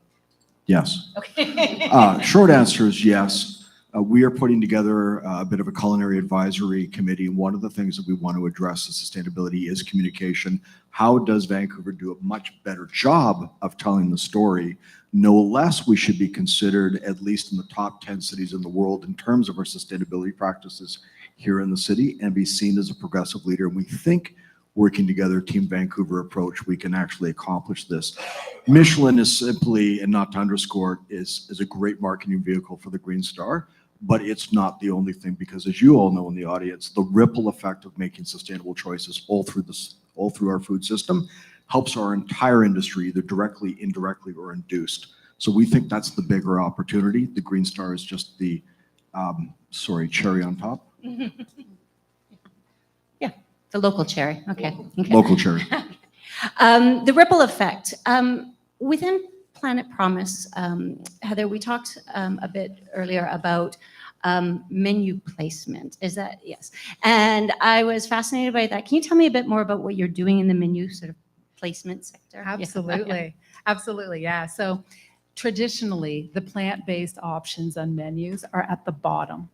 Yes. Okay. Short answer is yes. We are putting together a bit of a culinary advisory committee. One of the things that we want to address in sustainability is communication. How does Vancouver do a much better job of telling the story? No less, we should be considered at least in the top 10 cities in the world in terms of our sustainability practices here in the city and be seen as a progressive leader. And we think working together, Team Vancouver approach, we can actually accomplish this. Michelin is simply, and not to underscore, is a great marketing vehicle for the Green Star, but it's not the only thing, because as you all know in the audience, the ripple effect of making sustainable choices all through our food system helps our entire industry, either directly, indirectly, or induced. So we think that's the bigger opportunity. The Green Star is just the, cherry on top. Yeah, the local cherry. Okay. Local cherry. The ripple effect. Within Planet Promise, Heather, we talked a bit earlier about menu placement. Is that, yes. And I was fascinated by that. Can you tell me a bit more about what you're doing in the menu sort of placement sector? Absolutely. Absolutely. Yeah. So traditionally, the plant-based options on menus are at the bottom.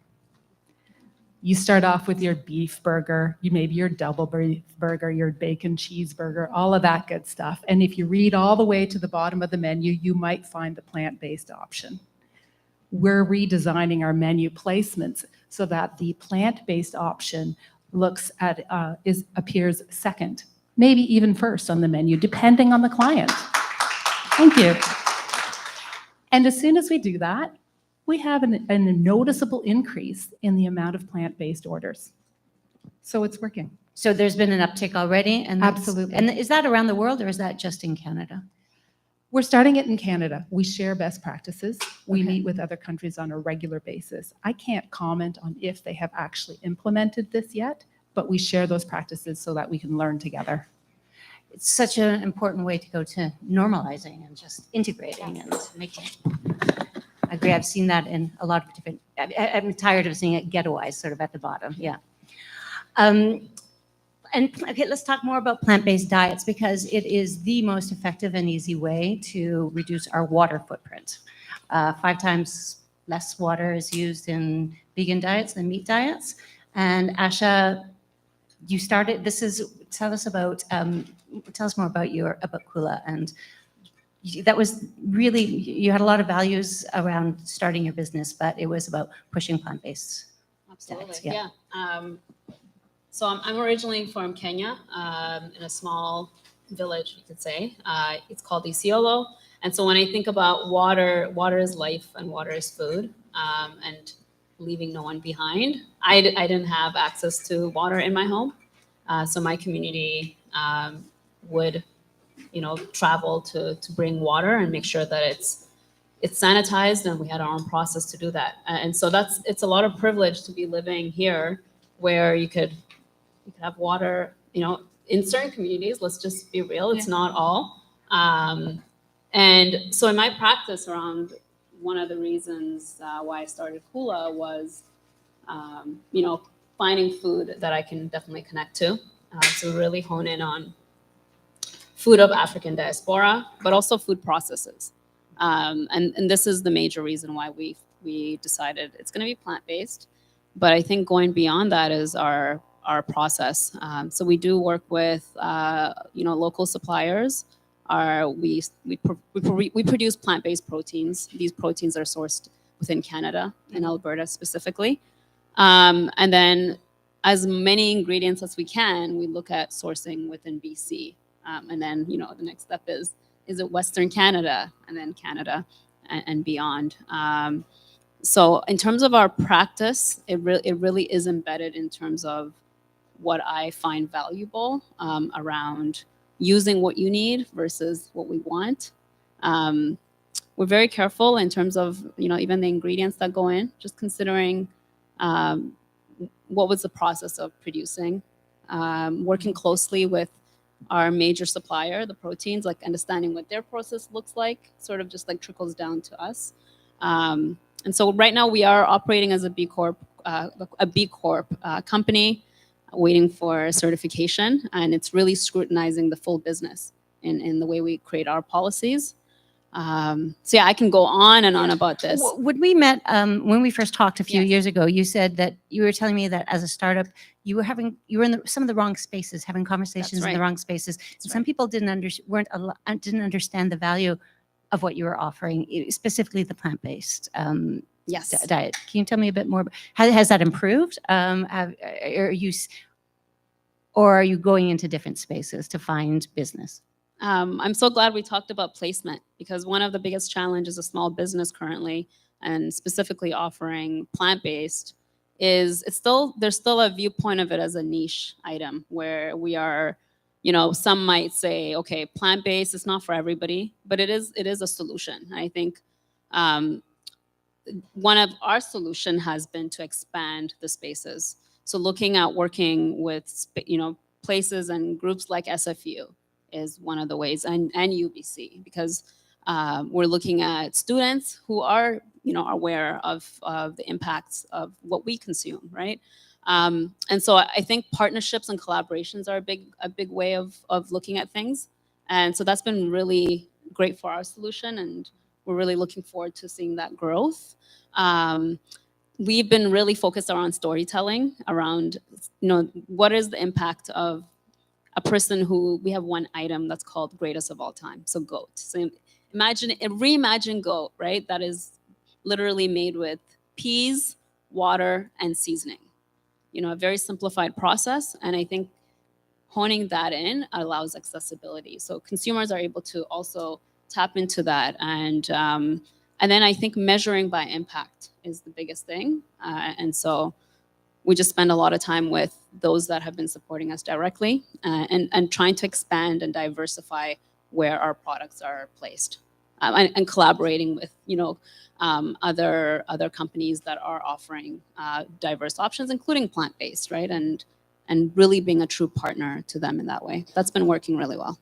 You start off with your beef burger, maybe your double beef burger, your bacon cheeseburger, all of that good stuff. And if you read all the way to the bottom of the menu, you might find the plant-based option. We're redesigning our menu placements so that the plant-based option appears second, maybe even first on the menu, depending on the client. Thank you. And as soon as we do that, we have a noticeable increase in the amount of plant-based orders. So it's working. So there's been an uptick already? Absolutely. And is that around the world, or is that just in Canada? We're starting it in Canada. We share best practices. We meet with other countries on a regular basis. I can't comment on if they have actually implemented this yet, but we share those practices so that we can learn together. It's such an important way to go to normalizing and just integrating and making. I agree. I've seen that in a lot of different. I'm tired of seeing it ghettoized, sort of at the bottom. Yeah. And okay, let's talk more about plant-based diets, because it is the most effective and easy way to reduce our water footprint. 5 times less water is used in vegan diets than meat diets. And Asha, you started. Tell us more about Kula, and that was really, you had a lot of values around starting your business, but it was about pushing plant-based diets. Yeah. So I'm originally from Kenya, in a small village, you could say. It's called Isiolo. And so when I think about water, water is life and water is food, and leaving no one behind. I didn't have access to water in my home. So my community would travel to bring water and make sure that it's sanitized, and we had our own process to do that. And so it's a lot of privilege to be living here, where you could have water, in certain communities. Let's just be real, it's not all. And so in my practice around, one of the reasons why I started Kula was, finding food that I can definitely connect to. So really hone in on food of African diaspora, but also food processes. And this is the major reason why we decided it's going to be plant-based. But I think going beyond that is our process. So we do work with local suppliers. We produce plant-based proteins. These proteins are sourced within Canada, in Alberta specifically. And then as many ingredients as we can, we look at sourcing within BC. And then, the next step is it Western Canada, and then Canada and beyond. So in terms of our practice, it really is embedded in terms of what I find valuable around using what you need versus what we want. We're very careful in terms of, even the ingredients that go in, just considering what was the process of producing, working closely with our major supplier, the proteins, like understanding what their process looks like, sort of just like trickles down to us. And so right now we are operating as a B Corp company, waiting for certification, and it's really scrutinizing the full business in the way we create our policies. So yeah, I can go on and on about this. When we met, when we first talked a few years ago, you said that you were telling me that as a startup, you were in some of the wrong spaces, having conversations in the wrong spaces. And some people didn't understand the value of what you were offering, specifically the plant-based diet. Can you tell me a bit more? Has that improved? Or are you going into different spaces to find business? I'm so glad we talked about placement, because one of the biggest challenges of small business currently, and specifically offering plant-based, is there's still a viewpoint of it as a niche item where we are, some might say, okay, plant-based is not for everybody, but it is a solution. I think one of our solution has been to expand the spaces. So looking at working with, places and groups like SFU is one of the ways, and UBC, because we're looking at students who are, aware of the impacts of what we consume, right? And so I think partnerships and collaborations are a big way of looking at things. And so that's been really great for our solution, and we're really looking forward to seeing that growth. We've been really focused around storytelling, around, what is the impact of a person who, we have one item that's called greatest of all time, so goat. So reimagine goat, right? That is literally made with peas, water, and seasoning. A very simplified process, and I think honing that in allows accessibility. So consumers are able to also tap into that, and then I think measuring by impact is the biggest thing, and so we just spend a lot of time with those that have been supporting us directly, and trying to expand and diversify where our products are placed, and collaborating with other companies that are offering diverse options, including plant-based, right? And really being a true partner to them in that way. That's been working really well.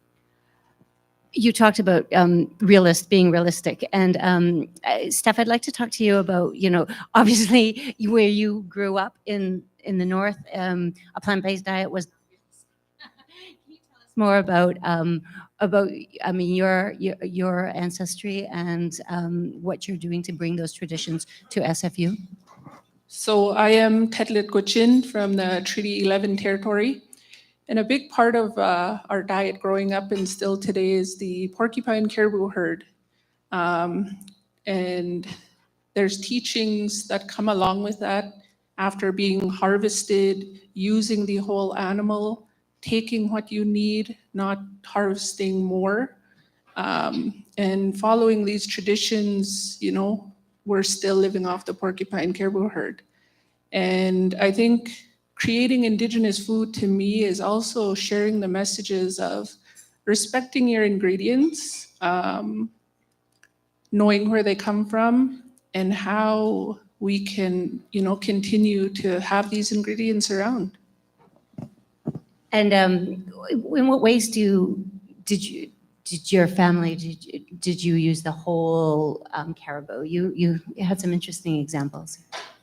You talked about being realistic, and Steph, I'd like to talk to you about, obviously where you grew up in the north, a plant-based diet was. Can you tell us more about your ancestry and what you're doing to bring those traditions to SFU? So I am Tetlit Gochin from the Treaty 11 territory. And a big part of our diet growing up and still today is the porcupine caribou herd. And there's teachings that come along with that after being harvested, using the whole animal, taking what you need, not harvesting more. And following these traditions, we're still living off the porcupine caribou herd. And I think creating Indigenous food to me is also sharing the messages of respecting your ingredients, knowing where they come from, and how we can, continue to have these ingredients around. And in what ways did your family did you use the whole caribou? You had some interesting examples.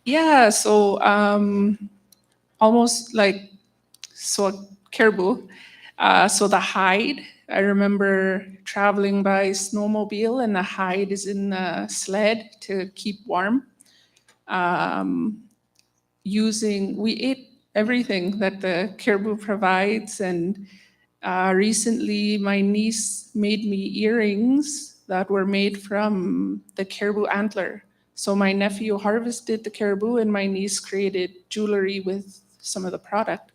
Yeah, so almost like caribou. So the hide, I remember traveling by snowmobile, and the hide is in the sled to keep warm. We ate everything that the caribou provides, and recently my niece made me earrings that were made from the caribou antler. So my nephew harvested the caribou, and my niece created jewelry with some of the product.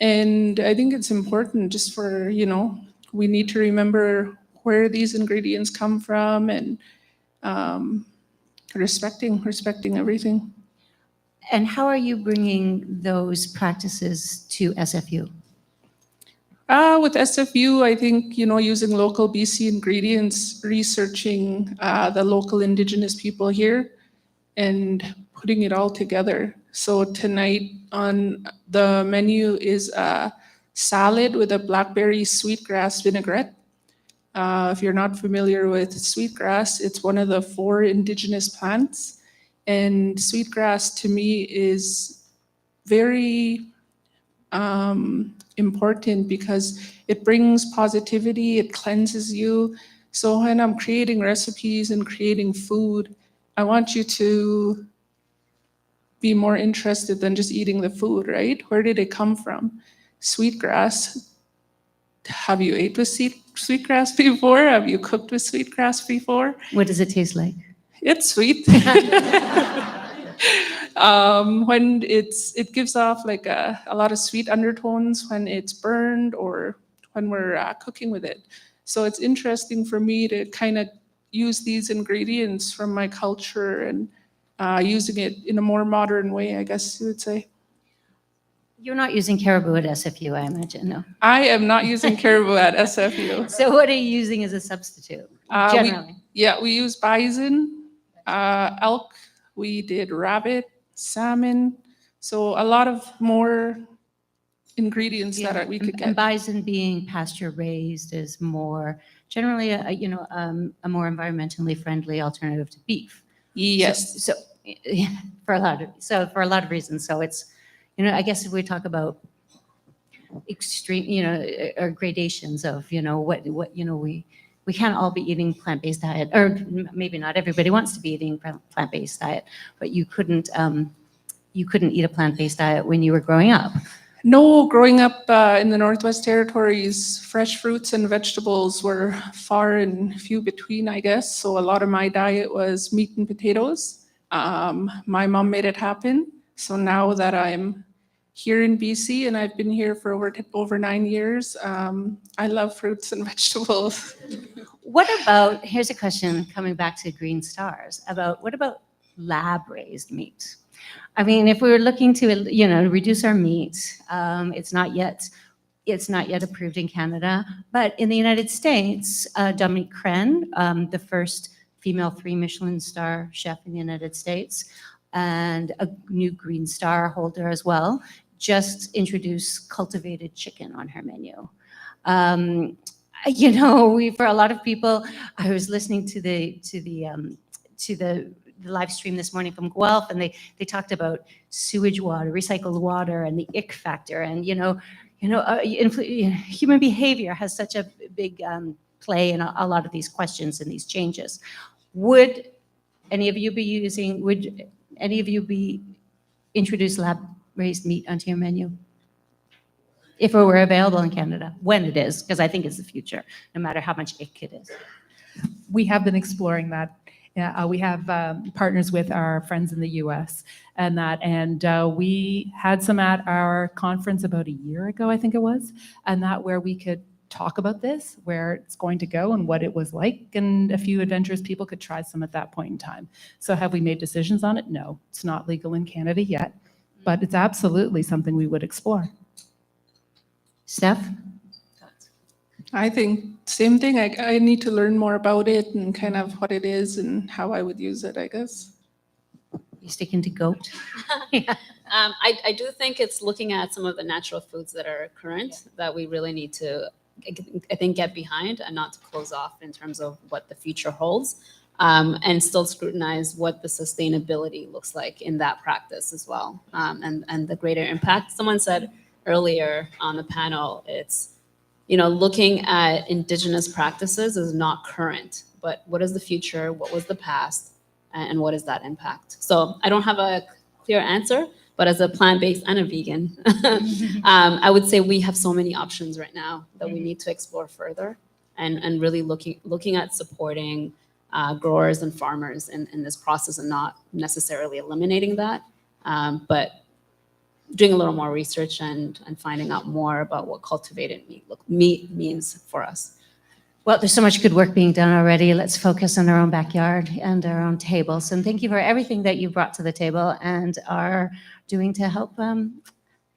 And I think it's important just for, we need to remember where these ingredients come from, and respecting everything. And how are you bringing those practices to SFU? With SFU, I think, using local BC ingredients, researching the local Indigenous people here and putting it all together. So tonight on the menu is a salad with a blackberry sweetgrass vinaigrette. If you're not familiar with sweetgrass, it's one of the 4 Indigenous plants. And sweetgrass to me is very important because it brings positivity, it cleanses you. So when I'm creating recipes and creating food, I want you to be more interested than just eating the food, right? Where did it come from? Sweetgrass. Have you ate with sweetgrass before? Have you cooked with sweetgrass before? What does it taste like? It's sweet. When it gives off like a lot of sweet undertones when it's burned or when we're cooking with it. So it's interesting for me to kind of use these ingredients from my culture and using it in a more modern way, I guess you would say. You're not using caribou at SFU, I imagine, no? I am not using caribou at SFU. So what are you using as a substitute, generally? We use bison, elk, we did rabbit, salmon, so a lot of more ingredients that we could get. And bison being pasture raised is more generally a more environmentally friendly alternative to beef. Yes. So for a lot of reasons. So it's, I guess if we talk about extreme, or gradations of, what we can't all be eating plant-based diet, or maybe not everybody wants to be eating plant-based diet, but you couldn't eat a plant-based diet when you were growing up. No, growing up in the Northwest Territories, fresh fruits and vegetables were far and few between, I guess. So a lot of my diet was meat and potatoes. My mom made it happen. So now that I'm here in BC and I've been here for over 9 years, I love fruits and vegetables. Here's a question coming back to Green Stars, what about lab-raised meat? I mean, if we were looking to, reduce our meat, it's not yet approved in Canada, but in the United States, Dominique Crenn, the first female 3 Michelin star chef in the United States, and a new Green Star holder as well, just introduced cultivated chicken on her menu. For a lot of people, I was listening to the live stream this morning from Guelph, and they talked about sewage water, recycled water, and the ick factor, and human behavior has such a big play in a lot of these questions and these changes. Would any of you be introduce lab-raised meat onto your menu? If it were available in Canada, when it is, because I think it's the future, no matter how much ick it is. We have been exploring that. We have partners with our friends in the US and we had some at our conference about a year ago, I think it was, and that where we could talk about this, where it's going to go and what it was like, and a few adventurous people could try some at that point in time. So have we made decisions on it? No, it's not legal in Canada yet, but it's absolutely something we would explore. Steph? I think same thing. I need to learn more about it and kind of what it is and how I would use it, I guess. You sticking to goat? I do think it's looking at some of the natural foods that are current that we really need to, I think, get behind and not to close off in terms of what the future holds, and still scrutinize what the sustainability looks like in that practice as well, and the greater impact. Someone said earlier on the panel, it's, looking at Indigenous practices is not current, but what is the future? What was the past? And what is that impact? So I don't have a clear answer, but as a plant-based and a vegan, I would say we have so many options right now that we need to explore further and really looking at supporting growers and farmers in this process and not necessarily eliminating that, but doing a little more research and finding out more about what cultivated meat means for us. Well, there's so much good work being done already. Let's focus on our own backyard and our own tables. And thank you for everything that you brought to the table and are doing to help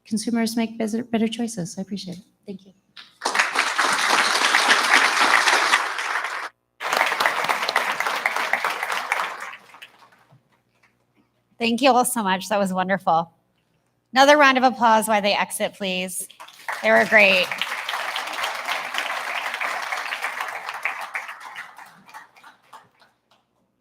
consumers make better choices. I appreciate it. Thank you. Thank you all so much. That was wonderful. Another round of applause while they exit, please. They were great.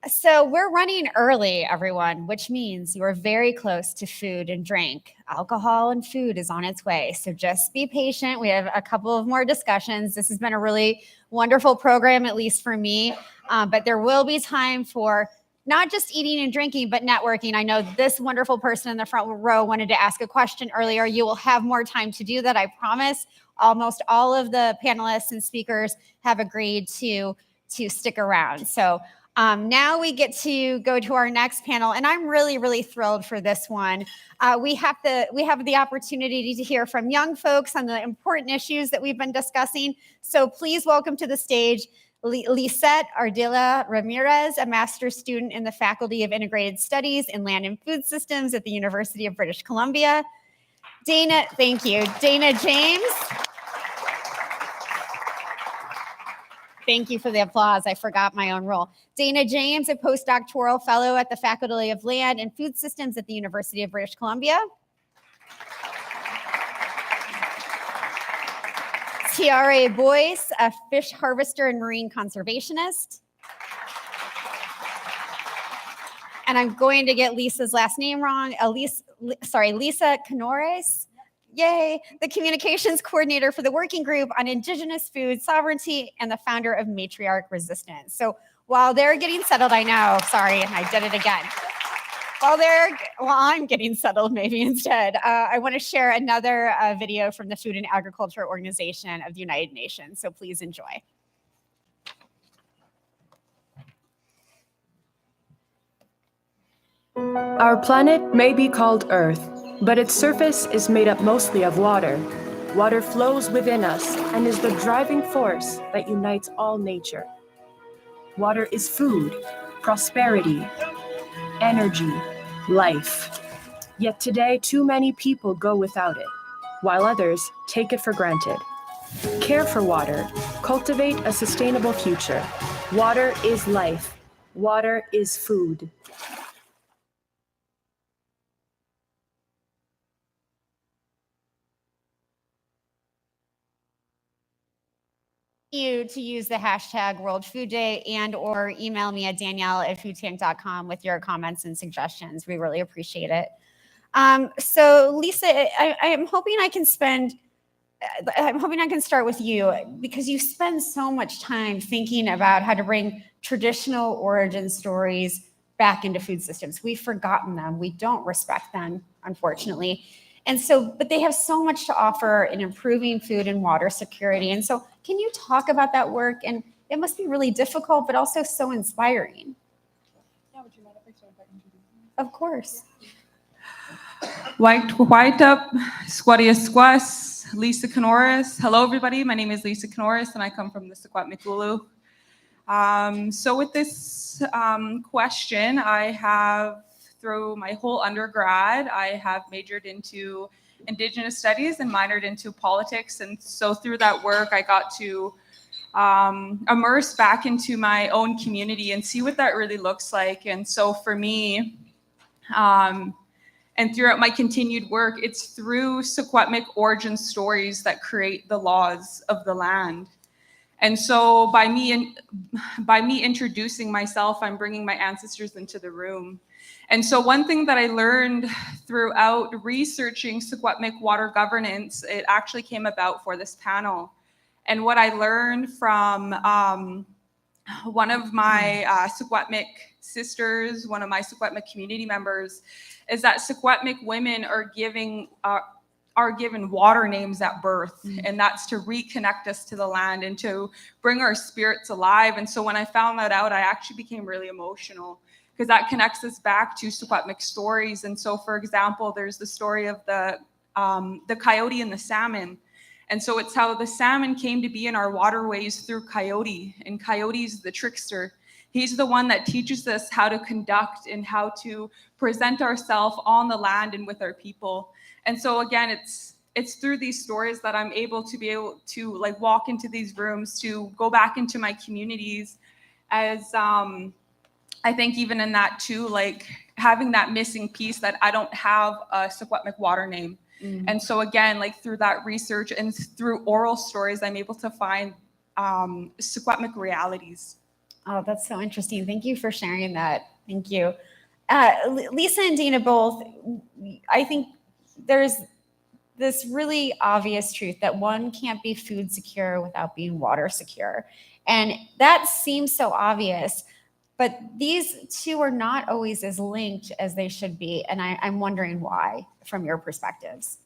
So we're running early, everyone, which means you are very close to food and drink. Alcohol and food is on its way. So just be patient. We have a couple of more discussions. This has been a really wonderful program, at least for me. But there will be time for not just eating and drinking, but networking. I know this wonderful person in the front row wanted to ask a question earlier. You will have more time to do that, I promise. Almost all of the panelists and speakers have agreed to stick around. So now we get to go to our next panel, and I'm really, really thrilled for this one. We have the opportunity to hear from young folks on the important issues that we've been discussing. So please welcome to the stage Lisette Ardila Ramirez, a master's student in the Faculty of Integrated Studies in Land and Food Systems at the University of British Columbia. Thank you. Dana James. Thank you for the applause. I forgot my own role. Dana James, a postdoctoral fellow at the Faculty of Land and Food Systems at the University of British Columbia. Tiare Boyce, a fish harvester and marine conservationist. And I'm going to get Lisa's last name wrong. Lisa Canores. Yay, the communications coordinator for the Working Group on Indigenous Food Sovereignty and the founder of Matriarch Resistance. So while they're getting settled, I know, sorry, I did it again. While I'm getting settled maybe instead, I want to share another video from the Food and Agriculture Organization of the United Nations. So please enjoy. Our planet may be called Earth, but its surface is made up mostly of water. Water flows within us and is the driving force that unites all nature. Water is food, prosperity, energy, life. Yet today, too many people go without it, while others take it for granted. Care for water. Cultivate a sustainable future. Water is life. Water is food. You to use the hashtag World Food Day and or email me at danielle@foodtank.com with your comments and suggestions. We really appreciate it. So Lisa, I'm hoping I can start with you because you spend so much time thinking about how to bring traditional origin stories back into food systems. We've forgotten them. We don't respect them, unfortunately. And so, but they have so much to offer in improving food and water security. And so can you talk about that work? And it must be really difficult, but also so inspiring. Yeah, would you mind if I start by introducing? Of course. White up, Squatty Squas, Lisa Canoris. Hello, everybody. My name is Lisa Canoris, and I come from the Secwepemcúlecw. So with this question, I have, through my whole undergrad, I have majored into Indigenous studies and minored into politics. And so through that work, I got to immerse back into my own community and see what that really looks like. And so for me, and throughout my continued work, it's through Secwepemc origin stories that create the laws of the land. And so by me introducing myself, I'm bringing my ancestors into the room. And so one thing that I learned throughout researching Secwepemc water governance, it actually came about for this panel. And what I learned from one of my Secwepemc sisters, one of my Secwepemc community members, is that Secwepemc women are given water names at birth, and that's to reconnect us to the land and to bring our spirits alive. And so when I found that out, I actually became really emotional because that connects us back to Secwepemc stories. And so, for example, there's the story of the coyote and the salmon. And so it's how the salmon came to be in our waterways through Coyote, and Coyote's the trickster. He's the one that teaches us how to conduct and how to present ourselves on the land and with our people. And so again, it's through these stories that I'm able to like walk into these rooms, to go back into my communities, as I think even in that too, like having that missing piece that I don't have a Secwepemc water name. And so again, like through that research and through oral stories, I'm able to find Secwepemc realities. Oh, that's so interesting. Thank you for sharing that. Thank you. Lisa and Dana both, I think there's this really obvious truth that one can't be food secure without being water secure. And that seems so obvious, but these two are not always as linked as they should be. And I'm wondering why, from your perspectives.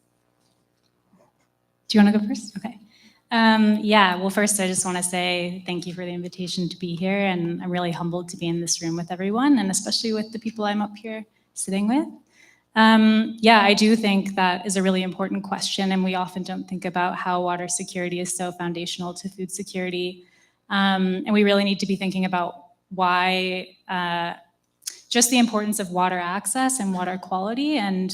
Do you want to go first? Okay. Yeah, well, first, I just want to say thank you for the invitation to be here. And I'm really humbled to be in this room with everyone, and especially with the people I'm up here sitting with. Yeah, I do think that is a really important question, and we often don't think about how water security is so foundational to food security. And we really need to be thinking about why just the importance of water access and water quality. And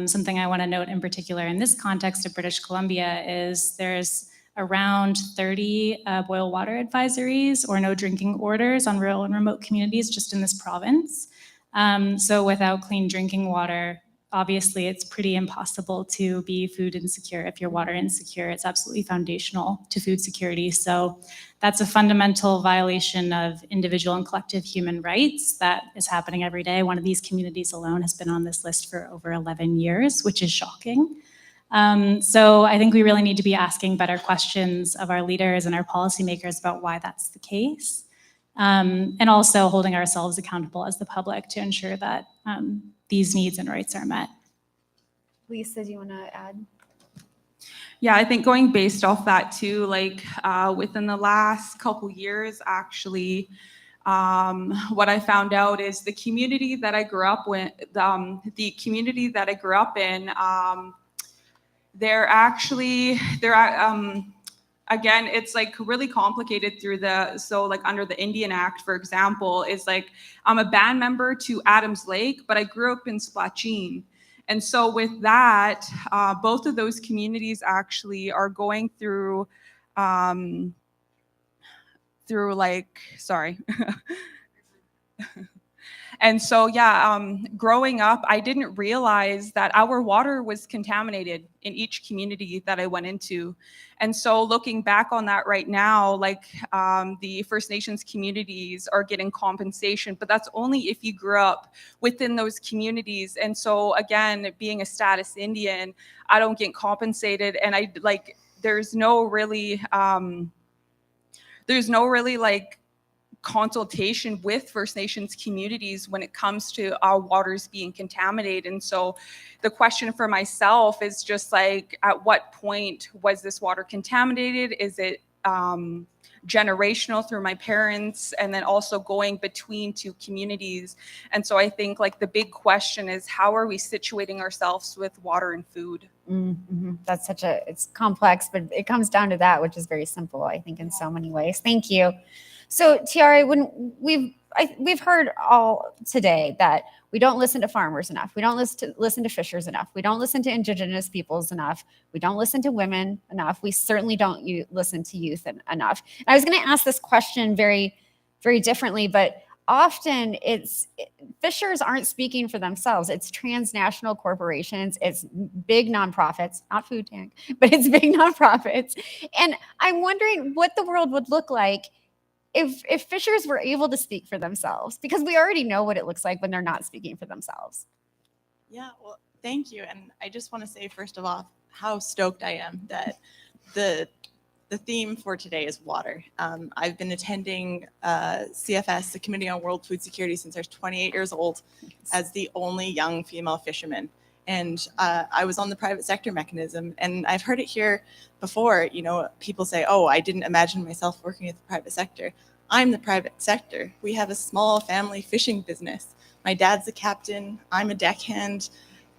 something I want to note in particular in this context of British Columbia is there's around 30 boil water advisories or no drinking orders on rural and remote communities just in this province. So without clean drinking water, obviously it's pretty impossible to be food insecure. If you're water insecure, it's absolutely foundational to food security. So that's a fundamental violation of individual and collective human rights that is happening every day. One of these communities alone has been on this list for over 11 years, which is shocking. So I think we really need to be asking better questions of our leaders and our policymakers about why that's the case. And also holding ourselves accountable as the public to ensure that these needs and rights are met. Lisa, do you want to add? Yeah, I think going based off that too, like within the last couple years, actually, what I found out is the community that I grew up with, again, it's like really complicated through so like under the Indian Act, for example, is like I'm a band member to Adams Lake, but I grew up in Splatcheen. And so with that, both of those communities actually are going through sorry. And so, yeah, growing up, I didn't realize that our water was contaminated in each community that I went into. And so looking back on that right now, like the First Nations communities are getting compensation, but that's only if you grew up within those communities. And so again, being a status Indian, I don't get compensated. And there's no really like consultation with First Nations communities when it comes to our waters being contaminated. And so the question for myself is just like, at what point was this water contaminated? Is it generational through my parents, and then also going between two communities? And so I think like the big question is, how are we situating ourselves with water and food? Mm-hmm. That's it's complex, but it comes down to that, which is very simple, I think, in so many ways. Thank you. So Tiare, when we've heard all today that we don't listen to farmers enough, we don't listen to fishers enough, we don't listen to Indigenous peoples enough, we don't listen to women enough, we certainly don't listen to youth enough. And I was going to ask this question very, very differently, but often fishers aren't speaking for themselves. It's transnational corporations, it's big nonprofits, not Food Tank, but it's big nonprofits. And I'm wondering what the world would look like if fishers were able to speak for themselves, because we already know what it looks like when they're not speaking for themselves. Yeah, well, thank you. And I just want to say, first of all, how stoked I am that the theme for today is water. I've been attending CFS, the Committee on World Food Security, since I was 28 years old, as the only young female fisherman. And I was on the private sector mechanism, and I've heard it here before, people say, oh, I didn't imagine myself working with the private sector. I'm the private sector. We have a small family fishing business. My dad's a captain, I'm a deckhand.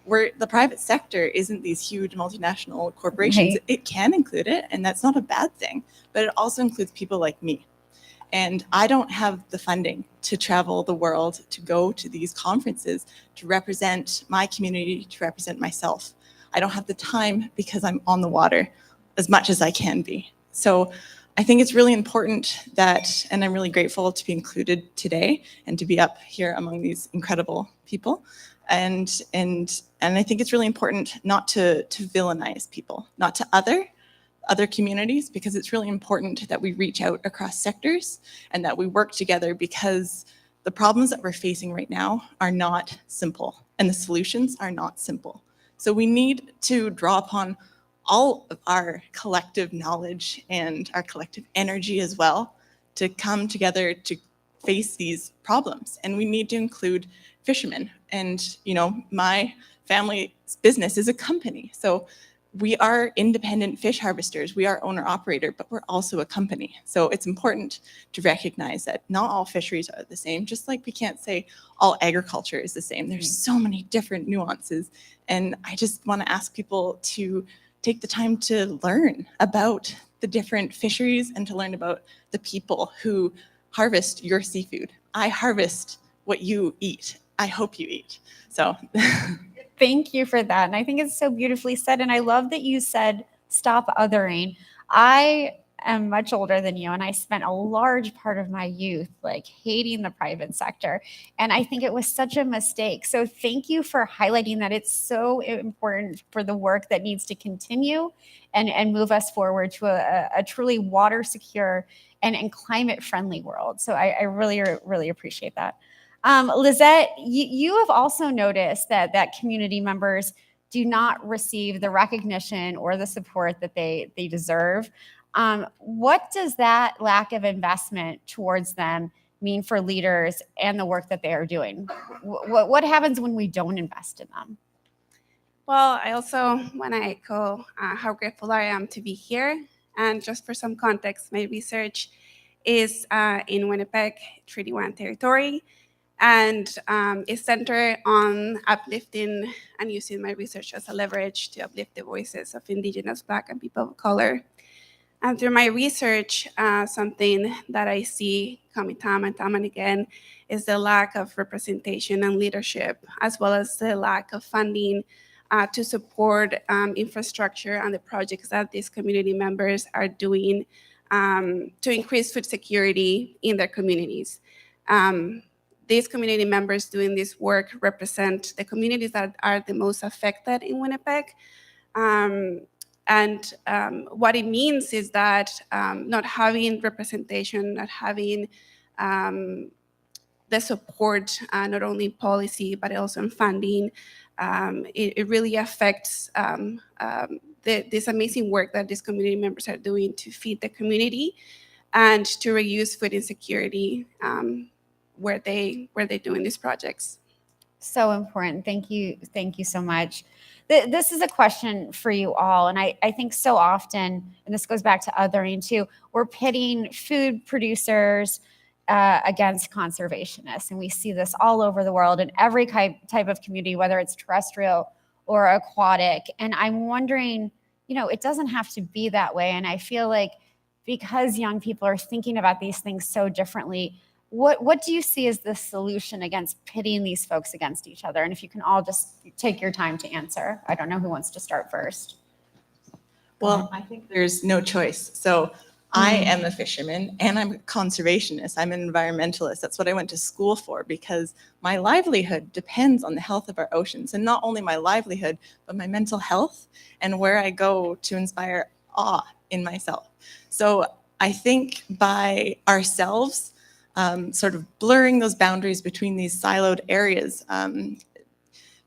The private sector isn't these huge multinational corporations. Right. It can include it, and that's not a bad thing, but it also includes people like me. And I don't have the funding to travel the world, to go to these conferences, to represent my community, to represent myself. I don't have the time because I'm on the water as much as I can be. So I think it's really important that, and I'm really grateful to be included today and to be up here among these incredible people. And I think it's really important not to villainize people, not to other communities, because it's really important that we reach out across sectors and that we work together, because the problems that we're facing right now are not simple and the solutions are not simple. So we need to draw upon all of our collective knowledge and our collective energy as well to come together to face these problems. And we need to include fishermen. And, you know, my family's business is a company. So we are independent fish harvesters. We are owner operator, but we're also a company. So it's important to recognize that not all fisheries are the same, just like we can't say all agriculture is the same. There's so many different nuances. And I just want to ask people to take the time to learn about the different fisheries and to learn about the people who harvest your seafood. I harvest what you eat. I hope you eat. So Thank you for that. And I think it's so beautifully said. And I love that you said, stop othering. I am much older than you, and I spent a large part of my youth like hating the private sector. And I think it was such a mistake. So thank you for highlighting that. It's so important for the work that needs to continue and move us forward to a truly water secure and climate friendly world. So I really, really appreciate that. Lizette, you have also noticed that community members do not receive the recognition or the support that they deserve. What does that lack of investment towards them mean for leaders and the work that they are doing? What happens when we don't invest in them? Well, I also want to echo how grateful I am to be here. And just for some context, my research is in Winnipeg Treaty 1 territory, and is centered on uplifting and using my research as a leverage to uplift the voices of Indigenous, Black, and people of color. And through my research, something that I see coming time and again is the lack of representation and leadership, as well as the lack of funding to support infrastructure and the projects that these community members are doing to increase food security in their communities. These community members doing this work represent the communities that are the most affected in Winnipeg. What it means is that not having representation, not having the support, not only in policy, but also in funding, it really affects this amazing work that these community members are doing to feed the community and to reduce food insecurity where they're doing these projects. So important. Thank you so much. This is a question for you all. And I think so often, and this goes back to othering too, we're pitting food producers against conservationists. And we see this all over the world in every type of community, whether it's terrestrial or aquatic. And I'm wondering, you know, it doesn't have to be that way. And I feel like because young people are thinking about these things so differently, what do you see as the solution against pitting these folks against each other? And if you can all just take your time to answer. I don't know who wants to start first. Well, I think there's no choice. So I am a fisherman and I'm a conservationist. I'm an environmentalist. That's what I went to school for, because my livelihood depends on the health of our oceans. And not only my livelihood, but my mental health and where I go to inspire awe in myself. So I think by ourselves sort of blurring those boundaries between these siloed areas,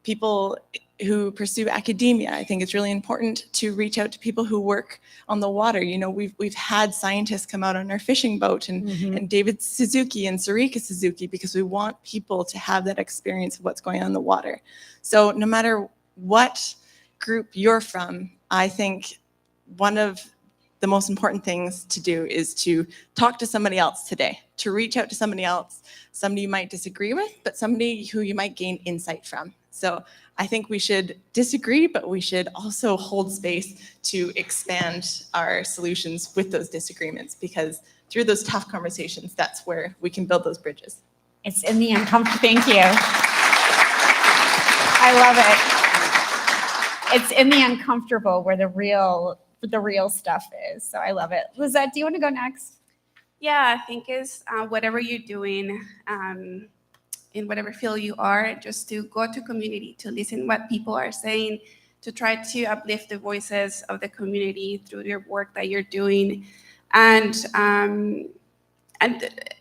people who pursue academia, I think it's really important to reach out to people who work on the water. You know, we've had scientists come out on our fishing boat and David Suzuki and Sarika Suzuki, because we want people to have that experience of what's going on in the water. So no matter what group you're from, I think one of the most important things to do is to talk to somebody else today, to reach out to somebody else, somebody you might disagree with, but somebody who you might gain insight from. So I think we should disagree, but we should also hold space to expand our solutions with those disagreements, because through those tough conversations, that's where we can build those bridges. It's in the uncomfortable. Thank you. I love it. It's in the uncomfortable where the real the real stuff is. So I love it. Lizette, do you want to go next? Yeah, I think is whatever you're doing, in whatever field you are, just to go to community, to listen what people are saying, to try to uplift the voices of the community through your work that you're doing. And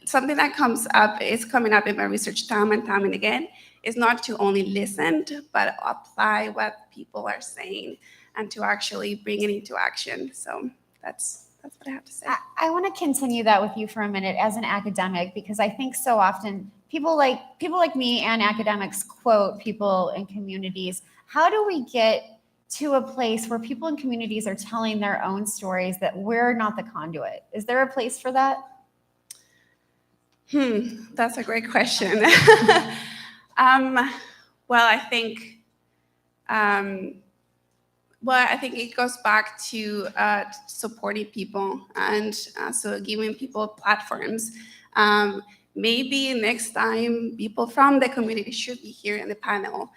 something that is coming up in my research time and again, is not to only listen, but apply what people are saying and to actually bring it into action. So that's what I have to say. I want to continue that with you for a minute as an academic, because I think so often people like me and academics quote people in communities. How do we get to a place where people in communities are telling their own stories, that we're not the conduit? Is there a place for that? That's a great question. Well, I think it goes back to supporting people and so giving people platforms. Maybe next time people from the community should be here in the panel.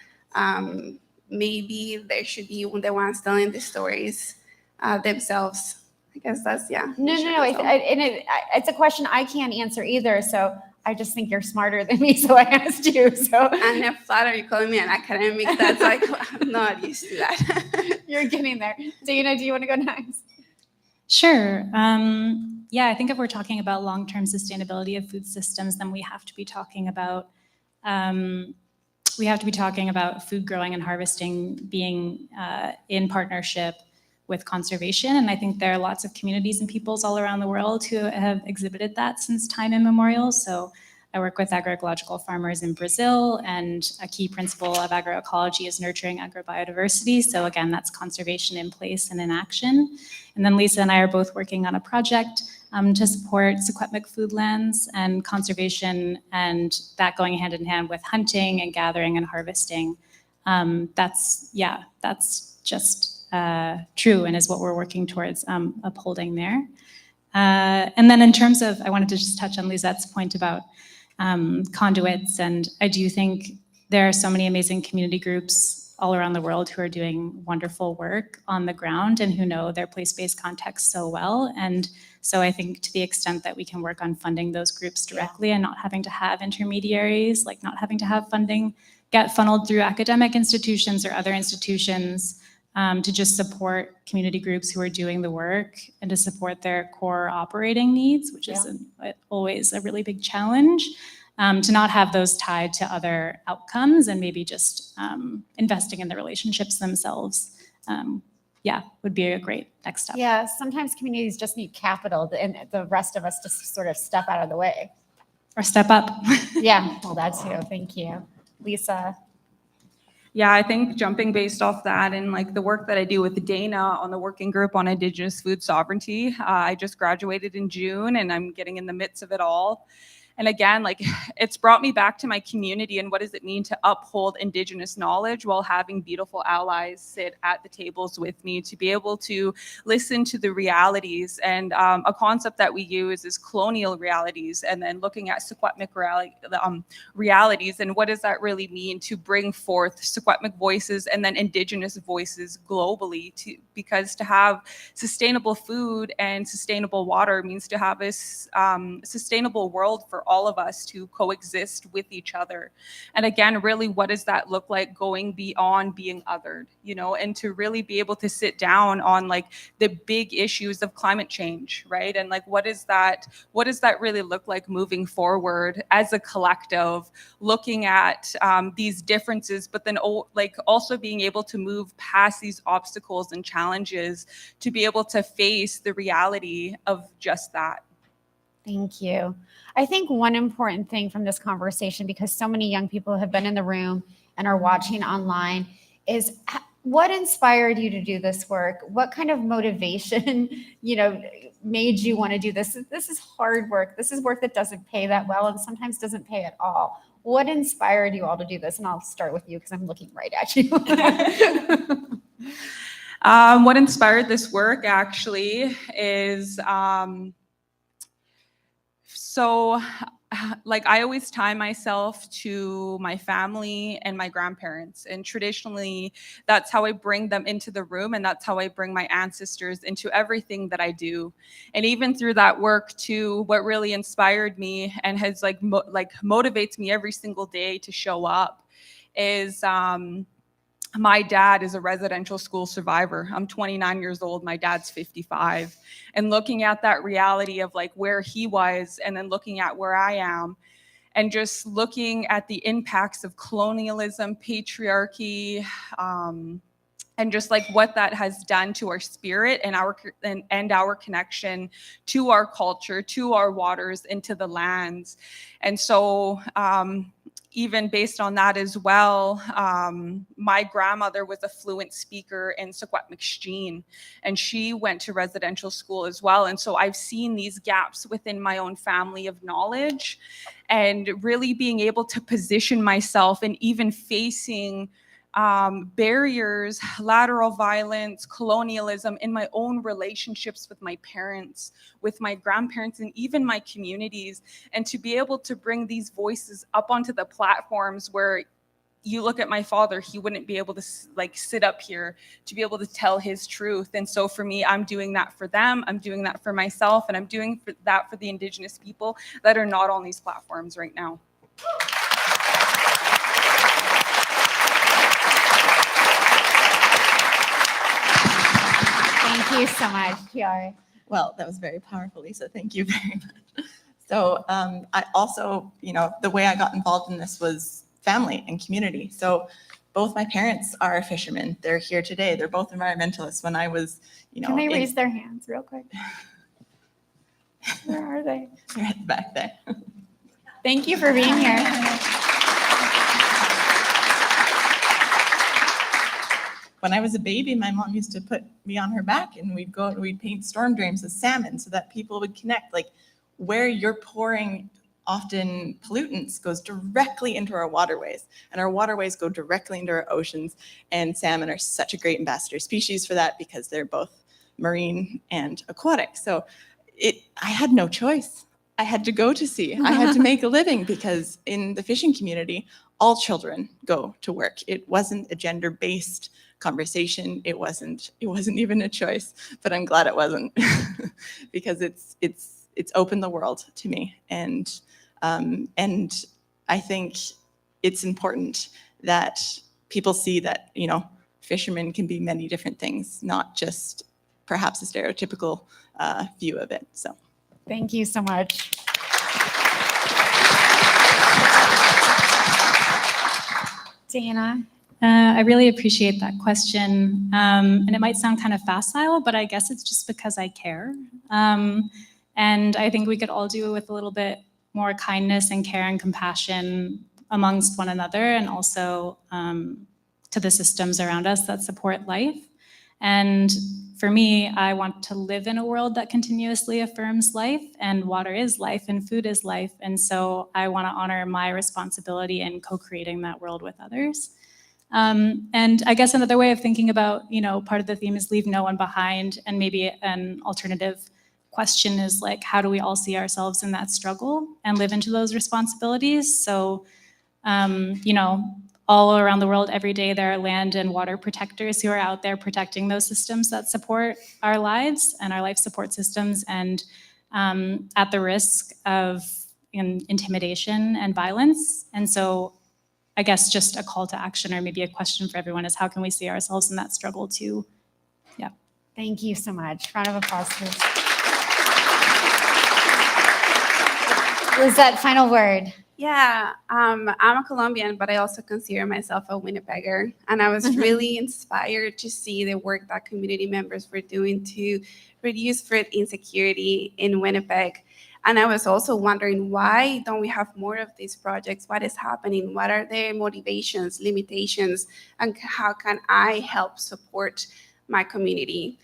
Maybe they should be the ones telling the stories themselves. I guess that's, yeah. No. It's a question I can't answer either. So I just think you're smarter than me, so I asked you. So I'm flattered you calling me an academic. That's like, I'm not used to that. You're getting there. Dana, do you want to go next? Sure. Yeah, I think if we're talking about long-term sustainability of food systems, then we have to be talking about food growing and harvesting being in partnership with conservation. And I think there are lots of communities and peoples all around the world who have exhibited that since time immemorial. So I work with agroecological farmers in Brazil, and a key principle of agroecology is nurturing agrobiodiversity. So again, that's conservation in place and in action. And then Lisa and I are both working on a project to support Secwepemc foodlands and conservation, and that going hand in hand with hunting and gathering and harvesting. That's just true and is what we're working towards upholding there. And then in terms of, I wanted to just touch on Lisette's point about conduits, and I do think there are so many amazing community groups all around the world who are doing wonderful work on the ground and who know their place-based context so well. And so I think to the extent that we can work on funding those groups directly and not having to have intermediaries, like not having to have funding get funneled through academic institutions or other institutions, to just support community groups who are doing the work and to support their core operating needs, which is always a really big challenge, to not have those tied to other outcomes and maybe just investing in the relationships themselves, would be a great next step. Yeah, sometimes communities just need capital and the rest of us to sort of step out of the way. Or step up. Yeah, well, that too. Thank you. Lisa. Yeah, I think jumping based off that and like the work that I do with Dana on the working group on Indigenous food sovereignty, I just graduated in June and I'm getting in the midst of it all. And again, like it's brought me back to my community and what does it mean to uphold Indigenous knowledge while having beautiful allies sit at the tables with me to be able to listen to the realities. And a concept that we use is colonial realities, and then looking at Secwepemc realities and what does that really mean to bring forth Secwepemc voices and then Indigenous voices globally, because to have sustainable food and sustainable water means to have a sustainable world for all of us to coexist with each other. And again, really, what does that look like going beyond being othered, and to really be able to sit down on like the big issues of climate change, right? And like, what does that really look like moving forward as a collective, looking at these differences, but then like also being able to move past these obstacles and challenges to be able to face the reality of just that. Thank you. I think one important thing from this conversation, because so many young people have been in the room and are watching online, is what inspired you to do this work? What kind of motivation, made you want to do this? This is hard work. This is work that doesn't pay that well and sometimes doesn't pay at all. What inspired you all to do this? And I'll start with you because I'm looking right at you. What inspired this work actually is, so like I always tie myself to my family and my grandparents. And traditionally, that's how I bring them into the room. And that's how I bring my ancestors into everything that I do. And even through that work too, what really inspired me and has motivates me every single day to show up is, my dad is a residential school survivor. I'm 29 years old. My dad's 55. And looking at that reality of like where he was and then looking at where I am and just looking at the impacts of colonialism, patriarchy, and just like what that has done to our spirit and our connection to our culture, to our waters, and to the lands. And so even based on that as well, my grandmother was a fluent speaker in Secwepemctsín, and she went to residential school as well. And so I've seen these gaps within my own family of knowledge, and really being able to position myself and even facing barriers, lateral violence, colonialism in my own relationships with my parents, with my grandparents, and even my communities. And to be able to bring these voices up onto the platforms where you look at my father, he wouldn't be able to like sit up here to be able to tell his truth. And so for me, I'm doing that for them. I'm doing that for myself, and I'm doing that for the Indigenous people that are not on these platforms right now. Thank you so much, Tiara. Well, that was very powerful, Lisa. Thank you very much. So I also, the way I got involved in this was family and community. So both my parents are fishermen. They're here today. They're both environmentalists. When I was, Can they raise their hands real quick? Where are they? They're at the back there. Thank you for being here. When I was a baby, my mom used to put me on her back, and we'd go and we'd paint storm drains with salmon so that people would connect. Like where you're pouring often pollutants goes directly into our waterways, and our waterways go directly into our oceans. And salmon are such a great ambassador species for that because they're both marine and aquatic. So I had no choice. I had to go to sea. I had to make a living because in the fishing community, all children go to work. It wasn't a gender-based conversation. It wasn't even a choice, but I'm glad it wasn't because it's opened the world to me. And I think it's important that people see that, fishermen can be many different things, not just perhaps a stereotypical view of it. So thank you so much. Dana. I really appreciate that question. And it might sound kind of facile, but I guess it's just because I care. And I think we could all do it with a little bit more kindness and care and compassion amongst one another, and also to the systems around us that support life. And for me, I want to live in a world that continuously affirms life, and water is life and food is life. And so I want to honor my responsibility in co-creating that world with others. And I guess another way of thinking about, part of the theme is leave no one behind, and maybe an alternative question is like, how do we all see ourselves in that struggle and live into those responsibilities? So, all around the world every day, there are land and water protectors who are out there protecting those systems that support our lives and our life support systems, and at the risk of intimidation and violence. And so I guess just a call to action, or maybe a question for everyone, is how can we see ourselves in that struggle too? Yeah. Thank you so much. Round of applause, please. Lizette, final word. Yeah, I'm a Colombian, but I also consider myself a Winnipegger. And I was really inspired to see the work that community members were doing to reduce food insecurity in Winnipeg. And I was also wondering, why don't we have more of these projects? What is happening? What are their motivations, limitations, and how can I help support my community?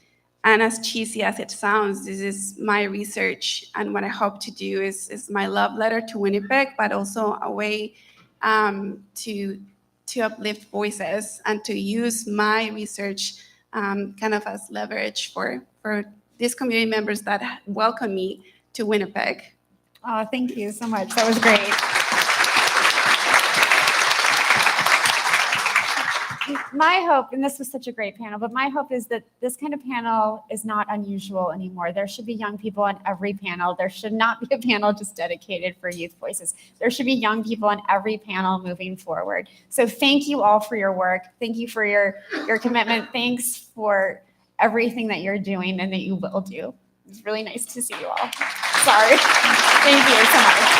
And as cheesy as it sounds, this is my research, and what I hope to do is my love letter to Winnipeg, but also a way to uplift voices and to use my research kind of as leverage for these community members that welcome me to Winnipeg. Oh, thank you so much. That was great. My hope, and this was such a great panel, but my hope is that this kind of panel is not unusual anymore. There should be young people on every panel. There should not be a panel just dedicated for youth voices. There should be young people on every panel moving forward. So thank you all for your work. Thank you for your commitment. Thanks for everything that you're doing and that you will do. It's really nice to see you all. Sorry. Thank you so much.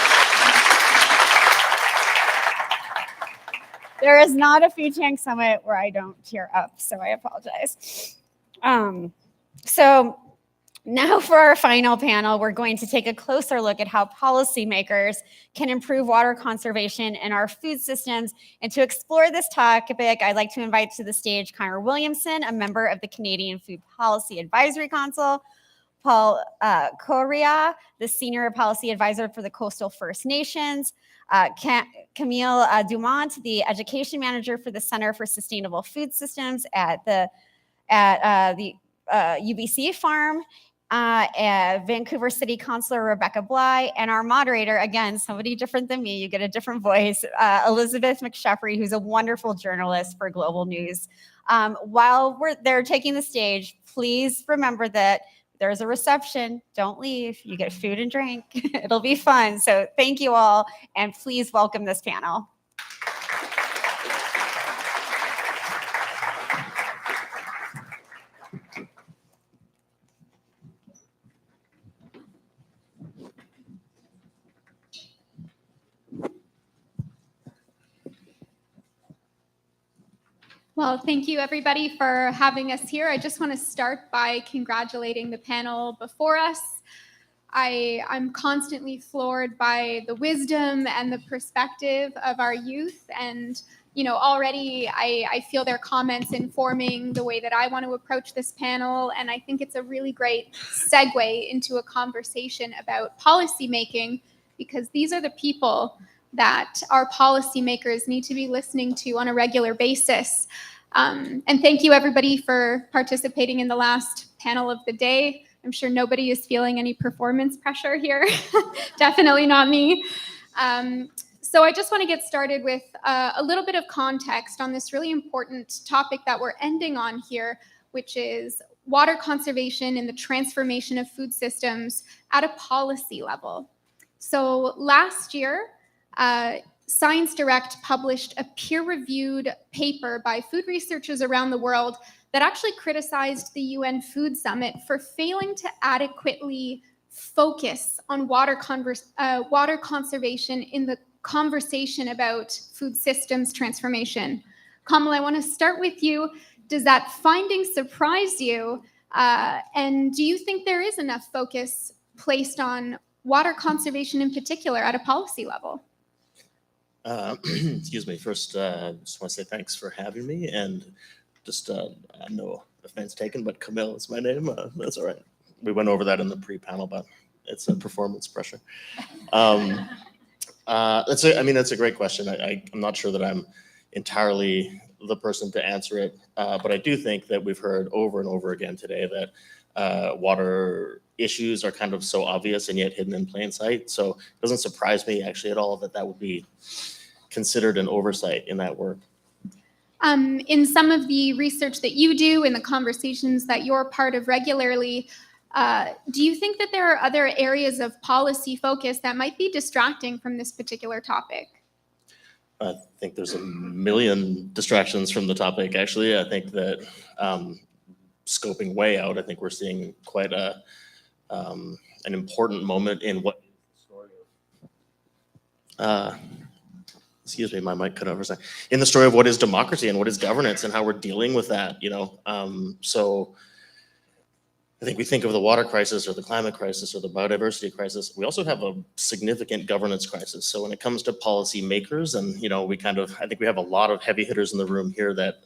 There is not a food tank summit where I don't tear up, so I apologize. So now for our final panel, we're going to take a closer look at how policymakers can improve water conservation in our food systems. And to explore this topic, I'd like to invite to the stage Connor Williamson, a member of the Canadian Food Policy Advisory Council, Paul Correa, the Senior Policy Advisor for the Coastal First Nations, Camille Dumont, the Education Manager for the Center for Sustainable Food Systems at the UBC Farm, Vancouver City Councilor Rebecca Bly, and our moderator, again, somebody different than me, you get a different voice, Elizabeth McSheffrey, who's a wonderful journalist for Global News. While they're taking the stage, please remember that there's a reception. Don't leave. You get food and drink. It'll be fun. So thank you all, and please welcome this panel. Well, thank you everybody for having us here. I just want to start by congratulating the panel before us. I'm constantly floored by the wisdom and the perspective of our youth, and already I feel their comments informing the way that I want to approach this panel, and I think it's a really great segue into a conversation about policy making, because these are the people that our policymakers need to be listening to on a regular basis. And thank you everybody for participating in the last panel of the day. I'm sure nobody is feeling any performance pressure here. Definitely not me. So I just want to get started with a little bit of context on this really important topic that we're ending on here, which is water conservation and the transformation of food systems at a policy level. So last year, Science Direct published a peer-reviewed paper by food researchers around the world that actually criticized the UN Food Summit for failing to adequately focus on water conservation in the conversation about food systems transformation. Kamal, I want to start with you. Does that finding surprise you? And do you think there is enough focus placed on water conservation in particular at a policy level? Excuse me. First, just want to say thanks for having me, and just no offense taken, but Camille is my name. That's all right. We went over that in the pre-panel, but it's a performance pressure. That's a great question. I'm not sure that I'm entirely the person to answer it, but I do think that we've heard over and over again today that water issues are kind of so obvious and yet hidden in plain sight. So it doesn't surprise me actually at all that that would be considered an oversight in that work. In some of the research that you do, in the conversations that you're part of regularly, do you think that there are other areas of policy focus that might be distracting from this particular topic? I think there's a million distractions from the topic, actually. I think that scoping way out, I think we're seeing quite an important moment in what excuse me, my mic cut out for a second. In the story of what is democracy and what is governance and how we're dealing with that, So I think we think of the water crisis or the climate crisis or the biodiversity crisis. We also have a significant governance crisis. So when it comes to policy makers, and I think we have a lot of heavy hitters in the room here that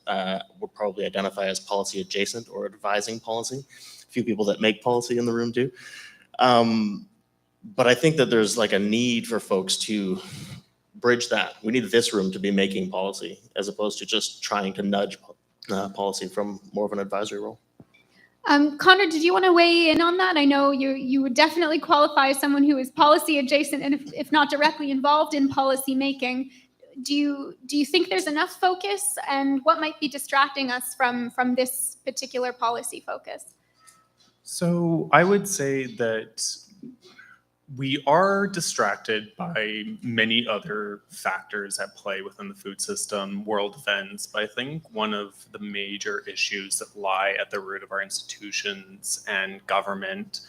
would probably identify as policy adjacent or advising policy. A few people that make policy in the room too. But I think that there's like a need for folks to bridge that. We need this room to be making policy as opposed to just trying to nudge policy from more of an advisory role. Connor, did you want to weigh in on that? I know you would definitely qualify as someone who is policy adjacent and if not directly involved in policy making. Do you think there's enough focus, and what might be distracting us from this particular policy focus? So I would say that we are distracted by many other factors at play within the food system, world events, but I think one of the major issues that lie at the root of our institutions and government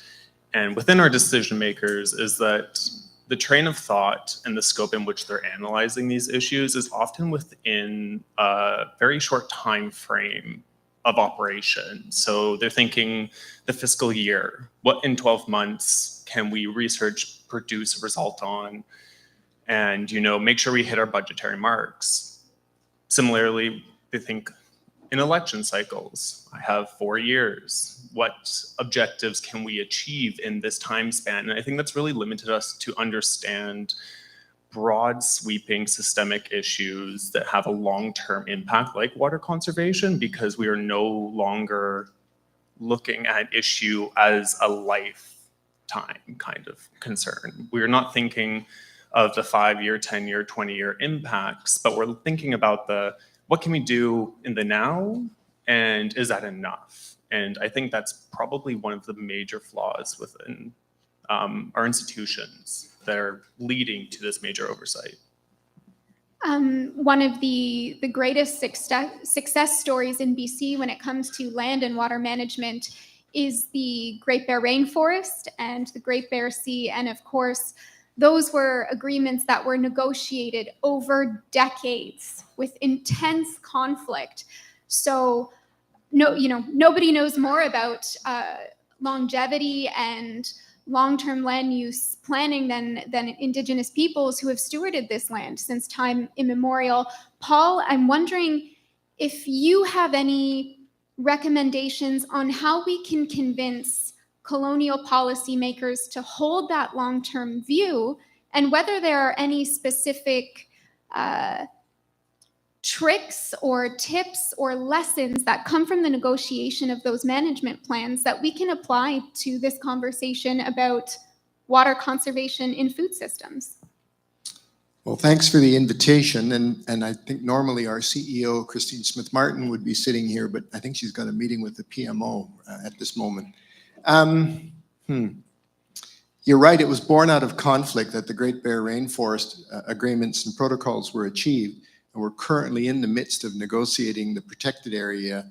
and within our decision makers is that the train of thought and the scope in which they're analyzing these issues is often within a very short time frame of operation. So they're thinking the fiscal year, what in 12 months can we research, produce a result on, and make sure we hit our budgetary marks. Similarly, they think in election cycles, I have 4 years. What objectives can we achieve in this time span? And I think that's really limited us to understand broad sweeping systemic issues that have a long-term impact like water conservation, because we are no longer looking at issue as a lifetime kind of concern. We're not thinking of the 5-year, 10-year, 20-year impacts, but we're thinking about what can we do in the now, and is that enough? And I think that's probably one of the major flaws within our institutions that are leading to this major oversight. One of the greatest success stories in BC when it comes to land and water management is the Great Bear Rainforest and the Great Bear Sea. And of course, those were agreements that were negotiated over decades with intense conflict. So nobody knows more about longevity and long-term land use planning than Indigenous peoples who have stewarded this land since time immemorial. Paul, I'm wondering if you have any recommendations on how we can convince colonial policymakers to hold that long-term view, and whether there are any specific tricks or tips or lessons that come from the negotiation of those management plans that we can apply to this conversation about water conservation in food systems. Well, thanks for the invitation. And I think normally our CEO, Christine Smith-Martin, would be sitting here, but I think she's got a meeting with the PMO at this moment. You're right, it was born out of conflict that the Great Bear Rainforest agreements and protocols were achieved. And we're currently in the midst of negotiating the protected area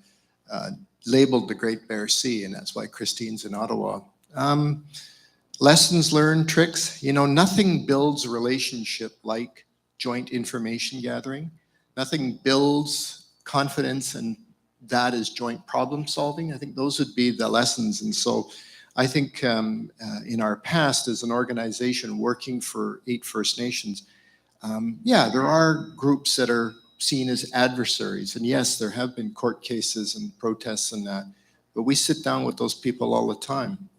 labeled the Great Bear Sea, and that's why Christine's in Ottawa. Lessons learned, tricks, nothing builds a relationship like joint information gathering. Nothing builds confidence, and that is joint problem solving. I think those would be the lessons. And so I think in our past as an organization working for 8 First Nations, there are groups that are seen as adversaries. And yes, there have been court cases and protests and that, but we sit down with those people all the time.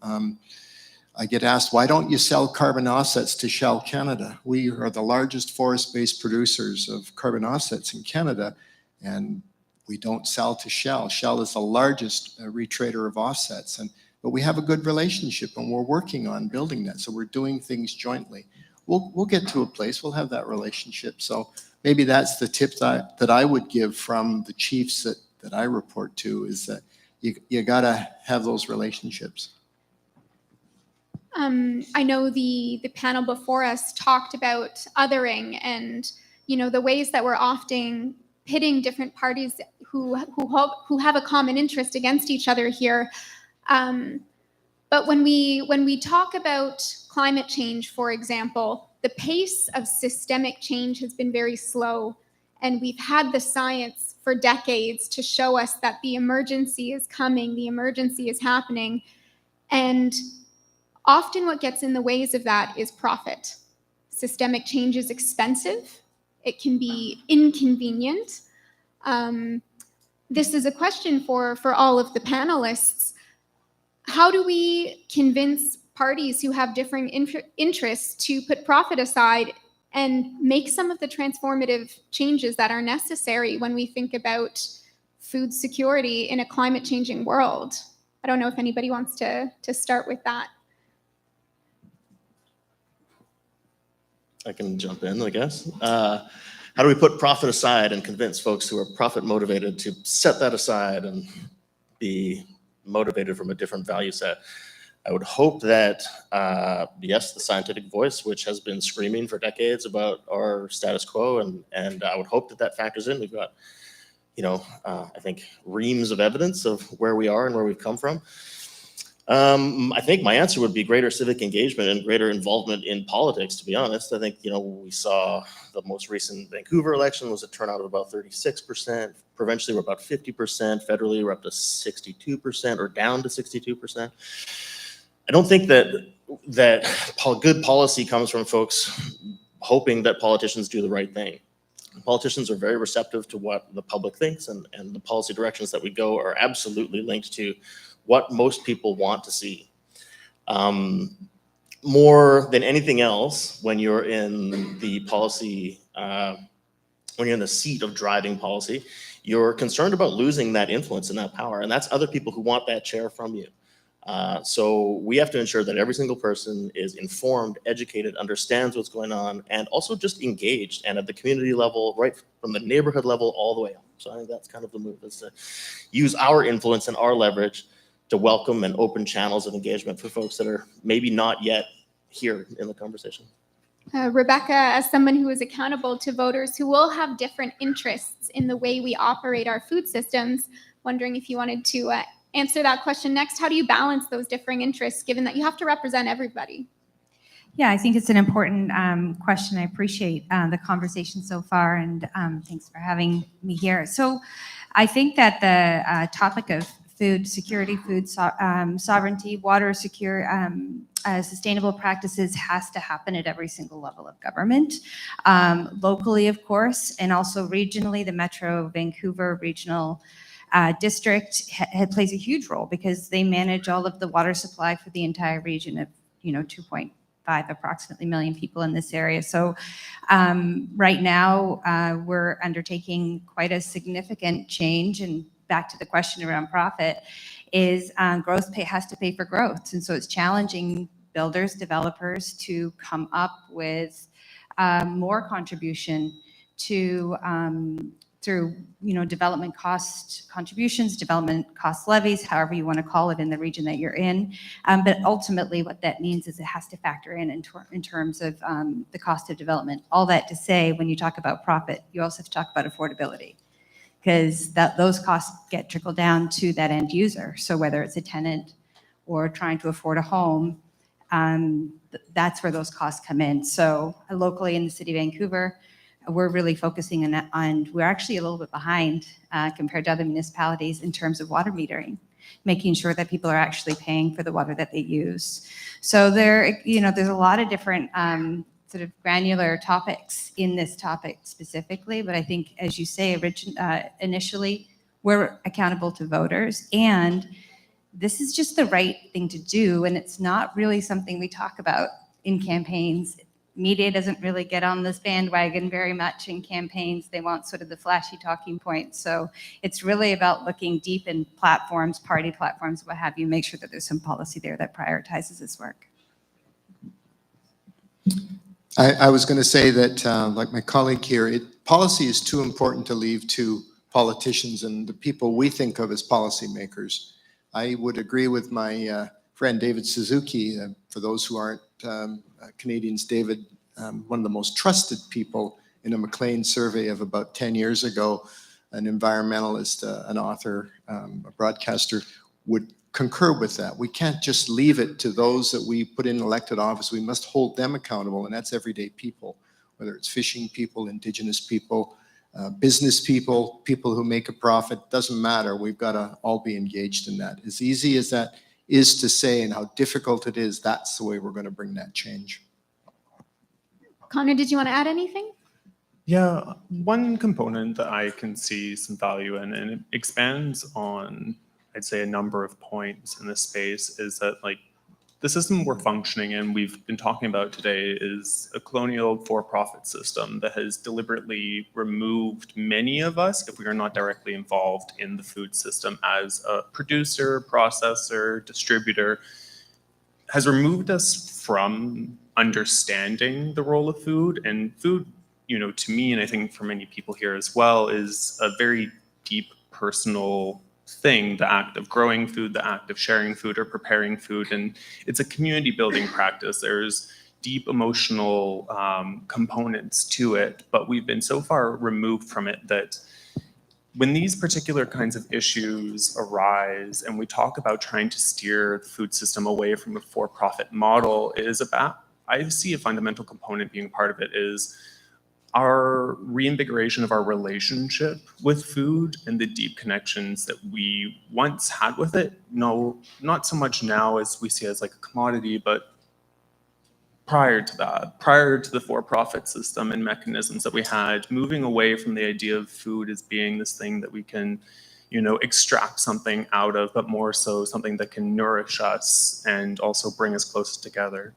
I get asked, why don't you sell carbon offsets to Shell Canada? We are the largest forest-based producers of carbon offsets in Canada, and we don't sell to Shell. Shell is the largest retrader of offsets, but we have a good relationship and we're working on building that. So we're doing things jointly. We'll get to a place, we'll have that relationship. So maybe that's the tip that I would give from the chiefs that I report to, is that you gotta have those relationships. I know the panel before us talked about othering and the ways that we're often pitting different parties who have a common interest against each other here. But when we talk about climate change, for example, the pace of systemic change has been very slow, and we've had the science for decades to show us that the emergency is coming, the emergency is happening, and often what gets in the ways of that is profit. Systemic change is expensive. It can be inconvenient. This is a question for all of the panelists. How do we convince parties who have differing interests to put profit aside and make some of the transformative changes that are necessary when we think about food security in a climate changing world? I don't know if anybody wants to start with that. I can jump in, I guess. How do we put profit aside and convince folks who are profit motivated to set that aside and be motivated from a different value set? I would hope that, yes, the scientific voice, which has been screaming for decades about our status quo, and I would hope that that factors in. We've got, I think reams of evidence of where we are and where we've come from. I think my answer would be greater civic engagement and greater involvement in politics, to be honest. I think, we saw the most recent Vancouver election was a turnout of about 36%. Provincially, we're about 50%. Federally, we're up to 62% or down to 62%. I don't think that good policy comes from folks hoping that politicians do the right thing. Politicians are very receptive to what the public thinks, and the policy directions that we go are absolutely linked to what most people want to see. More than anything else, when you're in the policy, when you're in the seat of driving policy, you're concerned about losing that influence and that power, and that's other people who want that chair from you. So we have to ensure that every single person is informed, educated, understands what's going on, and also just engaged, and at the community level, right from the neighborhood level all the way up. So I think that's kind of the move, is to use our influence and our leverage to welcome and open channels of engagement for folks that are maybe not yet here in the conversation. Rebecca, as someone who is accountable to voters who will have different interests in the way we operate our food systems, wondering if you wanted to answer that question next. How do you balance those differing interests, given that you have to represent everybody? Yeah, I think it's an important question. I appreciate the conversation so far, and thanks for having me here. So I think that the topic of food security, food sovereignty, water secure, sustainable practices has to happen at every single level of government. Locally, of course, and also regionally, the Metro Vancouver Regional District plays a huge role because they manage all of the water supply for the entire region of 2.5 approximately million people in this area. So right now we're undertaking quite a significant change, and back to the question around profit is growth has to pay for growth. And so it's challenging builders, developers to come up with more contribution to through development cost contributions, development cost levies, however you want to call it in the region that you're in. But ultimately what that means is it has to factor in terms of the cost of development. All that to say, when you talk about profit, you also have to talk about affordability, because those costs get trickled down to that end user. So whether it's a tenant or trying to afford a home, that's where those costs come in. So locally in the city of Vancouver, we're really focusing on that, and we're actually a little bit behind compared to other municipalities in terms of water metering, making sure that people are actually paying for the water that they use. So there's a lot of different sort of granular topics in this topic specifically, but I think, as you say, initially, we're accountable to voters, and this is just the right thing to do, and it's not really something we talk about in campaigns. Media doesn't really get on this bandwagon very much in campaigns. They want sort of the flashy talking points. So it's really about looking deep in platforms, party platforms, what have you, make sure that there's some policy there that prioritizes this work. I was going to say that, like my colleague here, policy is too important to leave to politicians and the people we think of as policymakers. I would agree with my friend David Suzuki. For those who aren't Canadians, David, one of the most trusted people in a Maclean survey of about 10 years ago, an environmentalist, an author, a broadcaster, would concur with that. We can't just leave it to those that we put in elected office. We must hold them accountable, and that's everyday people, whether it's fishing people, Indigenous people, business people, people who make a profit, doesn't matter. We've got to all be engaged in that. As easy as that is to say and how difficult it is, that's the way we're going to bring that change. Connor, did you want to add anything? Yeah, one component that I can see some value in, and it expands on, I'd say, a number of points in this space, is that the system we're functioning in, we've been talking about today, is a colonial for-profit system that has deliberately removed many of us, if we are not directly involved in the food system as a producer, processor, distributor, has removed us from understanding the role of food. And food, to me, and I think for many people here as well, is a very deep personal thing, the act of growing food, the act of sharing food or preparing food. And it's a community building practice. There's deep emotional components to it, but we've been so far removed from it that when these particular kinds of issues arise and we talk about trying to steer the food system away from a for-profit model, I see a fundamental component being part of it is our reinvigoration of our relationship with food and the deep connections that we once had with it. No, not so much now as we see it as like a commodity, but prior to that, prior to the for-profit system and mechanisms that we had, moving away from the idea of food as being this thing that we can, extract something out of, but more so something that can nourish us and also bring us closer together.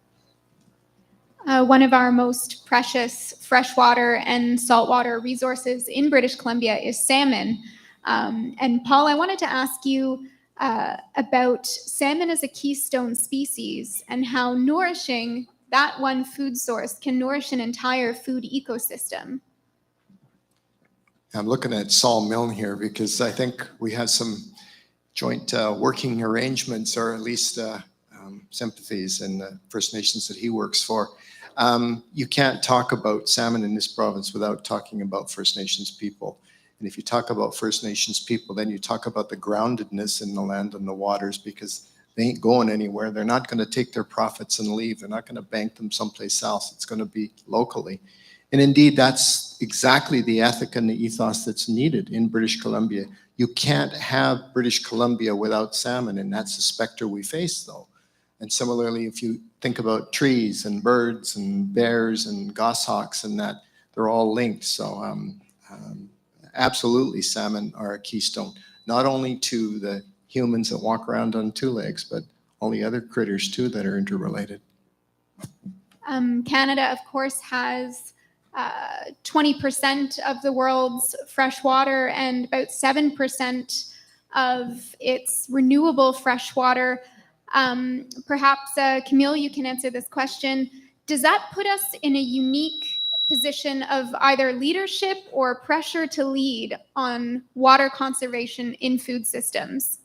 One of our most precious freshwater and saltwater resources in British Columbia is salmon. And Paul, I wanted to ask you about salmon as a keystone species and how nourishing that one food source can nourish an entire food ecosystem. I'm looking at Saul Milne here because I think we have some joint working arrangements, or at least sympathies in the First Nations that he works for. You can't talk about salmon in this province without talking about First Nations people. And if you talk about First Nations people, then you talk about the groundedness in the land and the waters, because they ain't going anywhere. They're not going to take their profits and leave. They're not going to bank them someplace else. It's going to be locally. And indeed, that's exactly the ethic and the ethos that's needed in British Columbia. You can't have British Columbia without salmon, and that's the specter we face, though. And similarly, if you think about trees and birds and bears and goshawks and that, they're all linked. So absolutely, salmon are a keystone, not only to the humans that walk around on two legs, but all the other critters too that are interrelated. Canada, of course, has 20% of the world's fresh water and about 7% of its renewable fresh water. Perhaps, Camille, you can answer this question. Does that put us in a unique position of either leadership or pressure to lead on water conservation in food systems?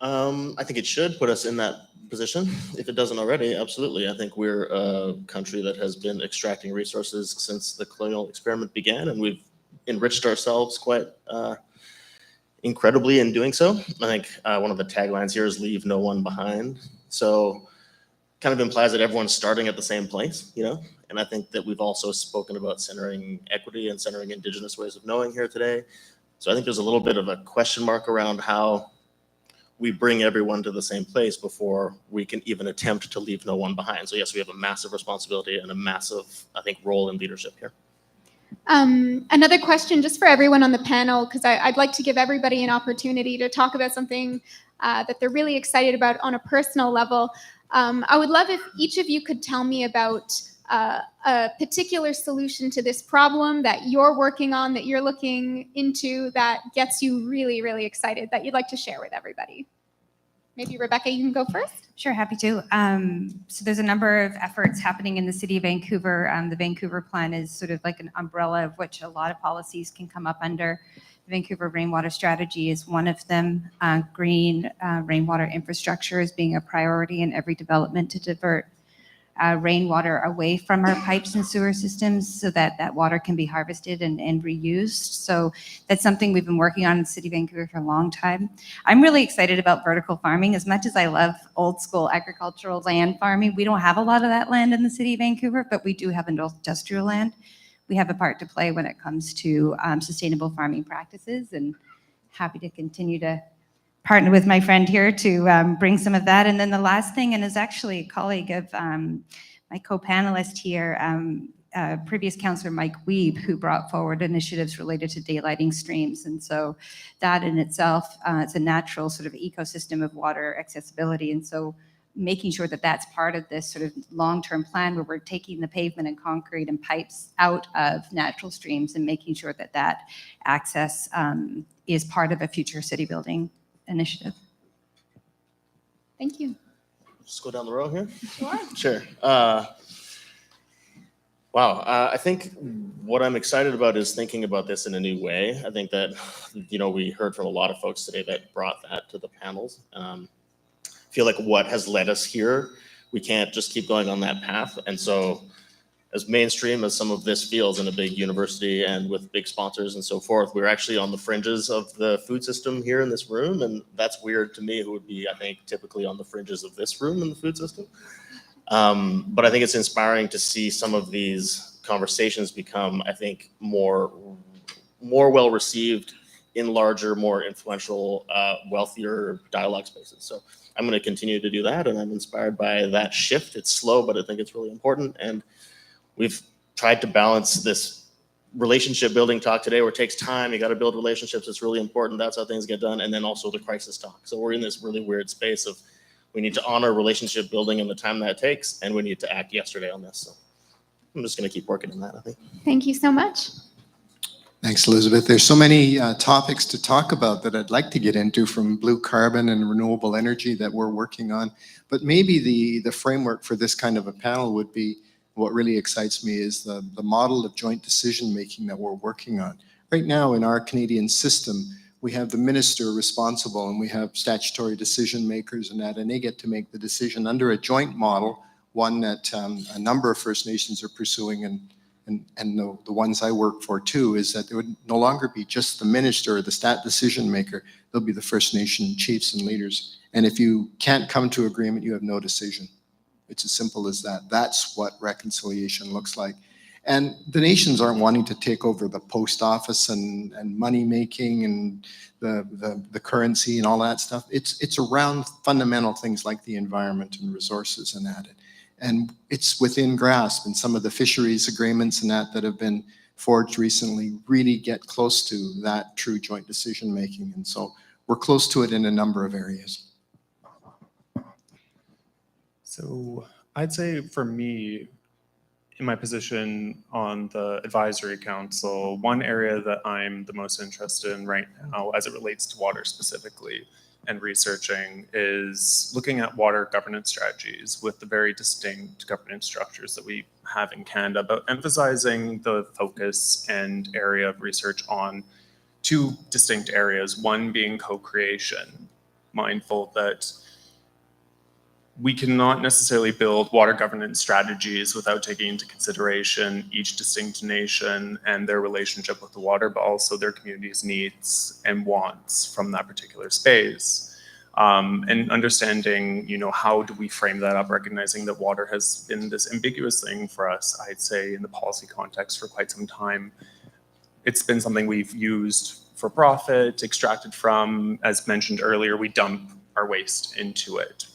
I think it should put us in that position. If it doesn't already, absolutely. I think we're a country that has been extracting resources since the colonial experiment began, and we've enriched ourselves quite incredibly in doing so. I think one of the taglines here is "Leave no one behind." So kind of implies that everyone's starting at the same place, And I think that we've also spoken about centering equity and centering Indigenous ways of knowing here today. So I think there's a little bit of a question mark around how we bring everyone to the same place before we can even attempt to leave no one behind. So yes, we have a massive responsibility and a massive, I think, role in leadership here. Another question just for everyone on the panel, because I'd like to give everybody an opportunity to talk about something that they're really excited about on a personal level. I would love if each of you could tell me about a particular solution to this problem that you're working on, that you're looking into, that gets you really, really excited, that you'd like to share with everybody. Maybe Rebecca, you can go first. Sure, happy to. So there's a number of efforts happening in the city of Vancouver. The Vancouver plan is sort of like an umbrella of which a lot of policies can come up under. The Vancouver Rainwater Strategy is one of them. Green rainwater infrastructure is being a priority in every development to divert rainwater away from our pipes and sewer systems so that that water can be harvested and reused. So that's something we've been working on in the city of Vancouver for a long time. I'm really excited about vertical farming. As much as I love old school agricultural land farming, we don't have a lot of that land in the city of Vancouver, but we do have industrial land. We have a part to play when it comes to sustainable farming practices, and happy to continue to partner with my friend here to bring some of that. And then the last thing, and is actually a colleague of my co-panelist here, previous councillor Mike Weeb, who brought forward initiatives related to daylighting streams. And so that in itself, it's a natural sort of ecosystem of water accessibility. And so making sure that that's part of this sort of long-term plan where we're taking the pavement and concrete and pipes out of natural streams and making sure that that access is part of a future city building initiative. Thank you. Just go down the row here. Sure. Sure. Wow. I think what I'm excited about is thinking about this in a new way. I think that, we heard from a lot of folks today that brought that to the panels. I feel like what has led us here, we can't just keep going on that path. And so as mainstream as some of this feels in a big university and with big sponsors and so forth, we're actually on the fringes of the food system here in this room. And that's weird to me, who would be, I think, typically on the fringes of this room in the food system. But I think it's inspiring to see some of these conversations become, I think, more well received in larger, more influential, wealthier dialogue spaces. So I'm going to continue to do that, and I'm inspired by that shift. It's slow, but I think it's really important. And we've tried to balance this relationship building talk today, where it takes time. You got to build relationships. It's really important. That's how things get done. And then also the crisis talk. So we're in this really weird space of we need to honor relationship building and the time that takes, and we need to act yesterday on this. So I'm just going to keep working on that, I think. Thank you so much. Thanks, Elizabeth. There's so many topics to talk about that I'd like to get into, from blue carbon and renewable energy that we're working on. But maybe the framework for this kind of a panel would be, what really excites me is the model of joint decision-making that we're working on. Right now in our Canadian system, we have the minister responsible, and we have statutory decision makers and that, and they get to make the decision under a joint model, one that a number of First Nations are pursuing, and the ones I work for too, is that there would no longer be just the minister or the stat decision maker. There'll be the First Nation chiefs and leaders. And if you can't come to agreement, you have no decision. It's as simple as that. That's what reconciliation looks like. And the nations aren't wanting to take over the post office and money making and the currency and all that stuff. It's around fundamental things like the environment and resources and that. And it's within grasp, and some of the fisheries agreements and that have been forged recently really get close to that true joint decision making. And so we're close to it in a number of areas. So I'd say for me, in my position on the advisory council, one area that I'm the most interested in right now as it relates to water specifically and researching is looking at water governance strategies with the very distinct governance structures that we have in Canada, but emphasizing the focus and area of research on two distinct areas, one being co-creation, mindful that we cannot necessarily build water governance strategies without taking into consideration each distinct nation and their relationship with the water, but also their community's needs and wants from that particular space. And understanding, how do we frame that up, recognizing that water has been this ambiguous thing for us, I'd say, in the policy context for quite some time. It's been something we've used for profit, extracted from, as mentioned earlier, we dump our waste into it.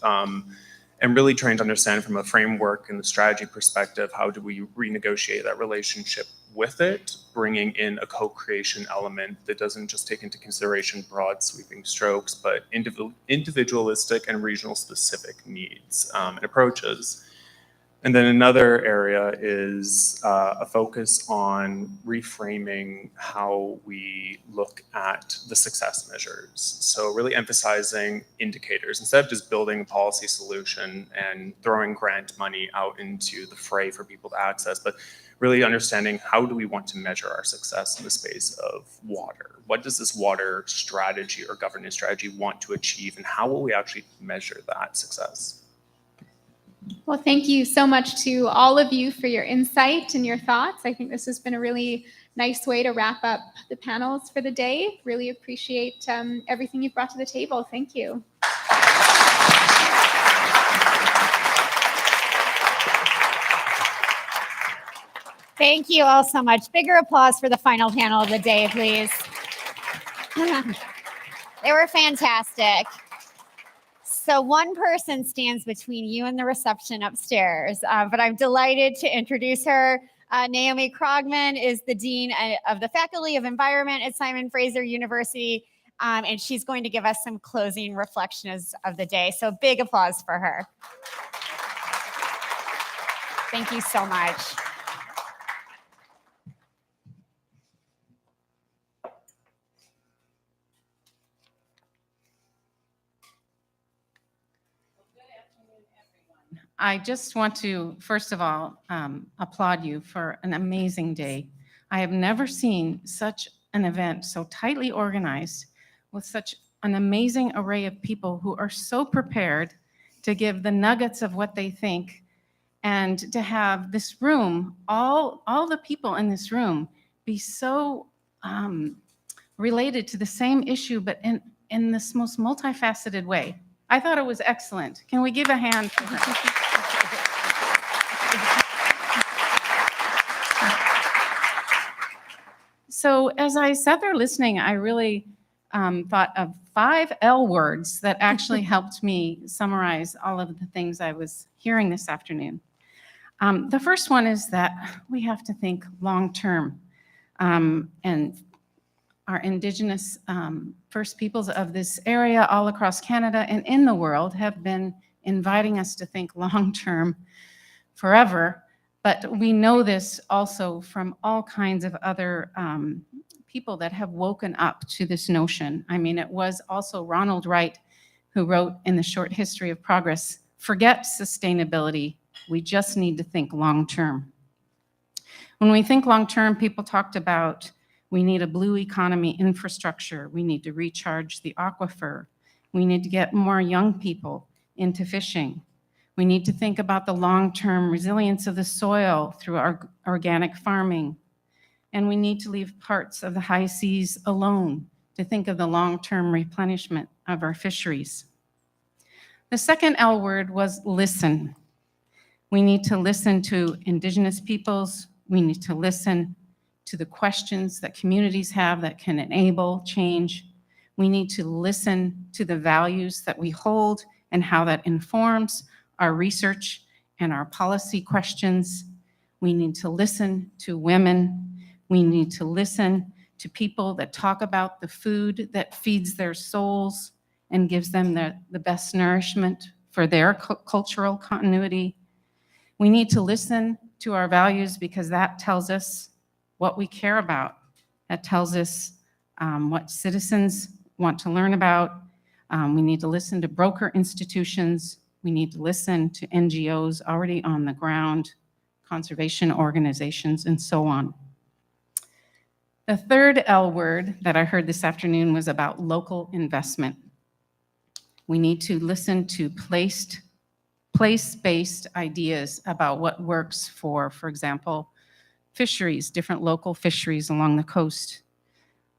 And really trying to understand from a framework and the strategy perspective, how do we renegotiate that relationship with it, bringing in a co-creation element that doesn't just take into consideration broad sweeping strokes, but individualistic and regional specific needs and approaches. And then another area is a focus on reframing how we look at the success measures. So really emphasizing indicators instead of just building a policy solution and throwing grant money out into the fray for people to access, but really understanding how do we want to measure our success in the space of water? What does this water strategy or governance strategy want to achieve, and how will we actually measure that success? Well, thank you so much to all of you for your insight and your thoughts. I think this has been a really nice way to wrap up the panels for the day. Really appreciate everything you've brought to the table. Thank you. Thank you all so much. Bigger applause for the final panel of the day, please. They were fantastic. So one person stands between you and the reception upstairs, but I'm delighted to introduce her. Naomi Krogman is the Dean of the Faculty of Environment at Simon Fraser University. And she's going to give us some closing reflections of the day. So big applause for her. Thank you so much. I just want to, first of all, applaud you for an amazing day. I have never seen such an event so tightly organized with such an amazing array of people who are so prepared to give the nuggets of what they think, and to have this room, all the people in this room be so related to the same issue, but in this most multifaceted way. I thought it was excellent. Can we give a hand for her? So as I sat there listening, I really thought of 5 L words that actually helped me summarize all of the things I was hearing this afternoon. The first one is that we have to think long-term. And our Indigenous First Peoples of this area all across Canada and in the world have been inviting us to think long-term forever. But we know this also from all kinds of other people that have woken up to this notion. I mean, it was also Ronald Wright who wrote in The Short History of Progress, "Forget sustainability, we just need to think long-term." When we think long-term, people talked about we need a blue economy infrastructure, we need to recharge the aquifer, we need to get more young people into fishing. We need to think about the long-term resilience of the soil through our organic farming. And we need to leave parts of the high seas alone to think of the long-term replenishment of our fisheries. The second L word was listen. We need to listen to Indigenous peoples. We need to listen to the questions that communities have that can enable change. We need to listen to the values that we hold and how that informs our research and our policy questions. We need to listen to women. We need to listen to people that talk about the food that feeds their souls and gives them the best nourishment for their cultural continuity. We need to listen to our values because that tells us what we care about. That tells us what citizens want to learn about. We need to listen to broker institutions. We need to listen to NGOs already on the ground, conservation organizations, and so on. The third L word that I heard this afternoon was about local investment. We need to listen to place-based ideas about what works for example, fisheries, different local fisheries along the coast.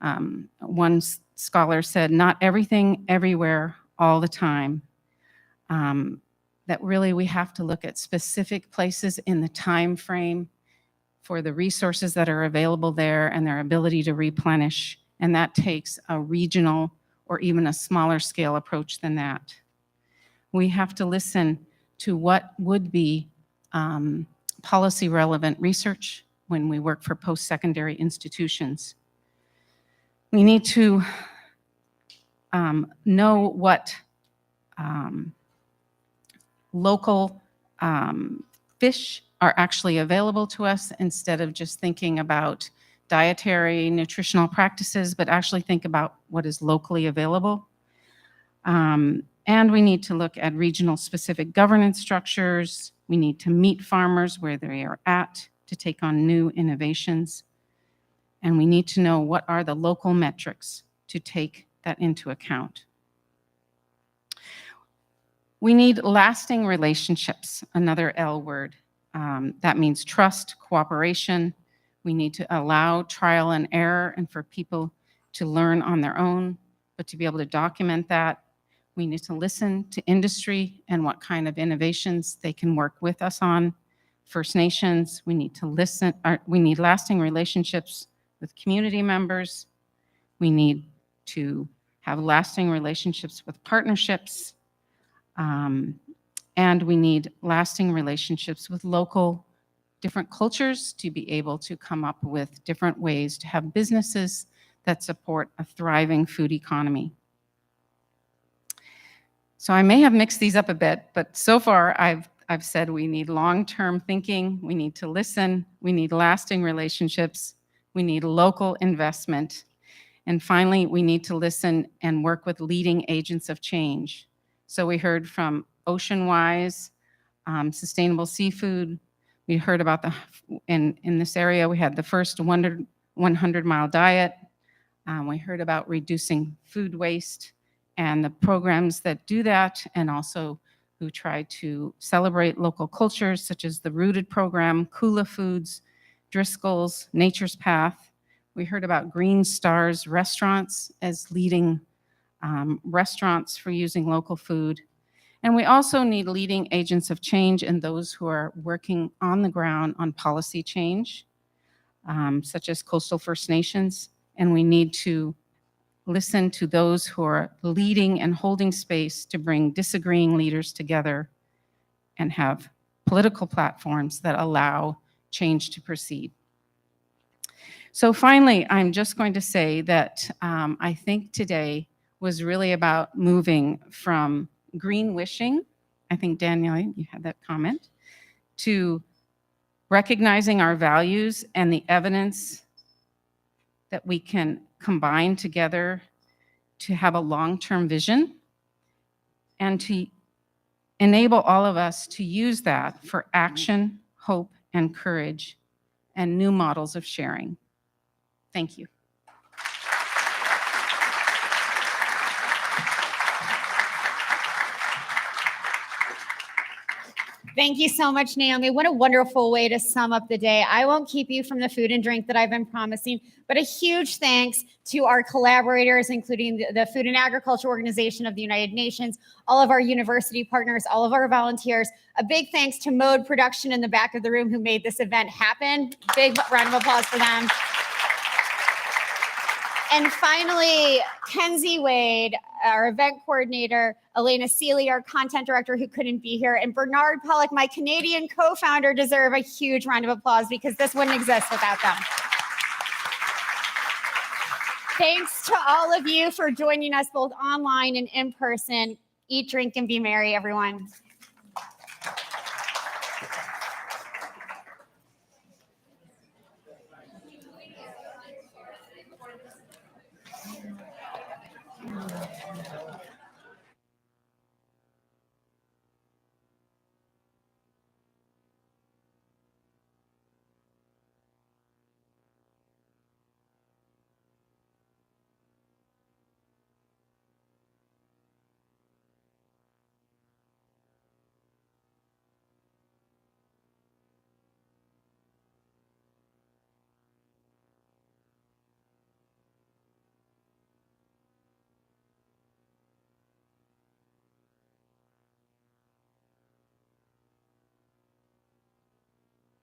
One scholar said, not everything, everywhere, all the time. That really we have to look at specific places in the time frame for the resources that are available there and their ability to replenish. And that takes a regional or even a smaller scale approach than that. We have to listen to what would be policy relevant research when we work for post-secondary institutions. We need to know what local fish are actually available to us instead of just thinking about dietary, nutritional practices, but actually think about what is locally available. And we need to look at regional specific governance structures. We need to meet farmers where they are at to take on new innovations. And we need to know what are the local metrics to take that into account. We need lasting relationships, another L word. That means trust, cooperation. We need to allow trial and error and for people to learn on their own, but to be able to document that. We need to listen to industry and what kind of innovations they can work with us on. First Nations, we need to listen, we need lasting relationships with community members. We need to have lasting relationships with partnerships. And we need lasting relationships with local different cultures to be able to come up with different ways to have businesses that support a thriving food economy. So I may have mixed these up a bit, but so far I've said we need long-term thinking, we need to listen, we need lasting relationships, we need local investment, and finally, we need to listen and work with leading agents of change. So we heard from Oceanwise, sustainable seafood. We heard about in this area, we had the first 100-mile diet. We heard about reducing food waste and the programs that do that, and also who try to celebrate local cultures, such as the Rooted program, Kula Foods, Driscoll's, Nature's Path. We heard about Green Stars restaurants as leading restaurants for using local food. And we also need leading agents of change and those who are working on the ground on policy change, such as coastal First Nations. And we need to listen to those who are leading and holding space to bring disagreeing leaders together and have political platforms that allow change to proceed. So finally, I'm just going to say that I think today was really about moving from green wishing, I think Danielle, you had that comment, to recognizing our values and the evidence that we can combine together to have a long-term vision and to enable all of us to use that for action, hope, and courage, and new models of sharing. Thank you. Thank you so much, Naomi. What a wonderful way to sum up the day. I won't keep you from the food and drink that I've been promising, but a huge thanks to our collaborators, including the Food and Agriculture Organization of the United Nations, all of our university partners, all of our volunteers. A big thanks to Mode Production in the back of the room who made this event happen. Big round of applause for them. And finally, Kenzie Wade, our event coordinator, Elena Seeley, our content director who couldn't be here, and Bernard Pollock, my Canadian co-founder, deserve a huge round of applause because this wouldn't exist without them. Thanks to all of you for joining us both online and in person. Eat, drink, and be merry, everyone.